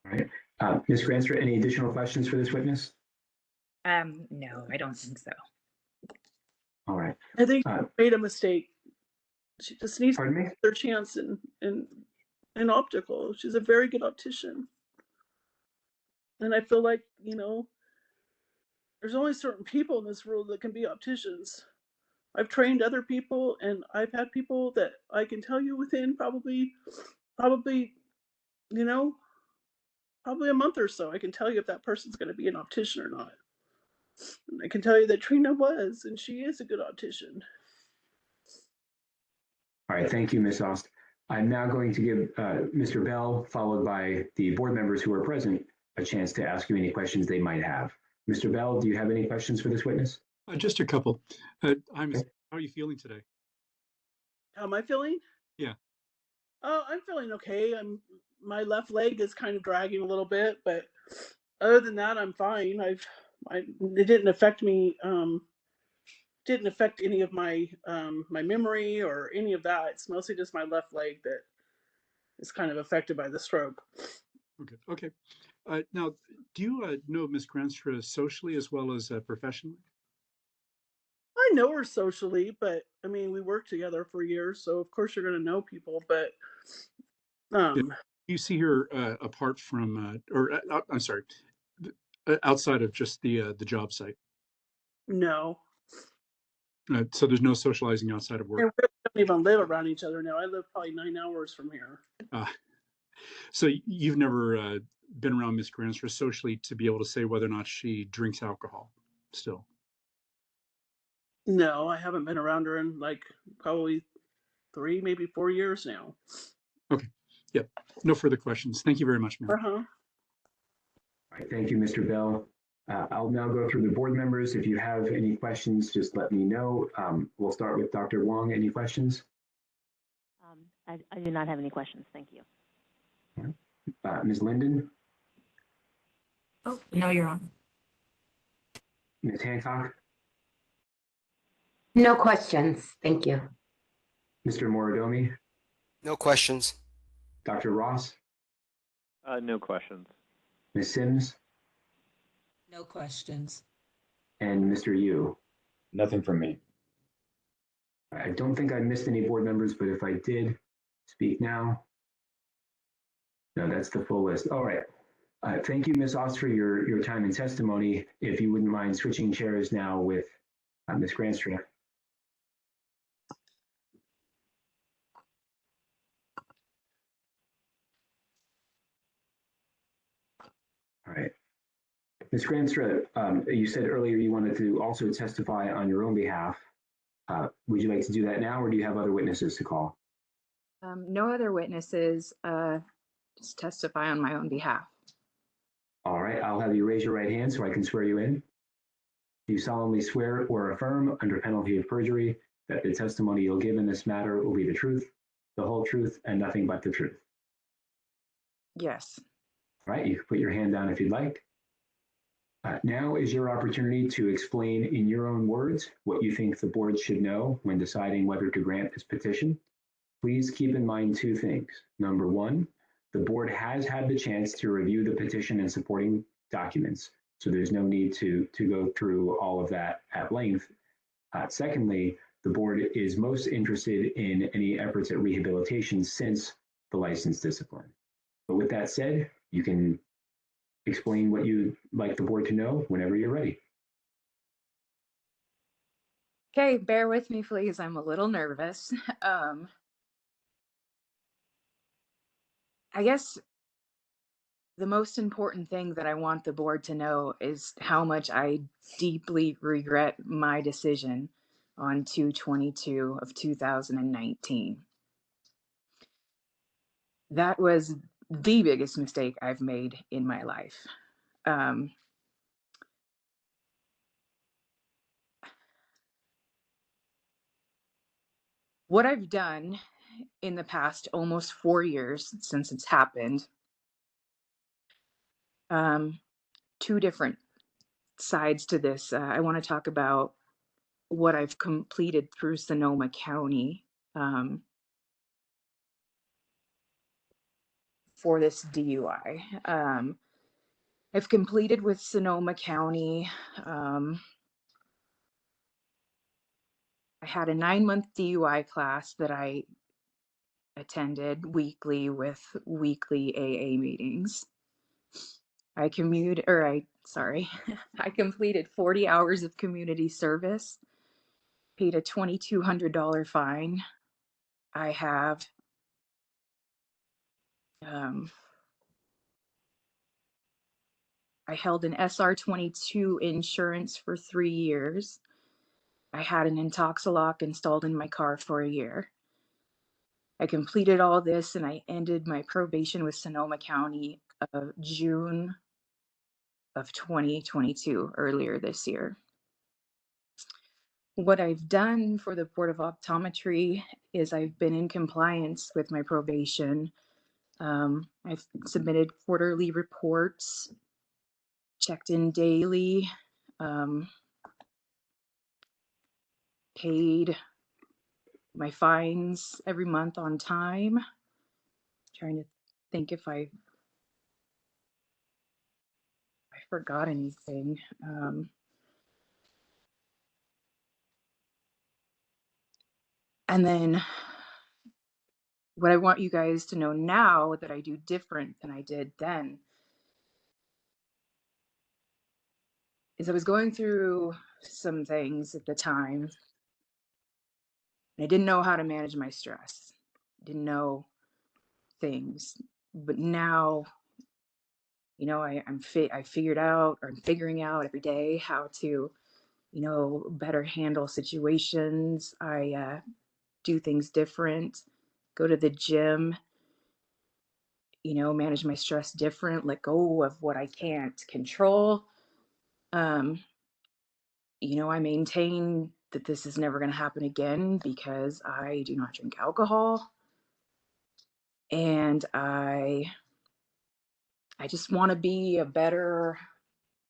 All right. Ms. Granstra, any additional questions for this witness? No, I don't think so. All right. I think she made a mistake. She just needs Pardon me? their chance in optical. She's a very good optician. And I feel like, there's only certain people in this world that can be opticians. I've trained other people, and I've had people that I can tell you within probably, probably a month or so, I can tell you if that person's going to be an optician or not. And I can tell you that Trina was, and she is a good optician. All right, thank you, Ms. Ost. I'm now going to give Mr. Bell, followed by the board members who are present, a chance to ask you any questions they might have. Mr. Bell, do you have any questions for this witness? Just a couple. How are you feeling today? How am I feeling? Yeah. Oh, I'm feeling okay. My left leg is kind of dragging a little bit, but other than that, I'm fine. It didn't affect me. Didn't affect any of my my memory or any of that. It's mostly just my left leg that is kind of affected by the stroke. Okay. Okay. Now, do you know Ms. Granstra socially as well as professionally? I know her socially, but I mean, we worked together for years, so of course you're going to know people. But you see her apart from, I'm sorry, outside of just the job site? No. So there's no socializing outside of work. And we don't even live around each other now. I live probably 9 hours from here. So you've never been around Miss Granstra socially to be able to say whether or not she drinks alcohol still? No, I haven't been around her in like probably 3, maybe 4 years now. Okay. Yeah. No further questions. Thank you very much, ma'am. Uh-huh. All right, thank you, Mr. Bell. I'll now go through the board members. If you have any questions, just let me know. We'll start with Dr. Wong. Any questions? I do not have any questions. Thank you. Ms. Linden? Oh, no, you're on. Ms. Hancock? No questions. Thank you. Mr. Morodomi? No questions. Dr. Ross? No questions. Ms. Sims? No questions. And Mr. Yu? Nothing from me. I don't think I missed any board members, but if I did, speak now. No, that's the full list. All right. Thank you, Ms. Ost, for your time and testimony. If you wouldn't mind switching chairs now with Ms. Granstra. All right. Ms. Granstra, you said earlier you wanted to also testify on your own behalf. Would you like to do that now, or do you have other witnesses to call? No other witnesses, just testify on my own behalf. All right, I'll have you raise your right hand so I can swear you in. Do you solemnly swear or affirm under penalty of perjury that the testimony you'll give in this matter will be the truth, the whole truth, and nothing but the truth? Yes. All right, you can put your hand down if you'd like. Now is your opportunity to explain in your own words what you think the board should know when deciding whether to grant this petition. Please keep in mind 2 things. Number 1, the board has had the chance to review the petition and supporting documents, so there's no need to go through all of that at length. Secondly, the board is most interested in any efforts at rehabilitation since the license discipline. But with that said, you can explain what you'd like the board to know whenever you're ready. Okay, bear with me, please. I'm a little nervous. I guess the most important thing that I want the board to know is how much I deeply regret my decision on 2/22 of 2019. That was the biggest mistake I've made in my life. What I've done in the past almost 4 years since it's happened, two different sides to this. I want to talk about what I've completed through Sonoma County for this DUI. I've completed with Sonoma County. I had a 9-month DUI class that I attended weekly with weekly AA meetings. I completed 40 hours of community service, paid a $2,200 fine. I have I held an SR22 insurance for 3 years. I had an Intoxilock installed in my car for a year. I completed all this and I ended my probation with Sonoma County June of 2022, earlier this year. What I've done for the Board of Optometry is I've been in compliance with my probation. I've submitted quarterly reports, checked in daily, paid my fines every month on time. Trying to think if I forgot anything. And then what I want you guys to know now that I do different than I did then is I was going through some things at the time. I didn't know how to manage my stress. Didn't know things. But now, you know, I figured out, or I'm figuring out every day how to, you know, better handle situations. I do things different, go to the gym, you know, manage my stress different, let go of what I can't control. You know, I maintain that this is never going to happen again because I do not drink alcohol. And I just want to be a better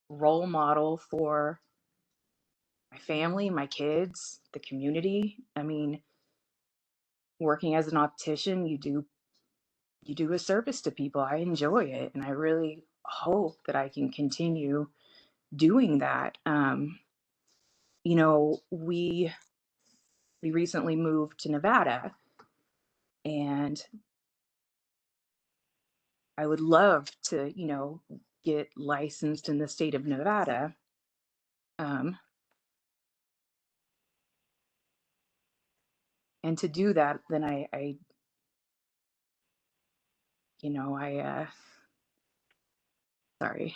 role model for my family, my kids, the community. I mean, working as an optician, you do a service to people. I enjoy it, and I really hope that I can continue doing that. You know, we recently moved to Nevada, and I would love to, you know, get licensed in the state of Nevada. And to do that, then I you know, sorry.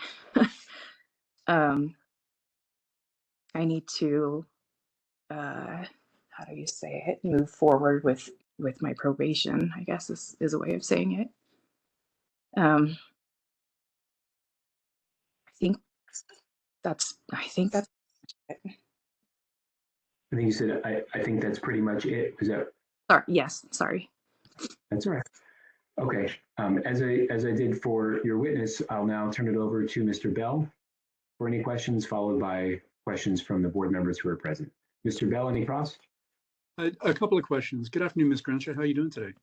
I need to, how do you say it? Move forward with my probation, I guess is a way of saying it. I think that's it. I think you said, I think that's pretty much it. Is that? Sorry. Yes. Sorry. That's all right. Okay. As I did for your witness, I'll now turn it over to Mr. Bell for any questions, followed by questions from the board members who are present. Mr. Bell, any cross? A couple of questions. Good afternoon, Ms. Grenshaw. How are you doing today?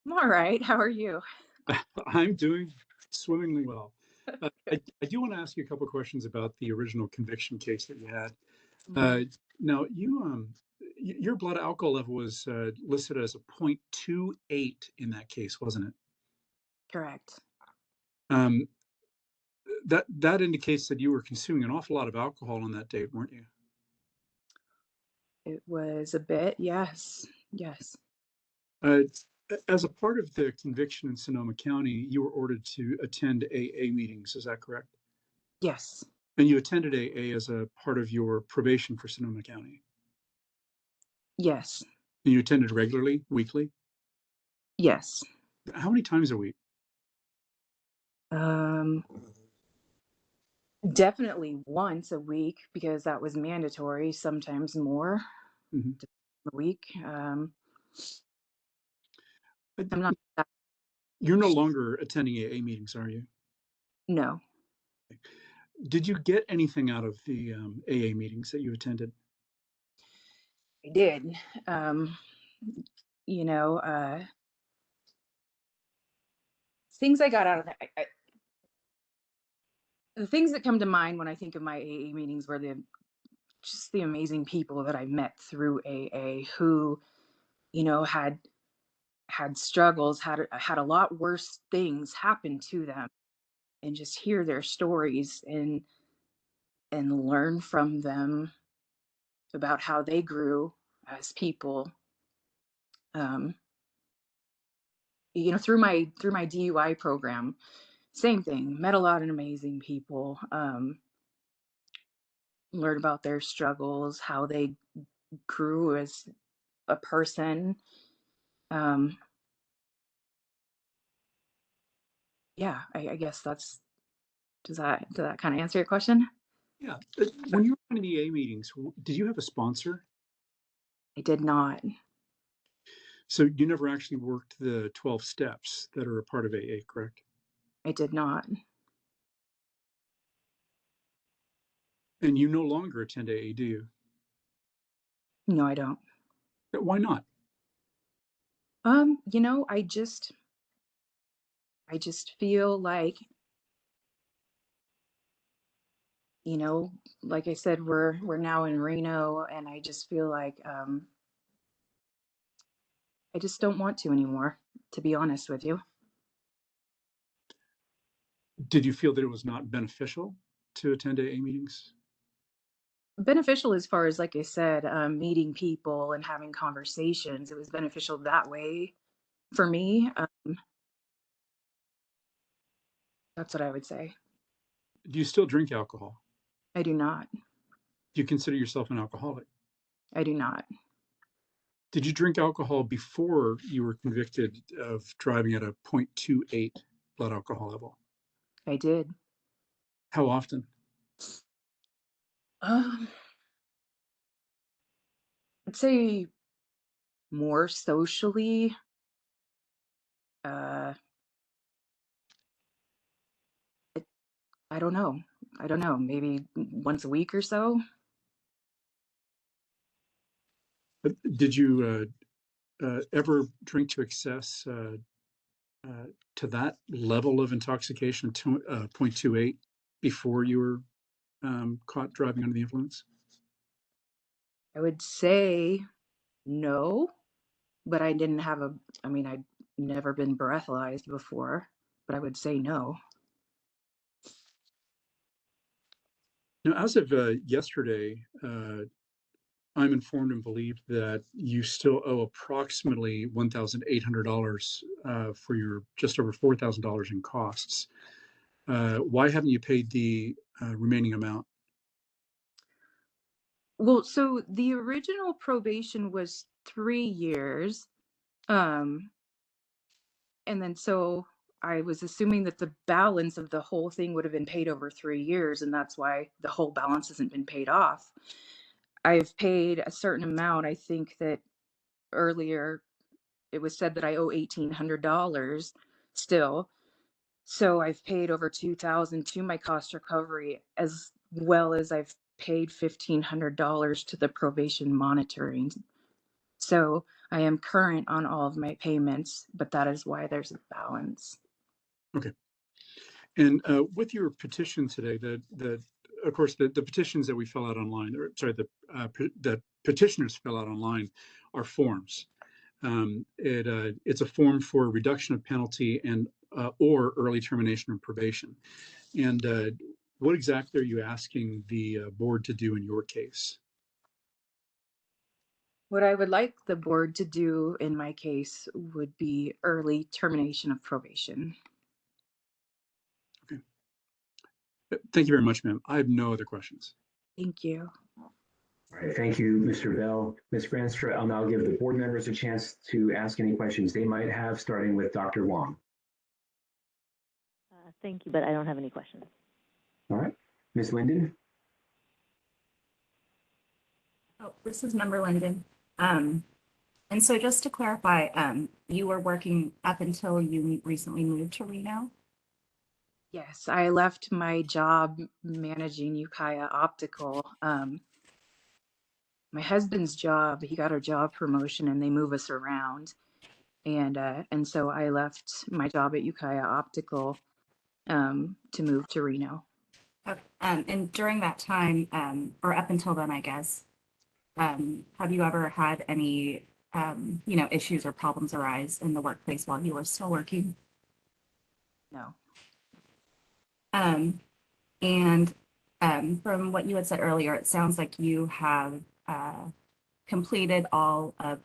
I'm all right. How are you? I'm doing swimmingly well. I do want to ask you a couple of questions about the original conviction case that you had. Now, your blood alcohol level was listed as a 0.28 in that case, wasn't it? Correct. That indicates that you were consuming an awful lot of alcohol on that date, weren't you? It was a bit, yes. Yes. As a part of the conviction in Sonoma County, you were ordered to attend AA meetings. Is that correct? Yes. And you attended AA as a part of your probation for Sonoma County? Yes. And you attended regularly, weekly? Yes. How many times a week? Definitely once a week because that was mandatory, sometimes more. a week. But I'm not that, you're no longer attending AA meetings, are you? no, Did you get anything out of the AA meetings that you attended? I did. You know, things I got out of that. The things that come to mind when I think of my AA meetings were just the amazing people that I met through AA who, you know, had struggles, had a lot worse things happen to them, and just hear their stories and learn from them about how they grew as people. Um, you know, through my DUI program, same thing. Met a lot of amazing people. Learned about their struggles, how they grew as a person. Um, yeah, I guess that's does that kind of answer your question? Yeah. When you were in the AA meetings, did you have a sponsor? I did not. So you never actually worked the 12 steps that are a part of AA, correct? I did not. And you no longer attend AA, do you? No, I don't. Why not? You know, I just feel like, you know, like I said, we're now in Reno, and I just feel like I just don't want to anymore, to be honest with you. Did you feel that it was not beneficial to attend AA meetings? Beneficial as far as, like I said, meeting people and having conversations. It was beneficial that way for me. That's what I would say. Do you still drink alcohol? I do not. Do you consider yourself an alcoholic? I do not. Did you drink alcohol before you were convicted of driving at a 0.28 blood alcohol level? I did. How often? I'd say more socially. Uh, I don't know. I don't know. Maybe once a week or so. Did you ever drink to excess to that level of intoxication, 0.28, before you were caught driving under the influence? I would say no, but I didn't have I mean, I'd never been breathalyzed before, but I would say no. Now, as of yesterday, I'm informed and believe that you still owe approximately $1,800 for your just over $4,000 in costs. Why haven't you paid the remaining amount? Well, so the original probation was 3 years. Um, and then so I was assuming that the balance of the whole thing would have been paid over 3 years, and that's why the whole balance hasn't been paid off. I've paid a certain amount. I think that earlier it was said that I owe $1,800 still. So I've paid over 2,000 to my cost recovery, as well as I've paid $1,500 to the probation monitoring. So I am current on all of my payments, but that is why there's a balance. Okay. And with your petition today, of course, the petitions that we fill out online, or sorry, the petitioners fill out online are forms. It's a form for reduction of penalty and or early termination of probation. And what exactly are you asking the board to do in your case? What I would like the board to do in my case would be early termination of probation. Okay. Thank you very much, ma'am. I have no other questions. Thank you. All right, thank you, Mr. Bell. Ms. Granstra, I'll now give the board members a chance to ask any questions they might have, starting with Dr. Wong. Thank you, but I don't have any questions. All right, Ms. Linden? Oh, this is Member Linden. And so just to clarify, you were working up until you recently moved to Reno? Yes, I left my job managing Ukiah Optical. My husband's job, he got a job promotion and they move us around. And so I left my job at Ukiah Optical to move to Reno. Okay. And during that time, or up until then, I guess, have you ever had any, issues or problems arise in the workplace while you were still working? No. And from what you had said earlier, it sounds like you have completed all of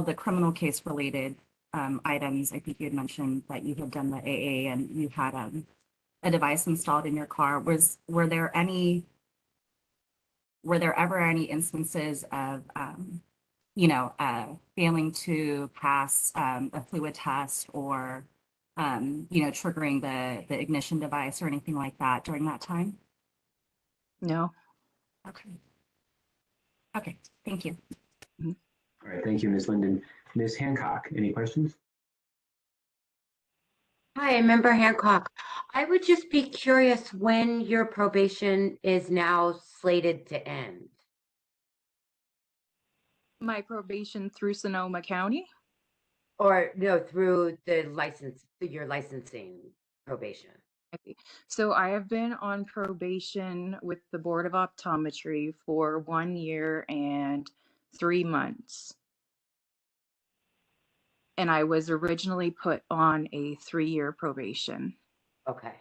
the criminal case related items. I think you had mentioned that you had done the AA and you had a device installed in your car. Were there ever any instances of failing to pass a fluid test or triggering the ignition device or anything like that during that time? No. Okay. Okay, thank you. Mm-hmm. All right, thank you, Ms. Linden. Ms. Hancock, any questions? Hi, Member Hancock. I would just be curious when your probation is now slated to end. My probation through Sonoma County? Or no, through your licensing probation. So I have been on probation with the Board of Optometry for 1 year and 3 months. And I was originally put on a 3-year probation. Okay.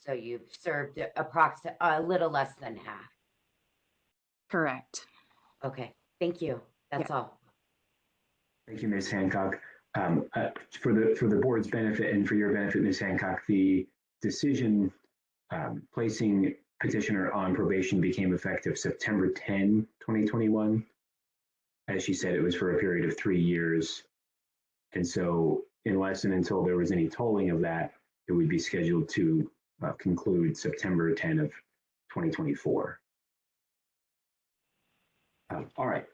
So you've served a little less than half. Correct. Okay, thank you. That's all. Thank you, Ms. Hancock. For the board's benefit and for your benefit, Ms. Hancock, the decision placing petitioner on probation became effective September 10, 2021. As she said, it was for a period of 3 years. And so unless and until there was any tolling of that, it would be scheduled to conclude September 10 of 2024. All right.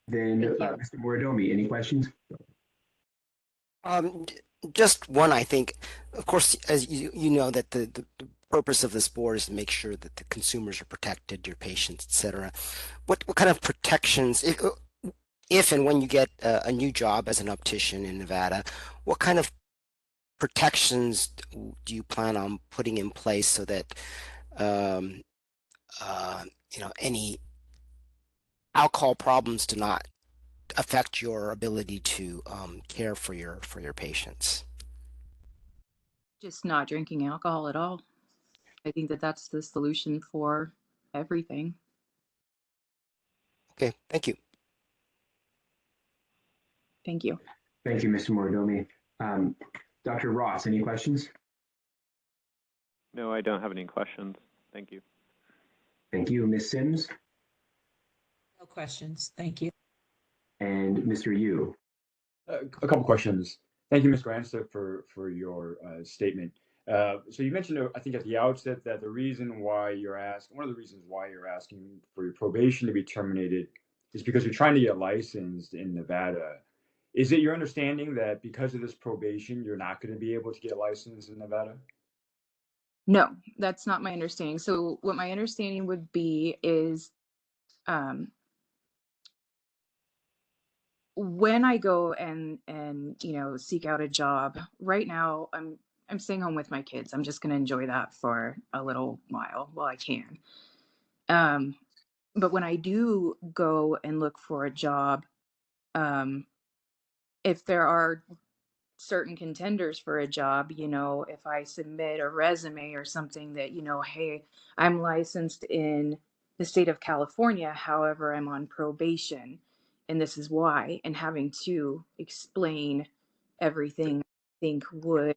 Then, Mr. Moridomi, any questions? Just one, I think. Of course, as you know, that the purpose of this board is to make sure that the consumers are protected, your patients, etc. What kind of protections, if and when you get a new job as an optician in Nevada, what kind of protections do you plan on putting in place so that any alcohol problems do not affect your ability to care for your patients? Just not drinking alcohol at all. I think that that's the solution for everything. Okay, thank you. Thank you. Thank you, Mr. Moridomi. Dr. Ross, any questions? No, I don't have any questions. Thank you. Thank you. Ms. Sims? No questions. Thank you. And Mr. Yu? A couple questions. Thank you, Ms. Granster, for your statement. So you mentioned, I think at the outset, that one of the reasons why you're asking for your probation to be terminated is because you're trying to get licensed in Nevada. Is it your understanding that because of this probation, you're not going to be able to get licensed in Nevada? No, that's not my understanding. So what my understanding would be is when I go and seek out a job, right now I'm staying home with my kids. I'm just going to enjoy that for a little while I can. But when I do go and look for a job, if there are certain contenders for a job, if I submit a resume or something that, hey, I'm licensed in the state of California, however, I'm on probation, and this is why, and having to explain everything, I think would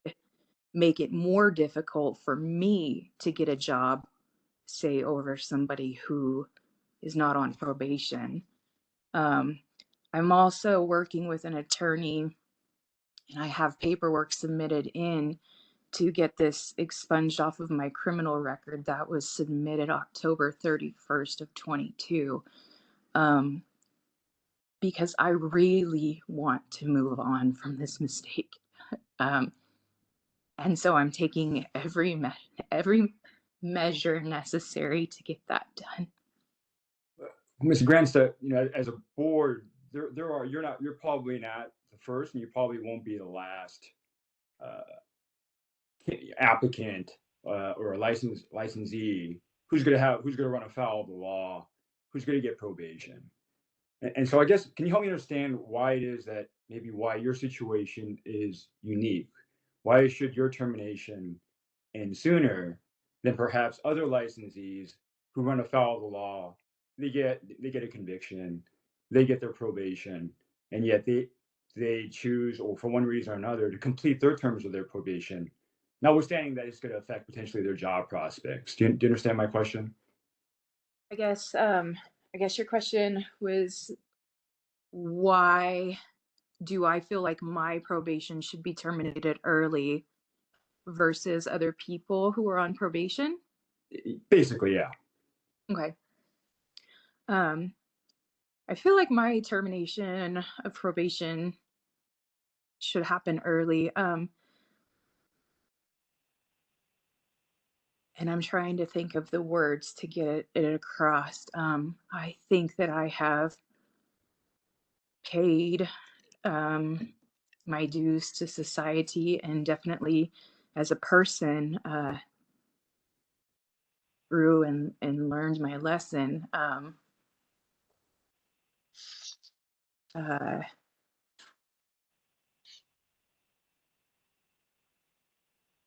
make it more difficult for me to get a job, say, over somebody who is not on probation. I'm also working with an attorney, and I have paperwork submitted in to get this expunged off of my criminal record that was submitted October 31st of 22. Because I really want to move on from this mistake. And so I'm taking every measure necessary to get that done. Mr. Grandstaff, as a board, you're probably not the first, and you probably won't be the last applicant or a licensee who's going to run afoul of the law, who's going to get probation. And so I guess, can you help me understand why it is that why your situation is unique? Why should your termination end sooner than perhaps other licensees who run afoul of the law? They get a conviction, they get their probation, and yet they choose, or for one reason or another, to complete their terms of their probation, notwithstanding that it's going to affect potentially their job prospects. Do you understand my question? I guess your question was, why do I feel like my probation should be terminated early versus other people who are on probation? Basically, yeah. Okay. I feel like my termination of probation should happen early. And I'm trying to think of the words to get it across. I think that I have paid my dues to society, and definitely as a person grew and learned my lesson.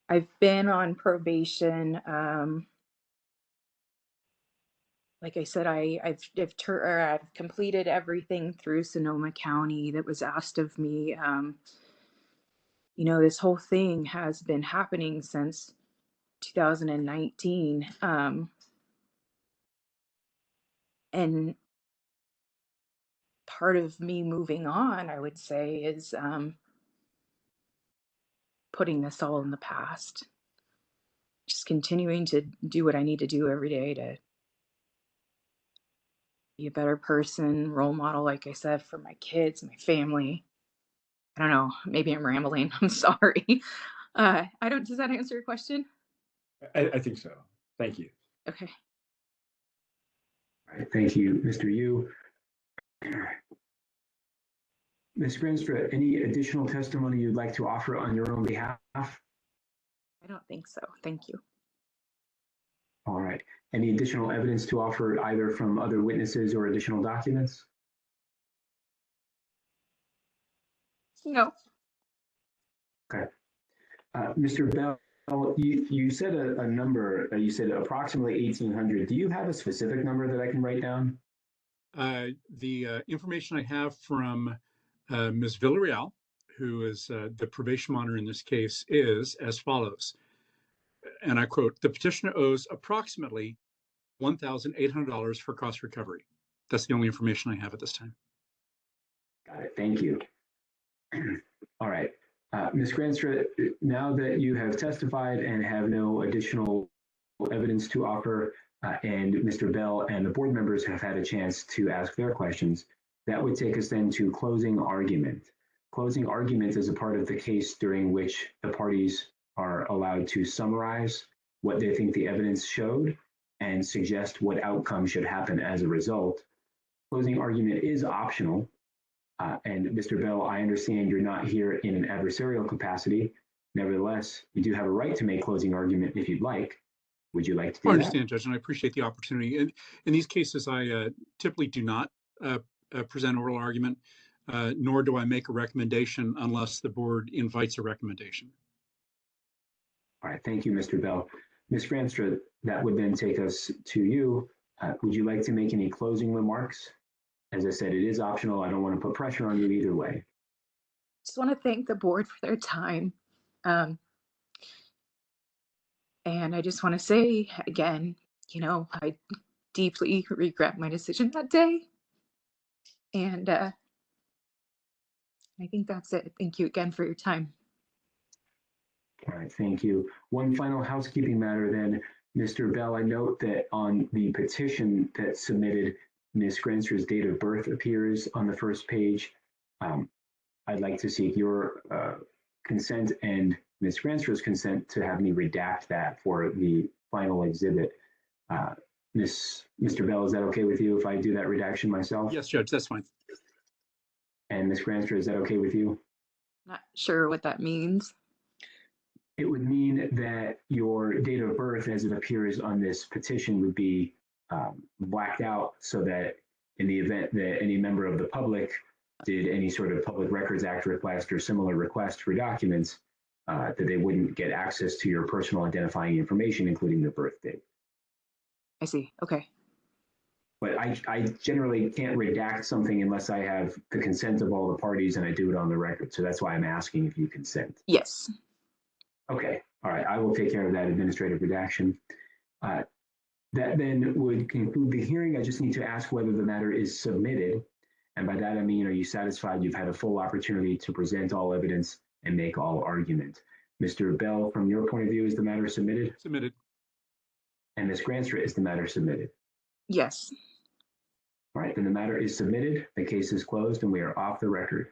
I've been on probation. Like I said, I've completed everything through Sonoma County that was asked of me. This whole thing has been happening since 2019. And part of me moving on, I would say, is putting this all in the past. Just continuing to do what I need to do every day to be a better person, role model, like I said, for my kids, my family. I don't know, maybe I'm rambling. I'm sorry. Does that answer your question? I think so. Thank you. Okay. All right, thank you, Mr. Yu. Ms. Grenstra, any additional testimony you'd like to offer on your own behalf? I don't think so. Thank you. All right. Any additional evidence to offer either from other witnesses or additional documents? No. Okay. Mr. Bell, you said a number, you said approximately 1,800. Do you have a specific number that I can write down? The information I have from Ms. Villarreal, who is the probation monitor in this case, is as follows. And I quote, "The petitioner owes approximately $1,800 for cost recovery." That's the only information I have at this time. Got it. Thank you. All right. Ms. Granstra, now that you have testified and have no additional evidence to offer, and Mr. Bell and the board members have had a chance to ask their questions, that would take us then to closing argument. Closing argument is a part of the case during which the parties are allowed to summarize what they think the evidence showed and suggest what outcome should happen as a result. Closing argument is optional. And Mr. Bell, I understand you're not here in an adversarial capacity. Nevertheless, you do have a right to make closing argument if you'd like. Would you like to do that? I understand, Judge, and I appreciate the opportunity. In these cases, I typically do not present oral argument, nor do I make a recommendation unless the board invites a recommendation. All right, thank you, Mr. Bell. Ms. Granstra, that would then take us to you. Would you like to make any closing remarks? As I said, it is optional. I don't want to put pressure on you either way. Just want to thank the board for their time. And I just want to say again, I deeply regret my decision that day. And I think that's it. Thank you again for your time. All right, thank you. One final housekeeping matter then. Mr. Bell, I note that on the petition that's submitted, Ms. Grenster's date of birth appears on the first page. I'd like to seek your consent and Ms. Grenster's consent to have me redact that for the final exhibit. Mr. Bell, is that okay with you if I do that redaction myself? Yes, Judge, that's fine. And Ms. Granster, is that okay with you? Not sure what that means. It would mean that your date of birth as it appears on this petition would be blacked out so that in the event that any member of the public did any sort of Public Records Act request or similar request for documents, that they wouldn't get access to your personal identifying information, including the birth date. I see. Okay. But I generally can't redact something unless I have the consent of all the parties and I do it on the record. So that's why I'm asking if you consent. Yes. Okay. All right. I will take care of that administrative redaction. That then would conclude the hearing. I just need to ask whether the matter is submitted. And by that, I mean, are you satisfied you've had a full opportunity to present all evidence and make all argument? Mr. Bell, from your point of view, is the matter submitted? Submitted. And Ms. Granster, is the matter submitted? Yes. All right, then the matter is submitted. The case is closed and we are off the record.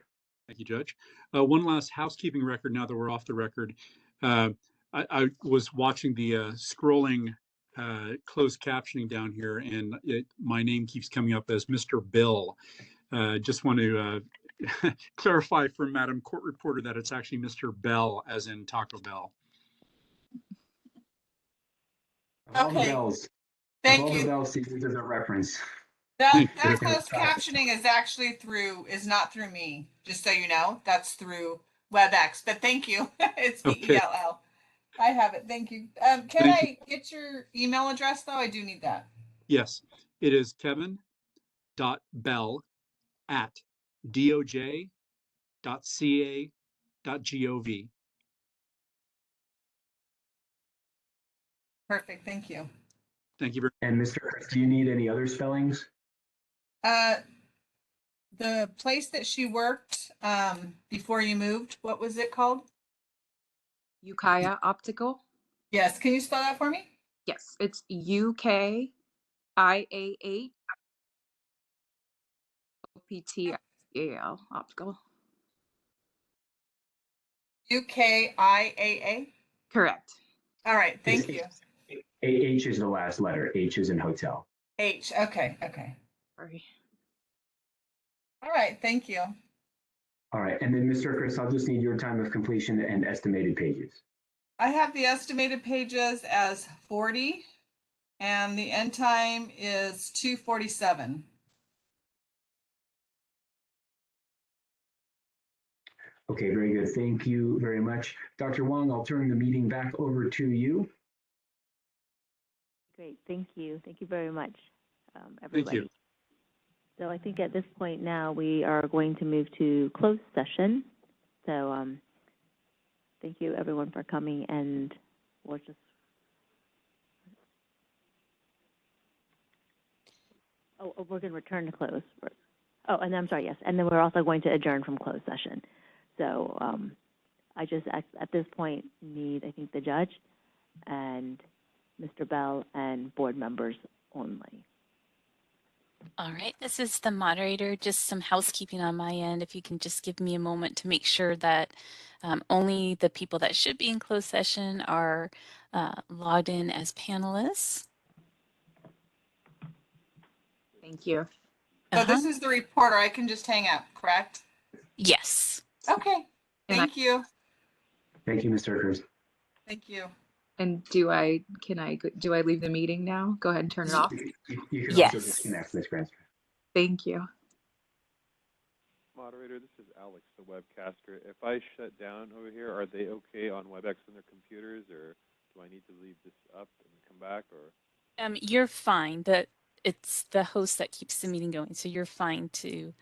Thank you, Judge. One last housekeeping record now that we're off the record. I was watching the scrolling closed captioning down here, and my name keeps coming up as Mr. Bill. Just want to clarify for Madam Court Reporter that it's actually Mr. Bell, as in Taco Bell. All the bells. Thank all you. the bells to use as a reference. That closed captioning is actually is not through me, just so you know. That's through WebEx, but thank you. It's BELL. I have it. Thank you. Can I get your email address, though? I do need that. Yes, it is kevin.bell@doj.ca.gov. Perfect. Thank you. Thank you very much. And Mr. Chris, do you need any other spellings? The place that she worked before you moved, what was it called? Ukiah Optical. Yes. Can you spell that for me? Yes. It's UKIAH OPTIAL Optical. UKIAA? Correct. All right. Thank you. H is the last letter. H is in hotel. H. Okay. Okay. Sorry. All right. Thank you. All right. And then Mr. Chris, I'll just need your time of completion and estimated pages. I have the estimated pages as 40 and the end time is 2:47. Okay, very good. Thank you very much. Dr. Wong, I'll turn the meeting back over to you. Great, thank you. Thank you very much, everybody. Thank you. So I think at this point now we are going to move to closed session. So thank you everyone for coming, and we'll just we're going to return to close. Oh, and I'm sorry, yes, and then we're also going to adjourn from closed session. So I just at this point need, I think, the judge and Mr. Bell and board members only. All right, this is the moderator. Just some housekeeping on my end. If you can just give me a moment to make sure that only the people that should be in closed session are logged in as panelists. Thank you. So this is the reporter. I can just hang up, correct? Yes. Okay. Thank you. Thank you, Mr. Chris. Thank you. And do I leave the meeting now? Go ahead and turn it off. You can Yes. also disconnect, Ms. Granster. Thank you. Moderator, this is Alex, the webcaster. If I shut down over here, are they okay on WebEx on their computers, or do I need to leave this up and come back? Or You're fine. It's the host that keeps the meeting going, so you're fine to